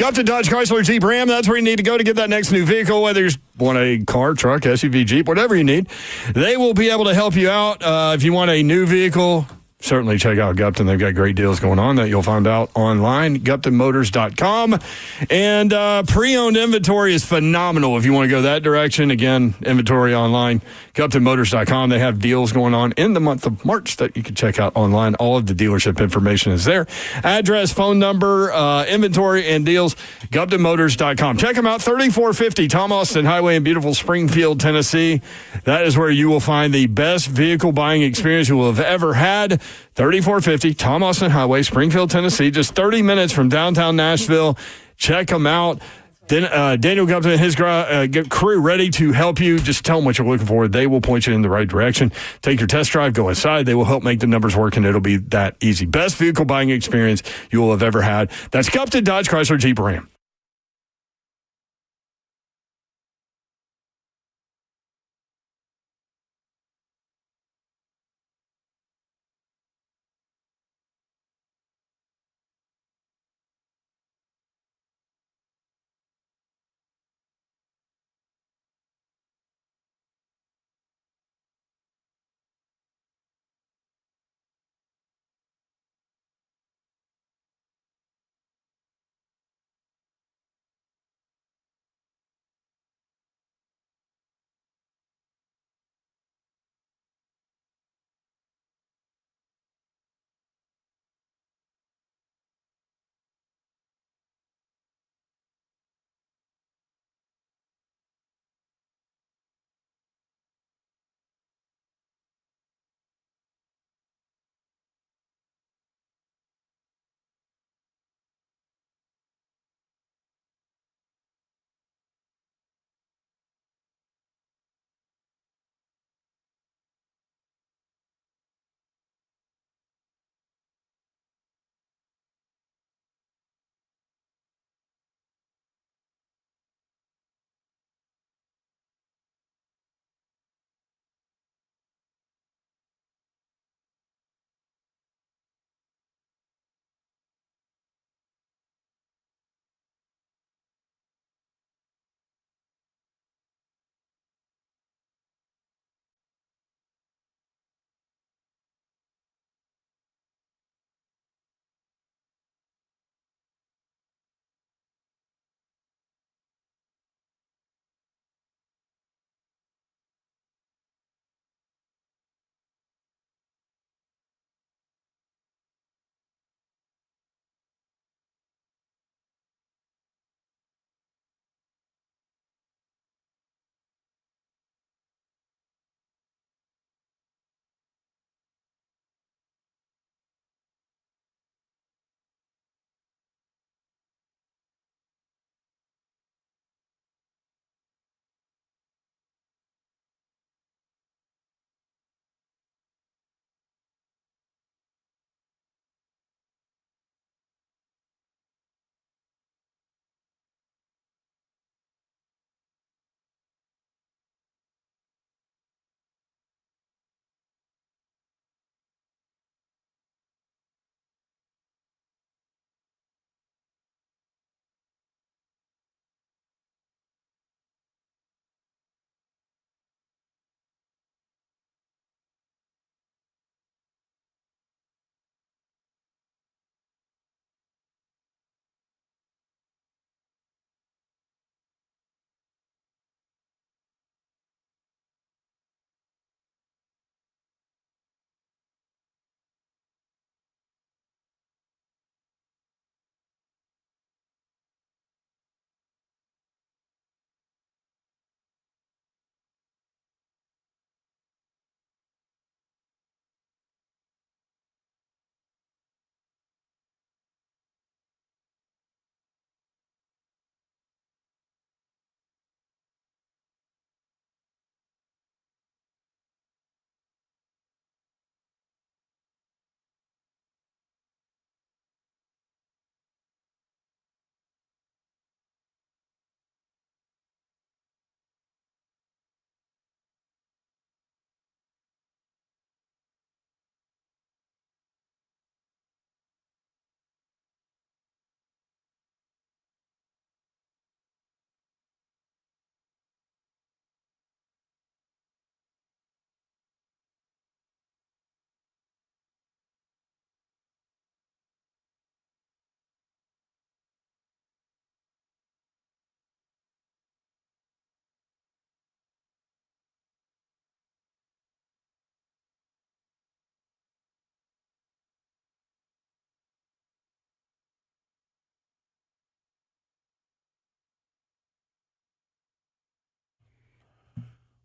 Upton Dodge Chrysler Jeep Ram, that's where you need to go to get that next new vehicle, whether you want a car, truck, SUV, Jeep, whatever you need. They will be able to help you out. If you want a new vehicle, certainly check out Gupton. They've got great deals going on that you'll find out online, GuptonMotors.com. And pre-owned inventory is phenomenal if you want to go that direction. Again, inventory online, GuptonMotors.com. They have deals going on in the month of March that you can check out online. All of the dealership information is there. Address, phone number, inventory, and deals, GuptonMotors.com. Check them out, 3450 Tom Austin Highway in beautiful Springfield, Tennessee. That is where you will find the best vehicle buying experience you will have ever had. 3450 Tom Austin Highway, Springfield, Tennessee, just 30 minutes from downtown Nashville. Check them out. Then Daniel comes in his get crew ready to help you. Just tell them what you're looking for. They will point you in the right direction. Take your test drive, go inside. They will help make the numbers work, and it'll be that easy. Best vehicle buying experience you will have ever had. That's Gupta Dodge Chrysler Jeep Ram.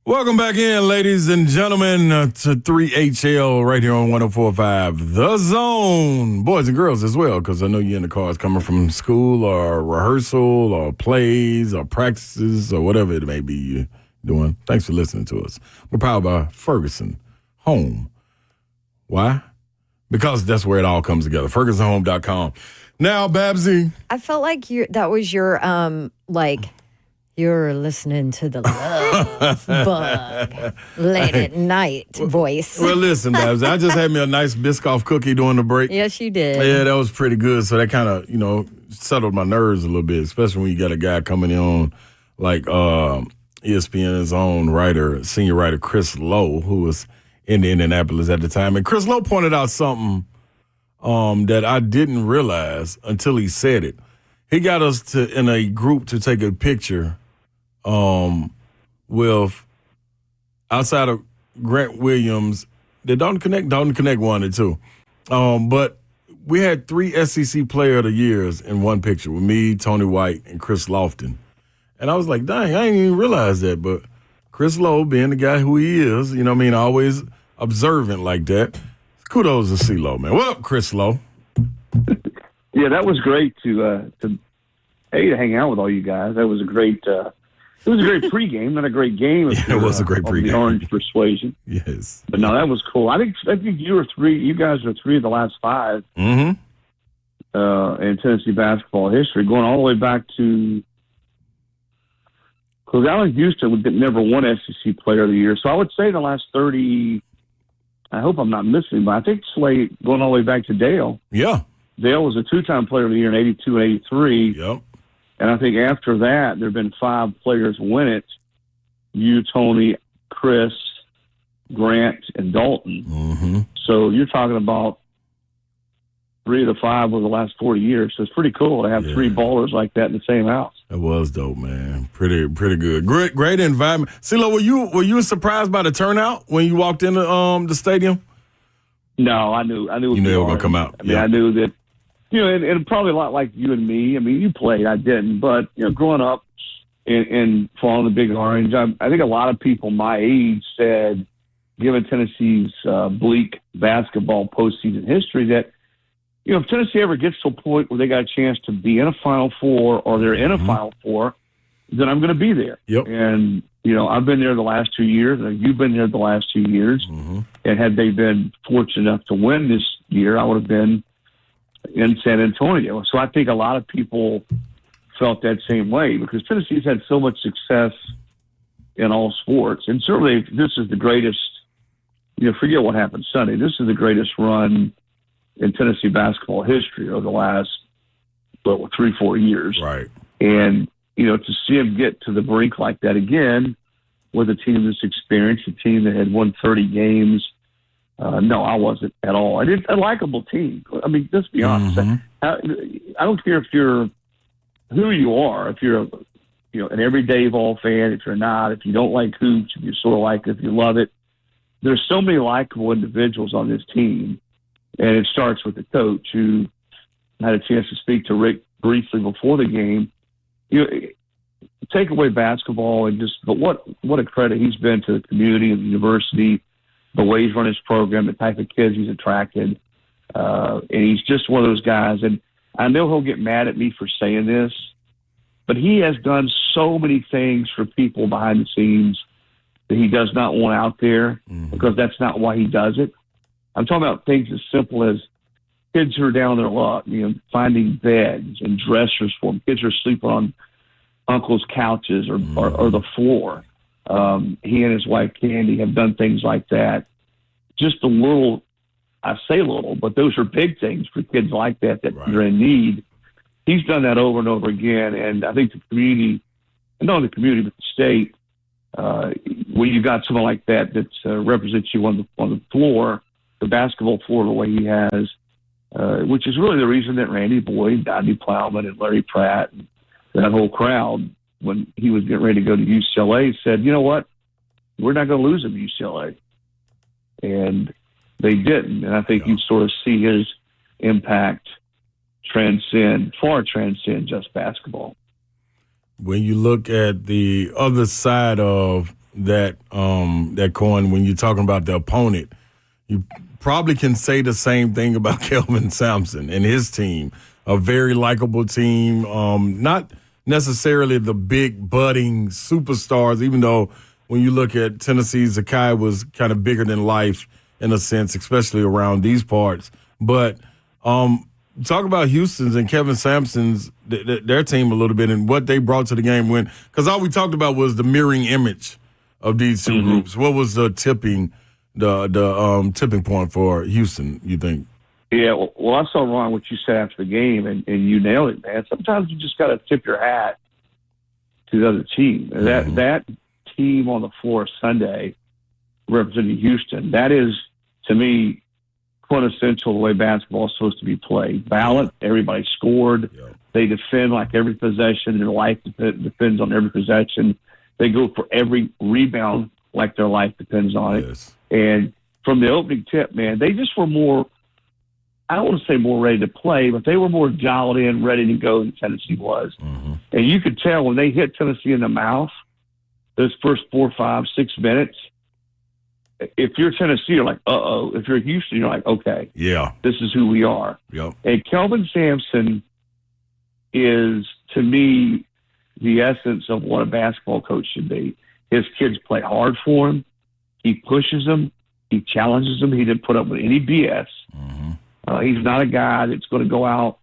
Welcome back in, ladies and gentlemen, to 3HL right here on 104.5 The Zone. Boys and girls as well, because I know you're in the cars coming from school or rehearsal or plays or practices or whatever it may be you're doing. Thanks for listening to us. We're powered by Ferguson Home. Why? Because that's where it all comes together. FergusonHome.com. Now, Babsy. I felt like that was your, you're listening to the Love Bug late at night voice. Well, listen, Babs, I just had me a nice Biscoff cookie during the break. Yes, you did. Yeah, that was pretty good. So that kind of, settled my nerves a little bit, especially when you got a guy coming in on like ESPN's own writer, senior writer Chris Lowe, who was in Indianapolis at the time. And Chris Lowe pointed out something that I didn't realize until he said it. He got us in a group to take a picture with outside of Grant Williams. Did Dalton Connect wanted too. But we had 3 SEC Player of the Years in one picture with me, Tony White, and Chris Lofton. And I was like, dang, I didn't even realize that. But Chris Lowe, being the guy who he is, always observant like that. Kudos to CeeLo, man. What up, Chris Lowe? Yeah, that was great to hang out with all you guys. That was a great pregame, not a great game. Yeah, it was a great pregame. The Orange Persuasion. Yes. But no, that was cool. I think you guys are 3 of the last 5 in Tennessee basketball history, going all the way back to, because Allen Houston never won SEC Player of the Year. So I would say the last 30, I hope I'm not missing, but I think Slate going all the way back to Dale. Yeah. Dale was a 2-time Player of the Year in 82 and 83. Yep. And I think after that, there have been 5 players win it. You, Tony, Chris, Grant, and Dalton. Mm-hmm. So you're talking about 3 of the 5 over the last 40 years. So it's pretty cool to have 3 ballers like that in the same house. It was dope, man. Pretty good. Great environment. CeeLo, were you surprised by the turnout when you walked into the stadium? No, I knew you knew they were going to come out. I mean, I knew that, and probably a lot like you and me. I mean, you played, I didn't, but growing up and following the Big Orange, I think a lot of people my age said, given Tennessee's bleak basketball postseason history, that if Tennessee ever gets to a point where they got a chance to be in a Final Four or they're in a Final Four, then I'm going to be there. Yep. And I've been there the last 2 years, and you've been there the last 2 years. Mm-hmm. And had they been fortunate enough to win this year, I would have been in San Antonio. So I think a lot of people felt that same way because Tennessee's had so much success in all sports. And certainly this is the greatest, forget what happened Sunday. This is the greatest run in Tennessee basketball history over the last 3-4 years. Right. And, to see him get to the brink like that again with a team that's experienced, a team that had won 30 games. No, I wasn't at all. It's a likable team. I mean, let's be honest. I don't care if you're who you are, if you're an everyday Vol fan, if you're not, if you don't like hoops, if you sort of like it, if you love it. There's so many likable individuals on this team. And it starts with the coach, who I had a chance to speak to Rick briefly before the game. Take away basketball but what a credit he's been to the community and the university, the way he's run his program, the type of kids he's attracted. And he's just one of those guys. And I know he'll get mad at me for saying this, but he has done so many things for people behind the scenes that he does not want out there because that's not why he does it. I'm talking about things as simple as kids who are down on their luck, finding beds and dressers for them. Kids who are sleeping on uncle's couches or the floor. He and his wife, Candy, have done things like that. Just a little, I say little, but those are big things for kids like that are in need. He's done that over and over again. And I think the community, and not only the community, but the state, when you've got someone like that represents you on the floor, the basketball floor the way he has, which is really the reason that Randy Boyd, Donnie Plowman, and Larry Pratt, and that whole crowd, when he was getting ready to go to UCLA, said, you know what, we're not going to lose him at UCLA. And they didn't. And I think you sort of see his impact far transcend just basketball. When you look at the other side of that coin when you're talking about the opponent. You probably can say the same thing about Kelvin Sampson and his team. A very likable team, not necessarily the big budding superstars, even though when you look at Tennessee, Zakai was kind of bigger than life in a sense, especially around these parts. But talk about Houston's and Kevin Sampson's, their team a little bit and what they brought to the game when, because all we talked about was the mirroring image of these two groups. What was the tipping point for Houston, you think? Yeah, well, I saw, Ron, what you said after the game, and you nailed it, man. Sometimes you just got to tip your hat to the other team. That team on the floor Sunday representing Houston, that is, to me, quintessential the way basketball is supposed to be played. Balanced, everybody scored. Yeah. They defend like every possession. Their life depends on every possession. They go for every rebound like their life depends on it. And from the opening tip, man, they just were more, I don't want to say more ready to play, but they were more dialed in, ready to go than Tennessee was. And you could tell when they hit Tennessee in the mouth, those first 4, 5, 6 minutes, if you're Tennessee, you're like, uh-oh. If you're Houston, you're like, okay, yeah, this is who we are. Yep. And Kelvin Sampson is, to me, the essence of what a basketball coach should be. His kids play hard for him. He pushes them. He challenges them. He didn't put up with any BS. He's not a guy that's going to go out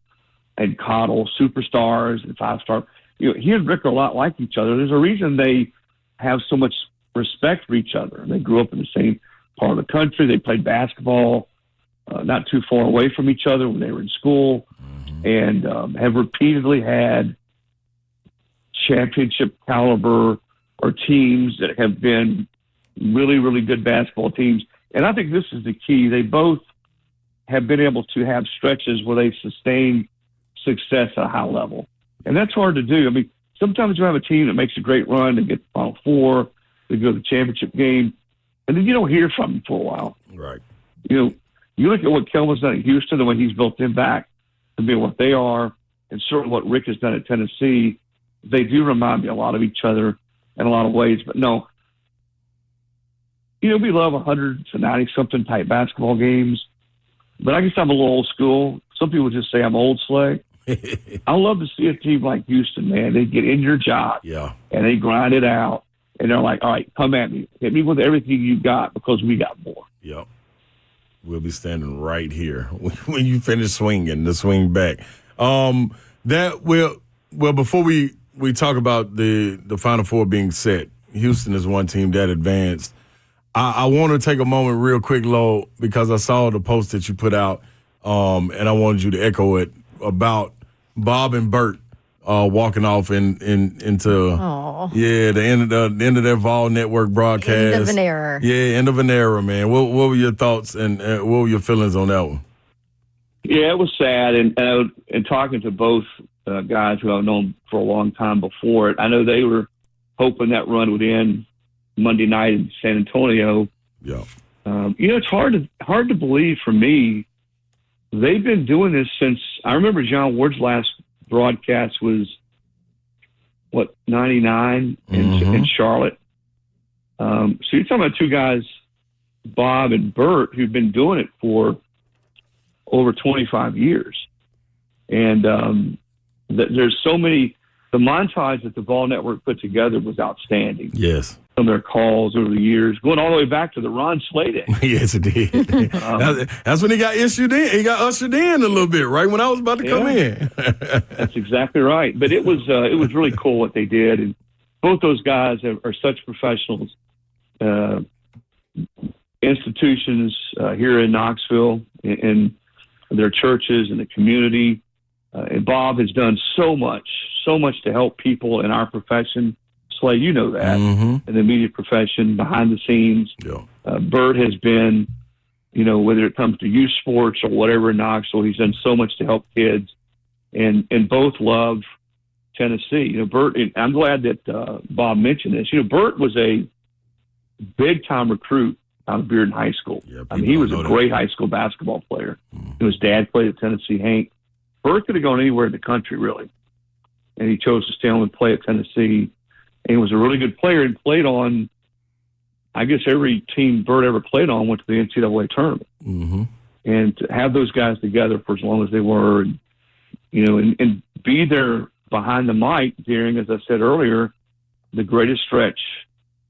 and coddle superstars and 5-star. You know, he and Rick are a lot like each other. There's a reason they have so much respect for each other. They grew up in the same part of the country. They played basketball not too far away from each other when they were in school, and have repeatedly had championship caliber or teams that have been really, really good basketball teams. And I think this is the key. They both have been able to have stretches where they sustain success at a high level. And that's hard to do. I mean, sometimes you have a team that makes a great run, they get the Final Four, they go to the championship game, and then you don't hear from them for a while. Right. You know, you look at what Kelvin's done at Houston, the way he's built them back to be what they are, and certainly what Rick has done at Tennessee. They do remind me a lot of each other in a lot of ways. But no, you know, we love 100 to 90-something type basketball games. But I guess I'm a little old school. Some people just say I'm old slay. I love to see a team like Houston, man. They get in your job, and they grind it out, and they're like, all right, come at me. Hit me with everything you got because we got more. Yep. We'll be standing right here when you finish swinging, the swing back. Before we talk about the Final Four being set, Houston is one team that advanced. I want to take a moment real quick, Lo, because I saw the post that you put out, and I wanted you to echo it about Bob and Bert walking off into the end of their Vol Network broadcast. End of an era. Yeah, end of an era, man. What were your thoughts and what were your feelings on that one? Yeah, it was sad, and talking to both guys who I've known for a long time before it, I know they were hoping that run would end Monday night in San Antonio. Yeah. You know, it's hard to believe for me. They've been doing this since I remember John Ward's last broadcast was 99 in Charlotte. So you're talking about two guys, Bob and Bert, who've been doing it for over 25 years. And there's so many. The montage that the Vol Network put together was outstanding. Yes. Some of their calls over the years, going all the way back to the Ron Slay day. Yes, it did. That's when he got ushered in. He got ushered in a little bit, right when I was about to come in. That's exactly right. But it was really cool what they did, and both those guys are such professionals. Institutions here in Knoxville, in their churches and the community, and Bob has done so much to help people in our profession. Slay, you know that, in the media profession, behind the scenes. Yeah. Bert has been, you know, whether it comes to youth sports or whatever in Knoxville, he's done so much to help kids, and both love Tennessee. You know, Bert, and I'm glad that Bob mentioned this. You know, Bert was a big-time recruit out of Bearden High School. Yeah, I mean, he was a great high school basketball player. His dad played at Tennessee Hank. Bert could have gone anywhere in the country, really, and he chose to stay on and play at Tennessee. And he was a really good player and played on I guess every team Bert ever played on went to the NCAA tournament. Mm-hmm. And to have those guys together for as long as they were, and, and be there behind the mic during, as I said earlier, the greatest stretch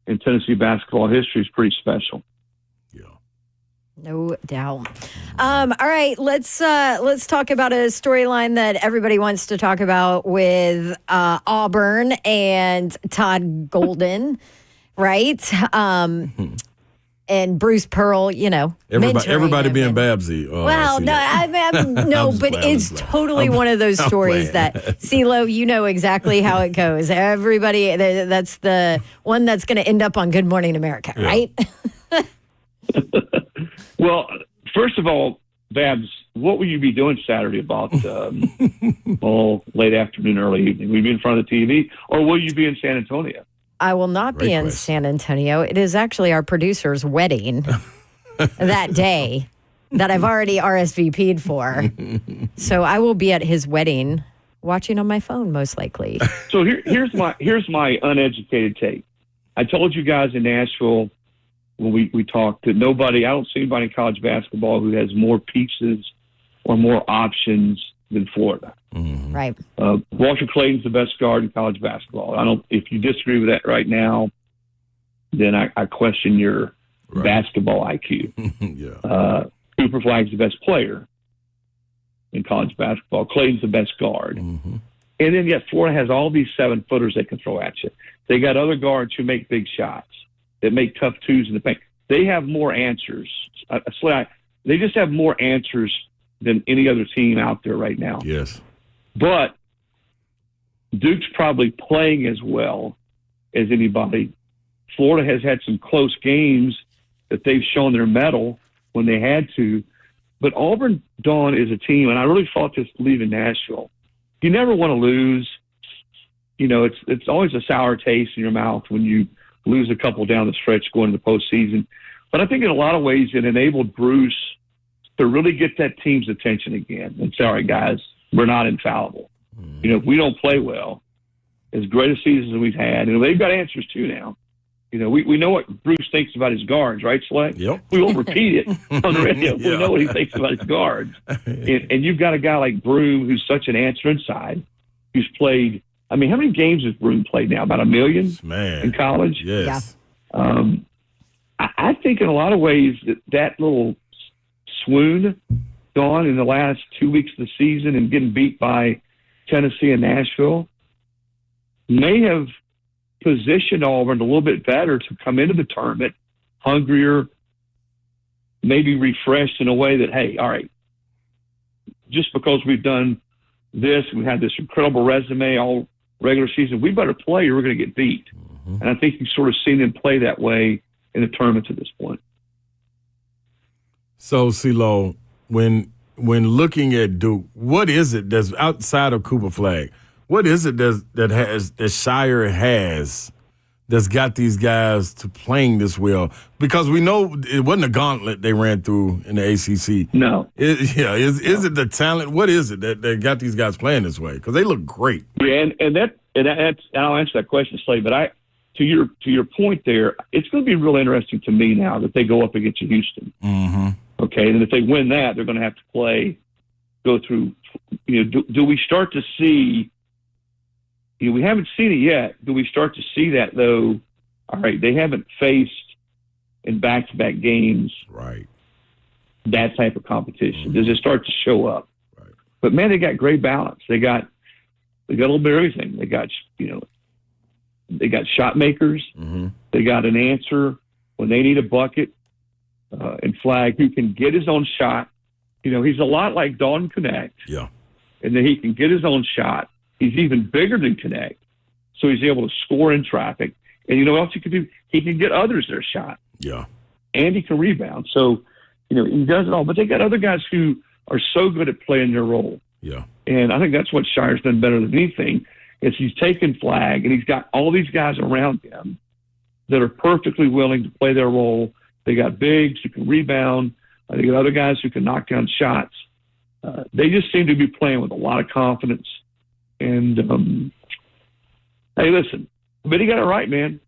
in Tennessee basketball history is pretty special. No doubt. All right, let's talk about a storyline that everybody wants to talk about with Auburn and Todd Golden, right? And Bruce Pearl, everybody being Babsy. Well, no, but it's totally one of those stories that CeeLo, you know exactly how it goes. Everybody, that's the one that's going to end up on Good Morning America, right? Well, first of all, Babs, what will you be doing Saturday about late afternoon, early evening? Will you be in front of the TV, or will you be in San Antonio? I will not be in San Antonio. It is actually our producer's wedding that day that I've already RSVP'd for. So I will be at his wedding watching on my phone, most likely. So here's my uneducated take. I told you guys in Nashville when we talked that I don't see anybody in college basketball who has more pieces or more options than Florida. Mm-hmm. Right. Walter Clayton's the best guard in college basketball. If you disagree with that right now, then I question your basketball IQ. Cooper Flag's the best player in college basketball. Clayton's the best guard. Mm-hmm. And then yet Florida has all these 7-footers they can throw at you. They got other guards who make big shots, that make tough twos in the paint. They have more answers. They just have more answers than any other team out there right now. Yes. But Duke's probably playing as well as anybody. Florida has had some close games that they've shown their mettle when they had to. But Auburn, Dawn, is a team, and I really fought this leaving Nashville. You never want to lose. It's always a sour taste in your mouth when you lose a couple down the stretch going to the postseason. But I think in a lot of ways it enabled Bruce to really get that team's attention again and say, all right, guys, we're not infallible. If we don't play well, as great a season as we've had, they've got answers too now. We know what Bruce thinks about his guards, right, Slay? Yep. We won't repeat it on the radio. We know what he thinks about his guards. And you've got a guy like Broom who's such an answer inside, who's played – how many games has Broom played now? About 1 million in college? Yes. Yeah. I think in a lot of ways that little swoon gone in the last 2 weeks of the season and getting beat by Tennessee and Nashville may have positioned Auburn a little bit better to come into the tournament hungrier, maybe refreshed in a way that, hey, all right, just because we've done this, we had this incredible resume all regular season, we better play or we're going to get beat. Mm-hmm. And I think you've sort of seen them play that way in the tournament to this point. So, CeeLo, when looking at Duke, what is it that's outside of Cooper Flag? What is it that Shire has that's got these guys to playing this well? Because we know it wasn't a gauntlet they ran through in the ACC. No. Is it the talent? What is it that got these guys playing this way? Because they look great. Yeah, and I'll answer that question, Slade. But to your point there, it's going to be real interesting to me now that they go up against Houston. Mm-hmm. Okay, and if they win that, they're going to have to go through. Do we start to see? We haven't seen it yet. Do we start to see that though? All right, they haven't faced in back-to-back games. Right. That type of competition. Does it start to show up? Right. But man, they got great balance. They got a little bit of everything. They got they got shot makers. Mm-hmm. They got an answer when they need a bucket. And Flag, who can get his own shot. He's a lot like Dalton Connect. Yeah. And then he can get his own shot. He's even bigger than Connect. So he's able to score in traffic. And you know what else he can do? He can get others their shot. Yeah. And he can rebound. So, he does it all. But they got other guys who are so good at playing their role. Yeah. And I think that's what Shire's done better than anything, is he's taken Flag and he's got all these guys around him that are perfectly willing to play their role. They got bigs who can rebound. They got other guys who can knock down shots. They just seem to be playing with a lot of confidence. And, hey, listen, but he got it right, man.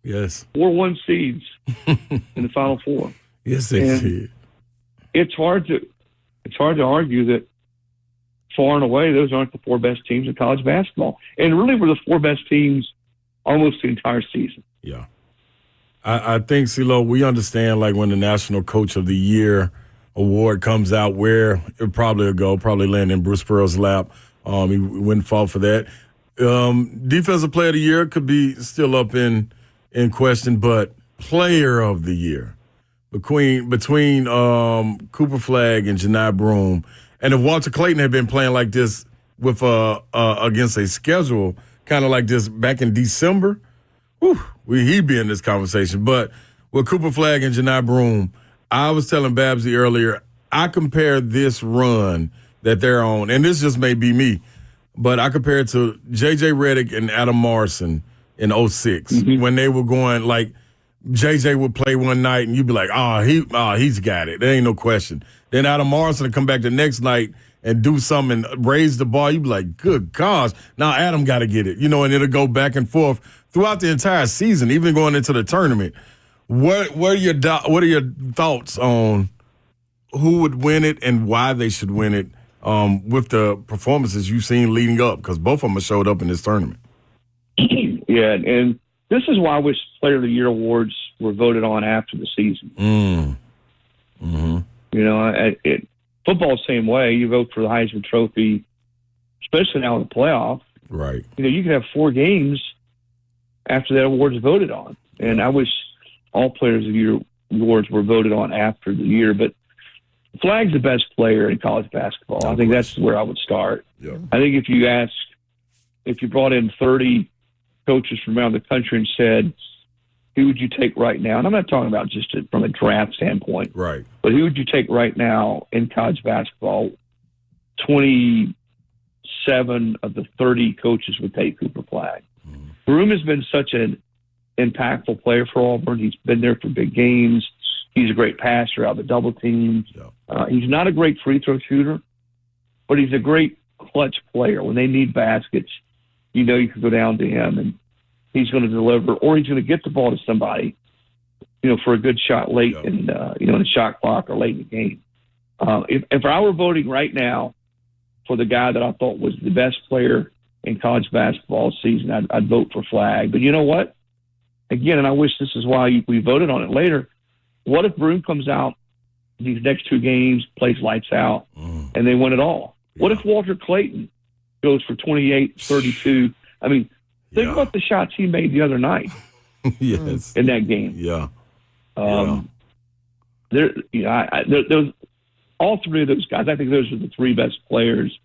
Yes. 4-1 seeds in the Final Four. Yes, they did. It's hard to argue that far and away those aren't the 4 best teams in college basketball, and really were the 4 best teams almost the entire season. Yeah. I think, CeeLo, we understand, like, when the National Coach of the Year award comes out, where it probably will go, probably land in Bruce Pearl's lap. He wouldn't fall for that. Defensive Player of the Year could be still up in question, but Player of the Year between Cooper Flagg and Janai Broome, and if Walter Clayton had been playing like this with against a schedule kind of like this back in December, he'd be in this conversation. But with Cooper Flagg and Janai Broome, I was telling Babsy earlier, I compare this run that they're on, and this just may be me, but I compare it to J.J. Redick and Adam Morrison in 06 when they were going, like, J.J. would play one night and you'd be like, he's got it. There ain't no question. Then Adam Morrison would come back the next night and do something and raise the ball. You'd be like, good gosh, now Adam got to get it. And it'll go back and forth throughout the entire season, even going into the tournament. What are your thoughts on who would win it and why they should win it with the performances you've seen leading up? Because both of them have showed up in this tournament. Yeah, and this is why I wish Player of the Year awards were voted on after the season. Football's the same way. You vote for the Heisman Trophy, especially now in the playoff. Right. You can have 4 games after that award's voted on. And I wish all Players of the Year awards were voted on after the year. But Flagg's the best player in college basketball. I think that's where I would start. Yeah. I think if you brought in 30 coaches from around the country and said, who would you take right now? And I'm not talking about just from a draft standpoint. Right. But who would you take right now in college basketball? 27 of the 30 coaches would take Cooper Flagg. Broome has been such an impactful player for Auburn. He's been there for big games. He's a great passer out of the double teams. He's not a great free throw shooter, but he's a great clutch player. When they need baskets, you can go down to him and he's going to deliver, or he's going to get the ball to somebody, for a good shot late in the shot clock or late in the game. If I were voting right now for the guy that I thought was the best player in college basketball season, I'd vote for Flagg. But you know what? Again, and I wish this is why we voted on it later. What if Broome comes out these next 2 games, plays lights out, and they win it all? What if Walter Clayton goes for 28, 32? I mean, think about the shots he made the other night. Yes. In that game. Yeah. There's all 3 of those guys. I think those are the 3 best players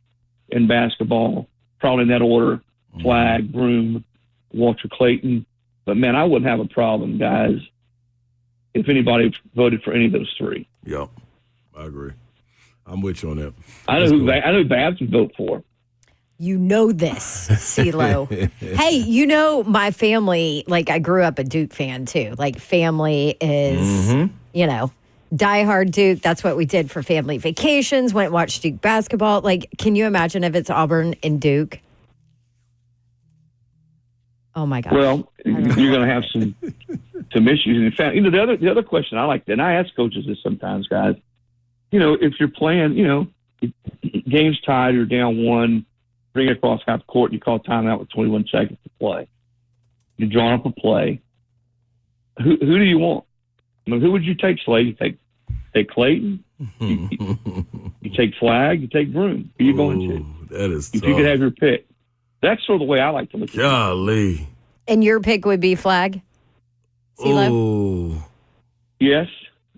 in basketball, probably in that order: Flagg, Broome, Walter Clayton. But man, I wouldn't have a problem, guys, if anybody voted for any of those 3. Yep, I agree. I'm with you on that. I know who Babs would vote for. You know this, CeeLo. Hey, my family, like, I grew up a Duke fan, too. Like, family is, diehard Duke. That's what we did for family vacations, went and watched Duke basketball. Like, can you imagine if it's Auburn and Duke? Oh, my gosh. Well, you're going to have some issues. In fact, the other question I like, and I ask coaches this sometimes, guys, if you're playing, game's tied, you're down 1, bring it across half court, and you call timeout with 21 seconds to play. You're drawing up a play. Who do you want? I mean, who would you take, Slade? You take Clayton? You take Flagg? You take Broome? Who are you going to? That is If tough. you could have your pick. That's sort of the way I like to look at it. Golly. And your pick would be Flagg? CeeLo? Yes,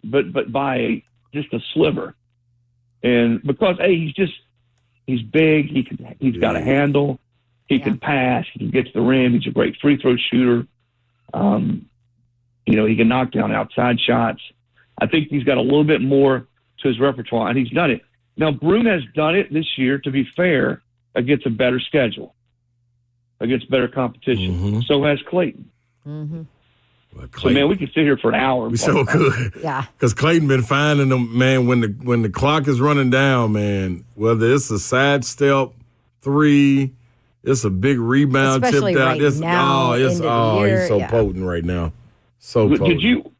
but by just a sliver. And because, he's big, he's got a handle, he can pass, he can get to the rim, he's a great free throw shooter. He can knock down outside shots. I think he's got a little bit more to his repertoire, and he's done it. Now, Broome has done it this year, to be fair, against a better schedule, against better competition. So has Clayton. So, man, we could sit here for an hour. We so could. Yeah. Because Clayton been finding them, man, when the clock is running down, man, whether it's a sidestep 3, It's a big rebound Especially tipped out. right It's now, it's end of the year, he's so yeah. potent right now. So But potent. did you?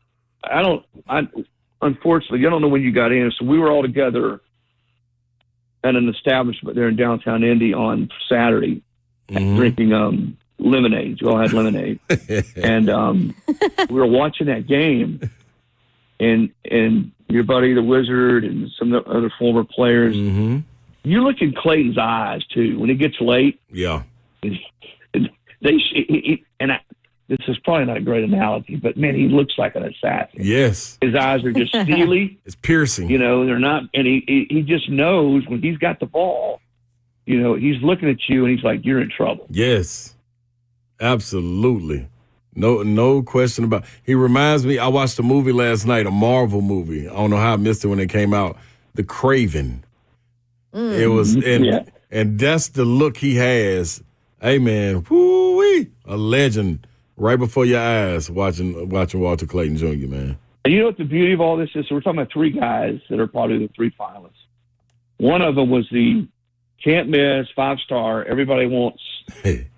Unfortunately, I don't know when you got in. So we were all together at an establishment there in downtown Indy on Saturday, drinking lemonade. We all had lemonade, and we were watching that game, and your buddy the Wizard and some of the other former players. You look in Clayton's eyes too when it gets late. Yeah, this is probably not a great analogy, but man, he looks like an assassin. Yes, his eyes are just steely. It's piercing. You know, they're not, and he just knows when he's got the ball. You know, he's looking at you and he's like, "You're in trouble." Yes, absolutely. No question about. He reminds me. I watched a movie last night, a Marvel movie. I don't know how I missed it when it came out. The Craven. It was, and that's the look he has. Hey man, whoo-wee, a legend right before your eyes. Watching Walter Clayton Jr. Man. And you know what the beauty of all this is? So we're talking about three guys that are probably the three finalists. One of them was the can't miss 5-star. Everybody wants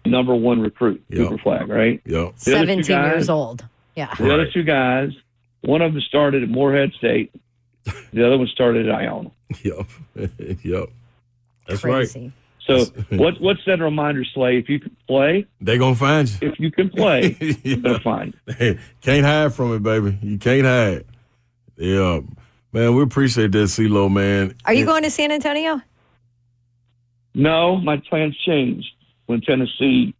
number one recruit, Cooper Flag, right? Yep. 17 years old. Yeah. The other two guys, one of them started at Morehead State. The other one started at Iona. Yep. That's Crazy. right. So what's that reminder, Slay? If you can play, they gonna find you. If you can play, they'll find you. Can't hide from it, baby. You can't hide. Yeah. Man, we appreciate that, CeeLo, man. Are you going to San Antonio? No, my plans changed when Tennessee.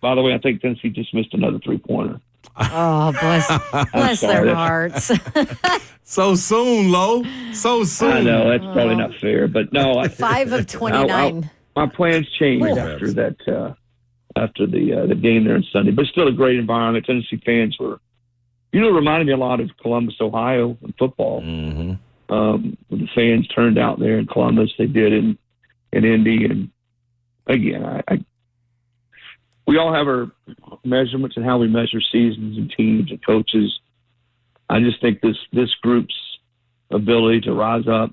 By the way, I think Tennessee just missed another 3-pointer. Oh, bless their hearts. So soon, Lo. So soon. I know that's probably not fair, but no. 5 of 29. My plans changed after that. After the game there on Sunday, but still a great environment. Tennessee fans were, reminded me a lot of Columbus, Ohio, in football. When the fans turned out there in Columbus, they did in Indy, and again, we all have our measurements and how we measure seasons and teams and coaches. I just think this group's ability to rise up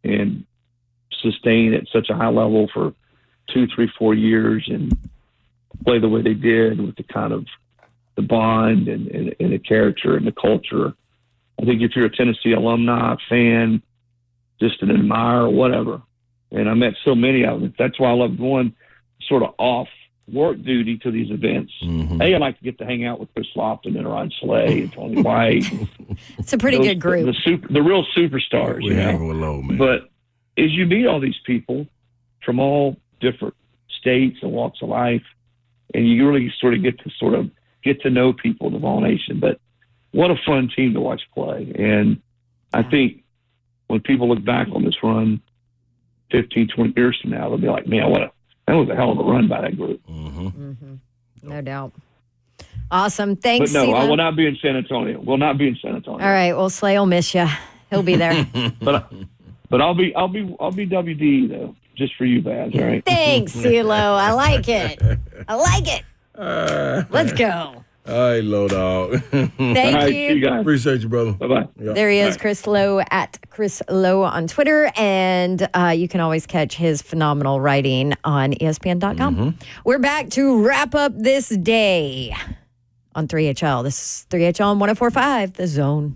and sustain at such a high level for 2, 3, 4 years and play the way they did with the kind of the bond and the character and the culture. I think if you're a Tennessee alumni, fan, just an admirer, whatever, and I met so many of them. That's why I love going sort of off work duty to these events. I like to get to hang out with Chris Lofton and Ron Slay and Tony White. It's a pretty good group. The real superstars. Man. But as you meet all these people from all different states and walks of life, and you really sort of get to know people in the Vol Nation. But what a fun team to watch play. And I think when people look back on this run 15, 20 years from now, they'll be like, man, that was a hell of a run by that group. No doubt. Awesome. Thanks, But no, I CeeLo. will not be in San Antonio. Will not be in San Antonio. All right. Well, Slay will miss you. He'll be there. But I'll be WD though, just for you, Baz. All right. Thanks, CeeLo. I like it. Let's go. All right, Low Dog. Thank you. See you guys. Appreciate you, brother. Bye-bye. There he is, Chris Lowe at Chris Lowe on Twitter. And you can always catch his phenomenal writing on ESPN.com. We're back to wrap up this day on 3HL. This is 3HL on 104.5, The Zone.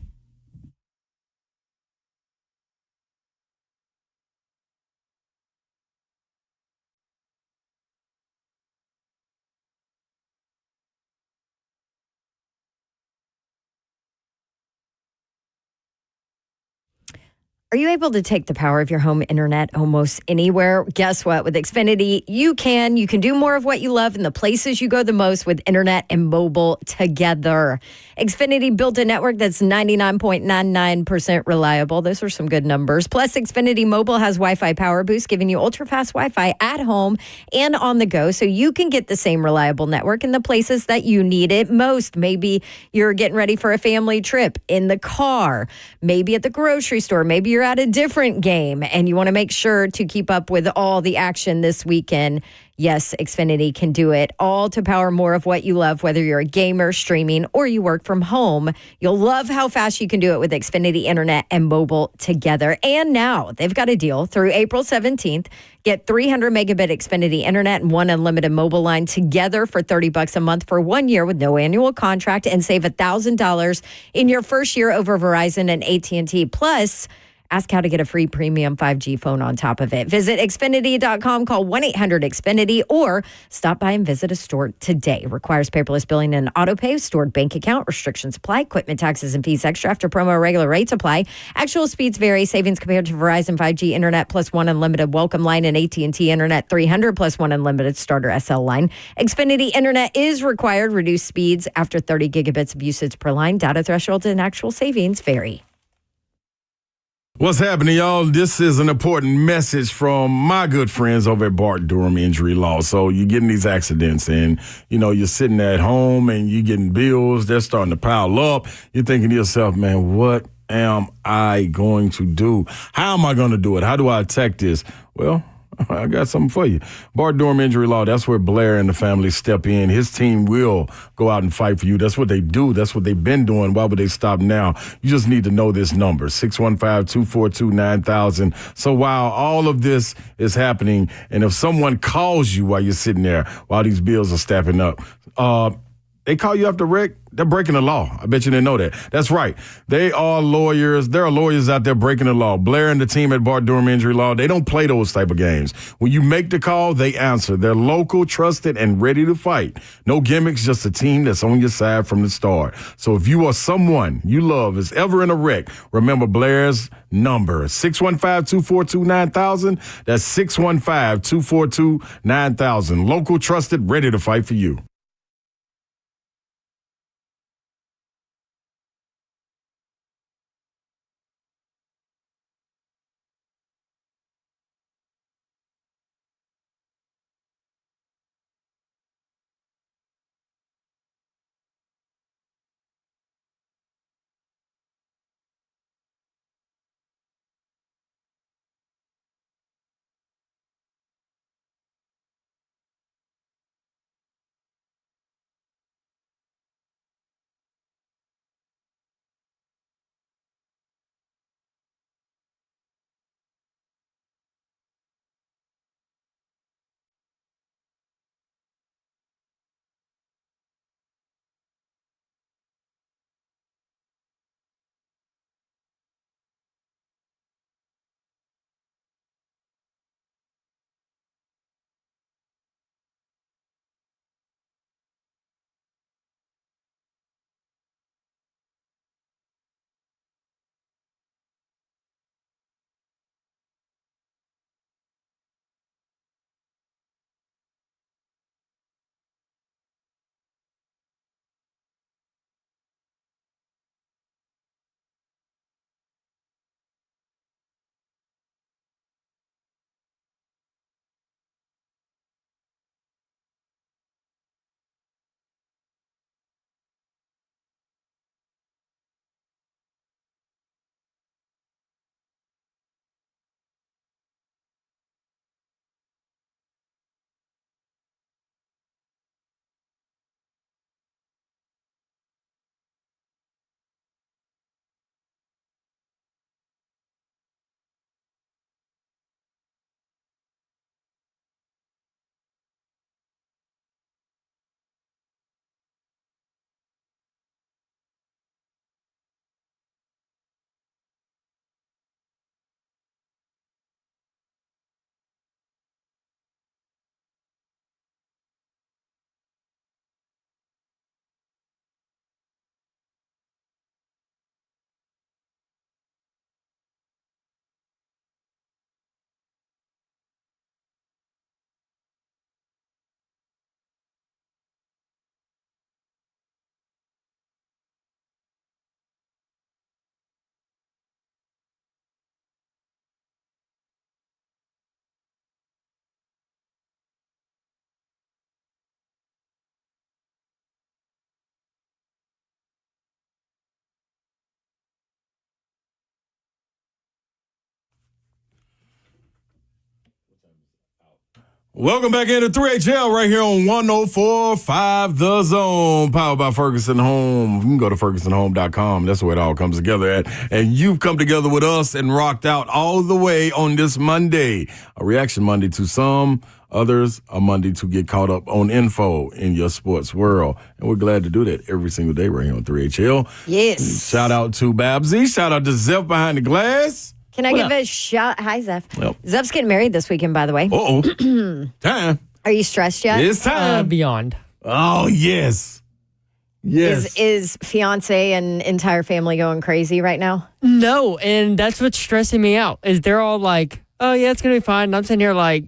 Are you able to take the power of your home internet almost anywhere? Guess what? With Xfinity, you can. You can do more of what you love in the places you go the most with internet and mobile together. Xfinity built a network that's 99.99% reliable. Those are some good numbers. Plus, Xfinity Mobile has Wi-Fi Power Boost, giving you ultra-fast Wi-Fi at home and on the go, so you can get the same reliable network in the places that you need it most. Maybe you're getting ready for a family trip in the car, maybe at the grocery store, maybe you're at a different game and you want to make sure to keep up with all the action this weekend. Yes, Xfinity can do it all to power more of what you love, whether you're a gamer, streaming, or you work from home. You'll love how fast you can do it with Xfinity Internet and mobile together. And now they've got a deal through April 17th. Get 300 megabit Xfinity Internet and one unlimited mobile line together for $30 a month for 1 year with no annual contract, and save $1,000 in your first year over Verizon and AT&T. Plus, ask how to get a free premium 5G phone on top of it. Visit Xfinity.com, call 1-800-XFINITY, or stop by and visit a store today. Requires paperless billing and autopay, stored bank account. Restrictions apply. Equipment taxes and fees extra after promo. Regular rates apply. Actual speeds vary. Savings compared to Verizon 5G Internet plus one unlimited welcome line and AT&T Internet 300 plus one unlimited starter SL line. Xfinity Internet is required. Reduced speeds after 30 gigabits of usage per line. Data thresholds and actual savings vary. What's happening, y'all? This is an important message from my good friends over at Bart Durham Injury Law. So you're getting these accidents and, you're sitting at home and you're getting bills. They're starting to pile up. You're thinking to yourself, man, what am I going to do? How am I going to do it? How do I attack this? Well, I got something for you. Bart Durham Injury Law, that's where Blair and the family step in. His team will go out and fight for you. That's what they do. That's what they've been doing. Why would they stop now? You just need to know this number, 615-242-9000. So while all of this is happening, and if someone calls you while you're sitting there, while these bills are stacking up, they call you after wreck, they're breaking the law. I bet you didn't know that. That's right. They are lawyers. There are lawyers out there breaking the law. Blair and the team at Bart Durham Injury Law, they don't play those type of games. When you make the call, they answer. They're local, trusted, and ready to fight. No gimmicks, just a team that's on your side from the start. So if you or someone you love is ever in a wreck, remember Blair's number, 615-242-9000. That's 615-242-9000. Local, trusted, ready to fight for you. Welcome back into 3HL right here on 104.5 The Zone, powered by Ferguson Home. You can go to FergusonHome.com. That's where it all comes together at. And you've come together with us and rocked out all the way on this Monday. A reaction Monday to some, others a Monday to get caught up on info in your sports world. And we're glad to do that every single day right here on 3HL. Yes. Shout out to Babsy. Shout out to Zeph behind the glass. Can I give a shout? Hi, Zeph. Yep. Zeph's getting married this weekend, by the way. Uh-oh. Time. Are you stressed yet? It's time. Beyond. Oh, yes. Yes. Is fiance and entire family going crazy right now? No, and that's what's stressing me out. Is they're all like, "Oh yeah, it's gonna be fine." And I'm sitting here like,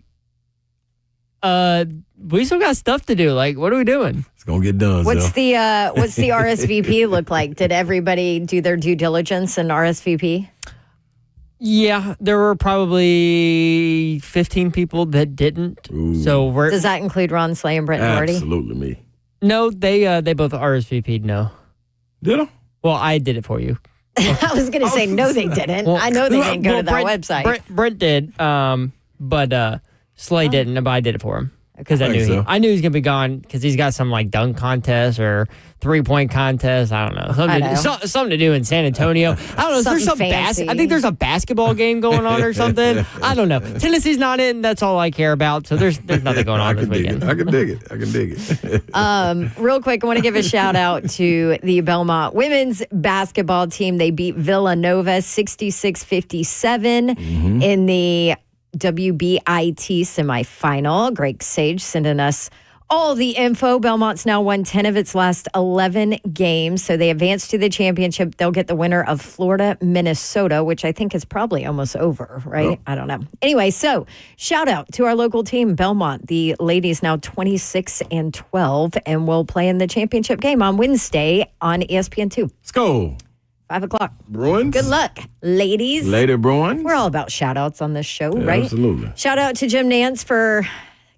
we still got stuff to do. Like, what are we doing? It's gonna get done. What's the RSVP look like? Did everybody do their due diligence and RSVP? Yeah, there were probably 15 people that didn't. Ooh. So does that include Ron Slay and Brent Doherty? Absolutely me. No, they both RSVP'd. No. Did I? Well, I did it for you. I was going to say no, they didn't. I know they didn't go to that website. Brent did, but Slay didn't. But I did it for him because I knew he was gonna be gone because he's got some like dunk contest or 3-point contest. I don't know. Something to do in San Antonio. I don't know. There's some fancy. I think there's a basketball game going on or something. I don't know. Tennessee's not in. That's all I care about. So there's nothing going on this weekend. I can dig it. Real quick, I want to give a shout out to the Belmont women's basketball team. They beat Villanova 66-57 in the WBIT semifinal. Greg Sage sending us all the info. Belmont's now won 10 of its last 11 games, so they advance to the championship. They'll get the winner of Florida, Minnesota, which I think is probably almost over, right? I don't know. Anyway, so shout out to our local team, Belmont. The ladies now 26-12 and will play in the championship game on Wednesday on ESPN2. Let's go. 5 o'clock. Bruins. Good luck, ladies. Lady Bruins. We're all about shout outs on this show, right? Absolutely. Shout out to Jim Nantz for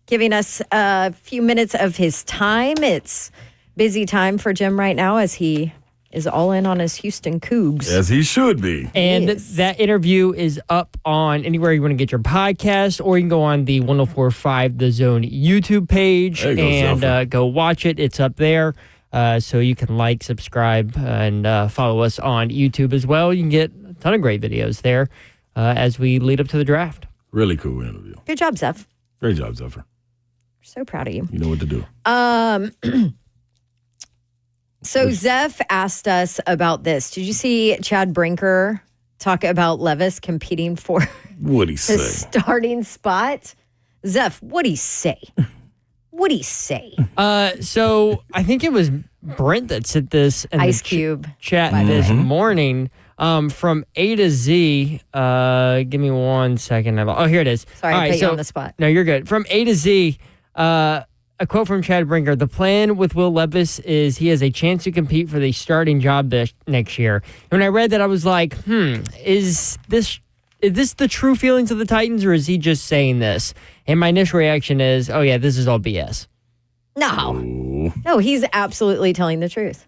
giving us a few minutes of his time. It's busy time for Jim right now as he is all in on his Houston Cougs. As he should be. And that interview is up on anywhere you want to get your podcast, or you can go on the 104.5 The Zone YouTube page and go watch it. It's up there. So you can like, subscribe, and follow us on YouTube as well. You can get a ton of great videos there as we lead up to the draft. Really cool interview. Good job, Zeph. Great job, Zephyr. So proud of you. You know what to do. So Zeph asked us about this. Did you see Chad Brinker talk about Levis competing for What'd he the say? starting spot? Zeph, what'd he say? What'd he say? So I think it was Brent that said this in Ice the Cube chat this morning. From A to Z, give me 1 second. Oh, here it is. Sorry, All I right, put you on the spot. No, you're good. From A to Z, a quote from Chad Brinker: "The plan with Will Levis is he has a chance to compete for the starting job next year." And when I read that, I was like, is this the true feelings of the Titans, or is he just saying this? And my initial reaction is, oh yeah, this is all BS. No, he's absolutely telling the truth.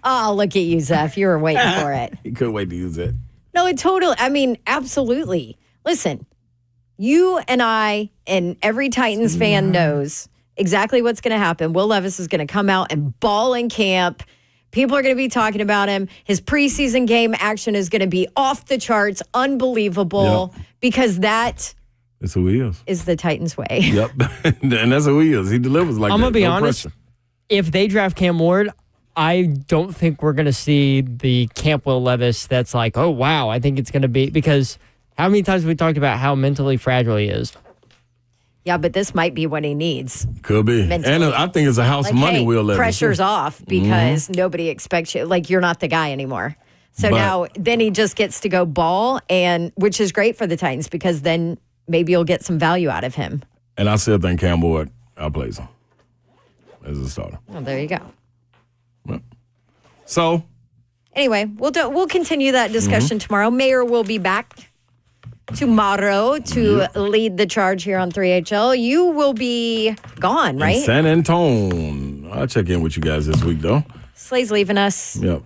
Oh, look at you, Zeph. You were waiting for it. He couldn't wait to use it. No, absolutely. Listen, you and I and every Titans fan knows exactly what's going to happen. Will Levis is going to come out and ball in camp. People are going to be talking about him. His preseason game action is going to be off the charts, unbelievable, because that's who he is the Titans way. Yep. And that's who he is. He delivers like that. I'm going to be honest. If they draft Cam Ward, I don't think we're going to see the Camp Will Levis that's like, oh, wow, I think it's going to be, because how many times have we talked about how mentally fragile he is? Yeah, but this might be what he needs. Could be. Mentally. And I think it's a house of money, Will Levis. Pressure's off because nobody expects you. Like, you're not the guy anymore. So now, then he just gets to go ball, and which is great for the Titans because then maybe you'll get some value out of him. And I still think Cam Ward outplays him as a starter. Well, there you go. So, anyway, we'll continue that discussion tomorrow. Mayor will be back tomorrow to lead the charge here on 3HL. You will be gone, right? in San Antonio. I'll check in with you guys this week, though. Slay's leaving us. Yep.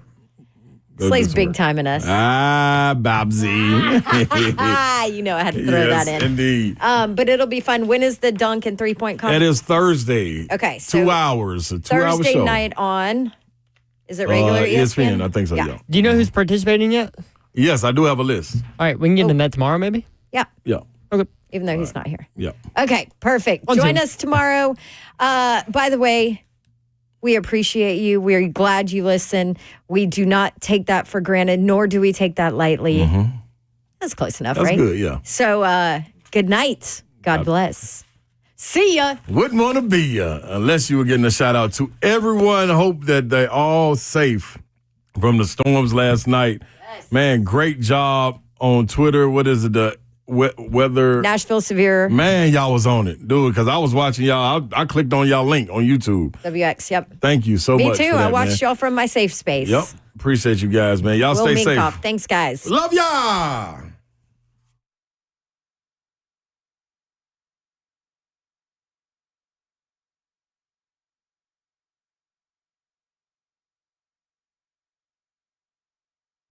Slay's big time in us. Babsy. You know I had to throw that in. Indeed. But it'll be fun. When is the dunk and 3-point contest? It is Thursday. Okay. So 2 hours. A 2 hour show. Thursday night on, is it regular ESPN? I think so, yeah. Do you know who's participating yet? Yes, I do have a list. All right, we can get into that tomorrow, maybe? Yeah. Yeah. Okay. Even though he's not here. Yeah. Okay, perfect. Join us tomorrow. By the way, we appreciate you. We're glad you listen. We do not take that for granted, nor do we take that lightly. That's close enough, That's right? good, yeah. So, good night. God bless. See ya. Wouldn't want to be ya unless you were getting a shout out to everyone. Hope that they're all safe from the storms last night. Yes. Man, great job on Twitter. What is it? The weather. Nashville severe. Man, y'all was on it, dude, because I was watching y'all. I clicked on y'all link on YouTube. WX, yep. Thank you so much. Me too. For that, I watched y'all from my safe space. Yep. Appreciate you guys, man. Y'all stay safe. Thanks, guys. Love ya.